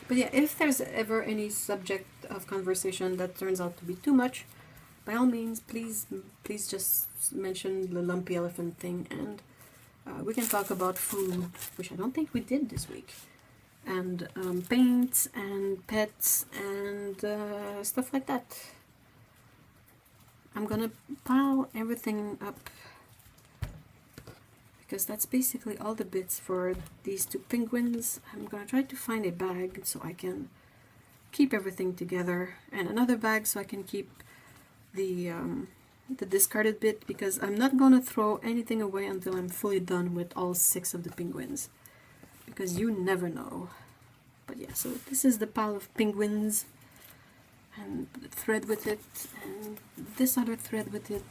But yeah, if there's ever any subject of conversation that turns out to be too much, by all means, please just mention the lumpy elephant thing, and we can talk about food, which I don't think we did this week, and paints, and pets, and stuff like that. I'm gonna pile everything up, because that's basically all the bits for these two penguins. I'm gonna try to find a bag so I can keep everything together, and another bag so I can keep the discarded bit, because I'm not gonna throw anything away until I'm fully done with all 6 of the penguins, because you never know. But yeah, so this is the pile of penguins, and the thread with it, and this other thread with it,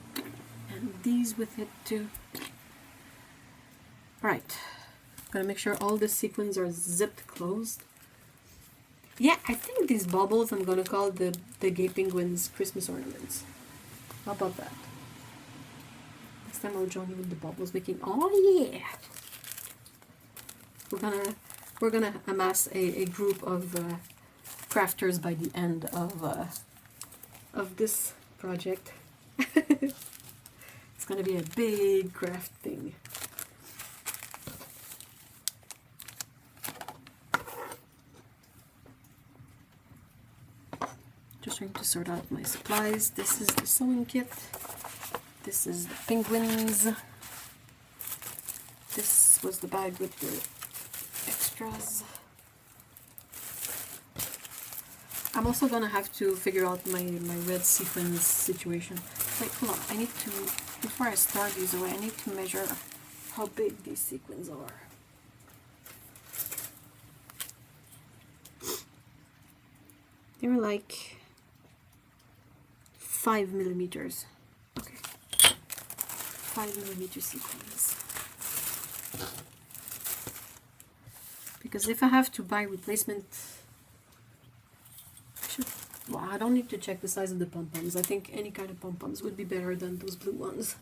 and these with it too. Right, gotta make sure all the sequins are zipped closed. Yeah, I think these baubles I'm gonna call the gay penguins Christmas ornaments. How about that? Next time I'll join you with the baubles making. Oh yeah! We're gonna amass a group of crafters by the end of of this project. It's gonna be a big craft thing. Just trying to sort out my supplies. This is the sewing kit. This is the penguins. This was the bag with the extras. I'm also gonna have to figure out my red sequins situation. Wait, hold on. I need to, before I start these away, I need to measure how big these sequins are. They're like 5 millimeters. Okay. 5 millimeter sequins. Because if I have to buy replacement, well, I don't need to check the size of the pom-poms. I think any kind of pom-poms would be better than those blue ones.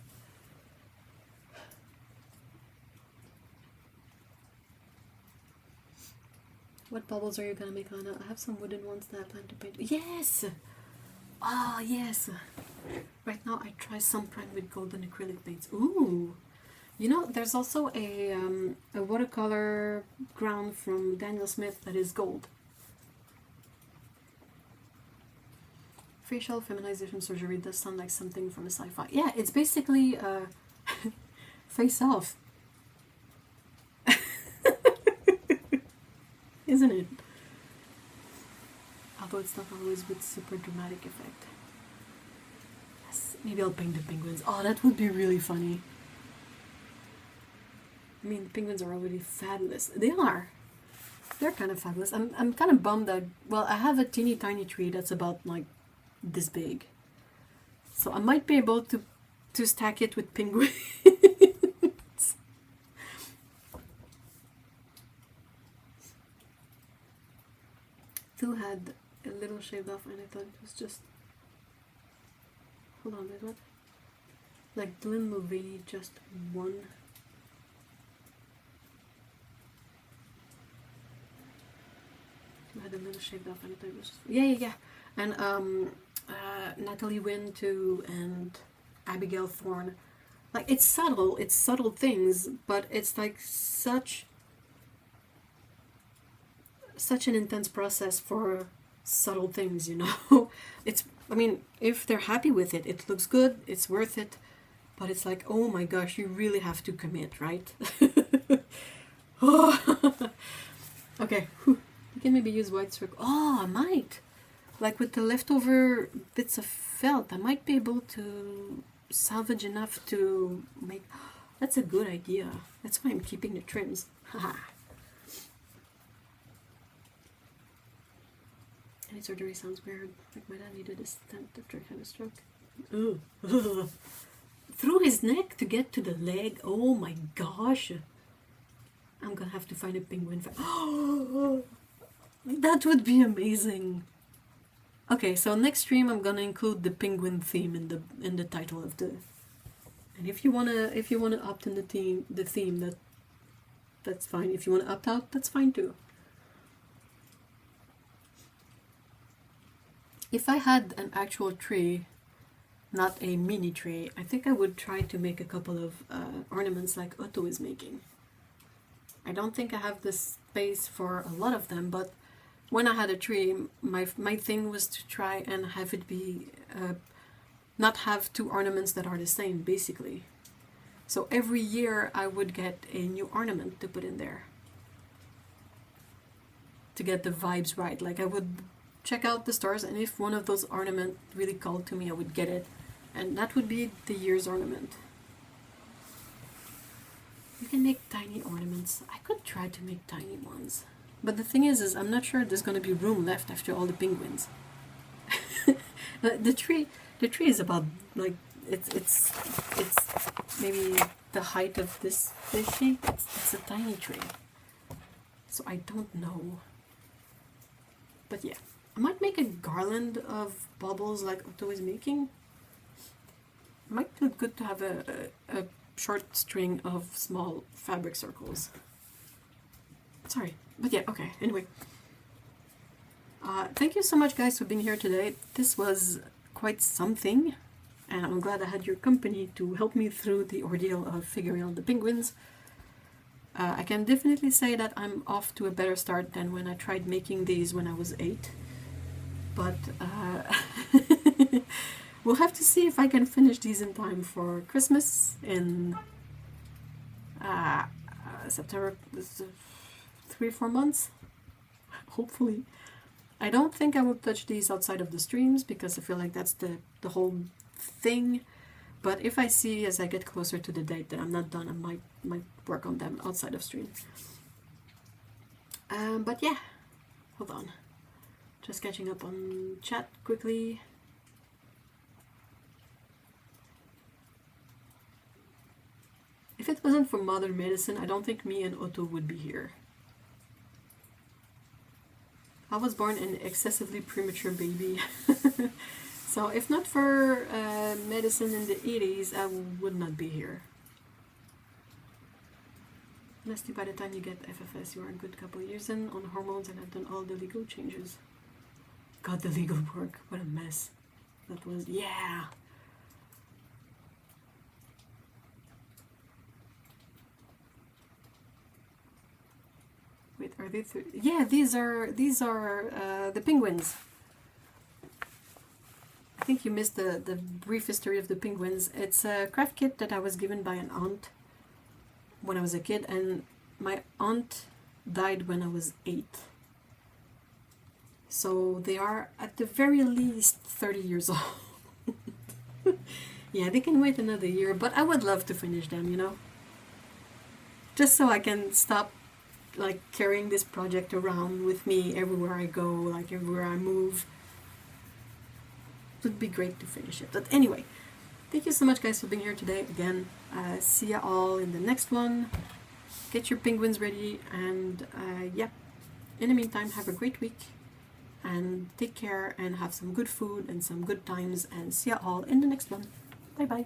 What bubbles are you gonna make, Lana? I have some wooden ones that I plan to paint. Yes! Ah, yes! Right now I try some prime with golden acrylic paints. Ooh! You know, there's also a watercolor ground from Daniel Smith that is gold. Facial feminization surgery does sound like something from a sci-fi. Yeah, it's basically face off. Isn't it? Although it's not always with super dramatic effect. Yes, maybe I'll paint the penguins. Oh, that would be really funny. I mean, the penguins are already fabulous. They are. They're kind of fabulous. I'm kind of bummed that, well, I have a teeny tiny tree that's about like this big. So I might be able to stack it with penguins. Phil had a little shaved off and I thought it was just... Hold on, wait, what? Like Dylan Mulvaney, just one... I had a little shaved off and I thought it was just... Yeah. And Natalie Wynn too, and Abigail Thorne. Like, it's subtle things, but it's like such an intense process for subtle things, you know. It's, I mean, if they're happy with it, it looks good, it's worth it, but it's like, oh my gosh, you really have to commit, right? Okay, you can maybe use white circle. Oh, I might. Like with the leftover bits of felt, I might be able to salvage enough to make... That's a good idea. That's why I'm keeping the trims. Haha. Any surgery sounds weird. Like my dad needed a stent after a kind of stroke. Ugh. Through his neck to get to the leg. Oh my gosh. I'm gonna have to find a penguin. That would be amazing. Okay, so next stream I'm gonna include the penguin theme in the title of the. And if you wanna opt in the theme, that's fine. If you wanna opt out, that's fine too. If I had an actual tree, not a mini tree, I think I would try to make a couple of ornaments like Otto is making. I don't think I have the space for a lot of them, but when I had a tree, my thing was to try and have it be, not have two ornaments that are the same, basically. So every year I would get a new ornament to put in there. To get the vibes right. Like I would check out the stores, and if one of those ornaments really called to me, I would get it. And that would be the year's ornament. You can make tiny ornaments. I could try to make tiny ones. But the thing is I'm not sure there's going to be room left after all the penguins. The tree is about, like, it's maybe the height of this sheet. It's a tiny tree. So I don't know. But yeah. I might make a garland of bubbles like Otto is making. It might look good to have a short string of small fabric circles. Sorry, but yeah, okay, anyway. Thank you so much, guys, for being here today. This was quite something, and I'm glad I had your company to help me through the ordeal of figuring out the penguins. I can definitely say that I'm off to a better start than when I tried making these when I was 8. But we'll have to see if I can finish these in time for Christmas in September, 3 or 4 months, hopefully. I don't think I will touch these outside of the streams because I feel like that's the whole thing. But if I see as I get closer to the date that I'm not done, I might work on them outside of stream. But yeah, hold on. Just catching up on chat quickly. If it wasn't for modern medicine, I don't think me and Otto would be here. I was born an excessively premature baby. So if not for medicine in the 80s, I would not be here. Honestly, by the time you get FFS, you are a good couple of years in on hormones and have done all the legal changes. God, the legal work, what a mess. That was, yeah. Wait, are they yeah, these are the penguins. I think you missed the brief history of the penguins. It's a craft kit that I was given by an aunt when I was a kid, and my aunt died when I was 8. So they are at the very least 30 years old. Yeah, they can wait another year, but I would love to finish them, you know? Just so I can stop like carrying this project around with me everywhere I go, like everywhere I move. It would be great to finish it. But anyway, thank you so much guys for being here today again. See ya all in the next one. Get your penguins ready, and yeah, in the meantime, have a great week and take care and have some good food and some good times, and see ya all in the next one. Bye bye.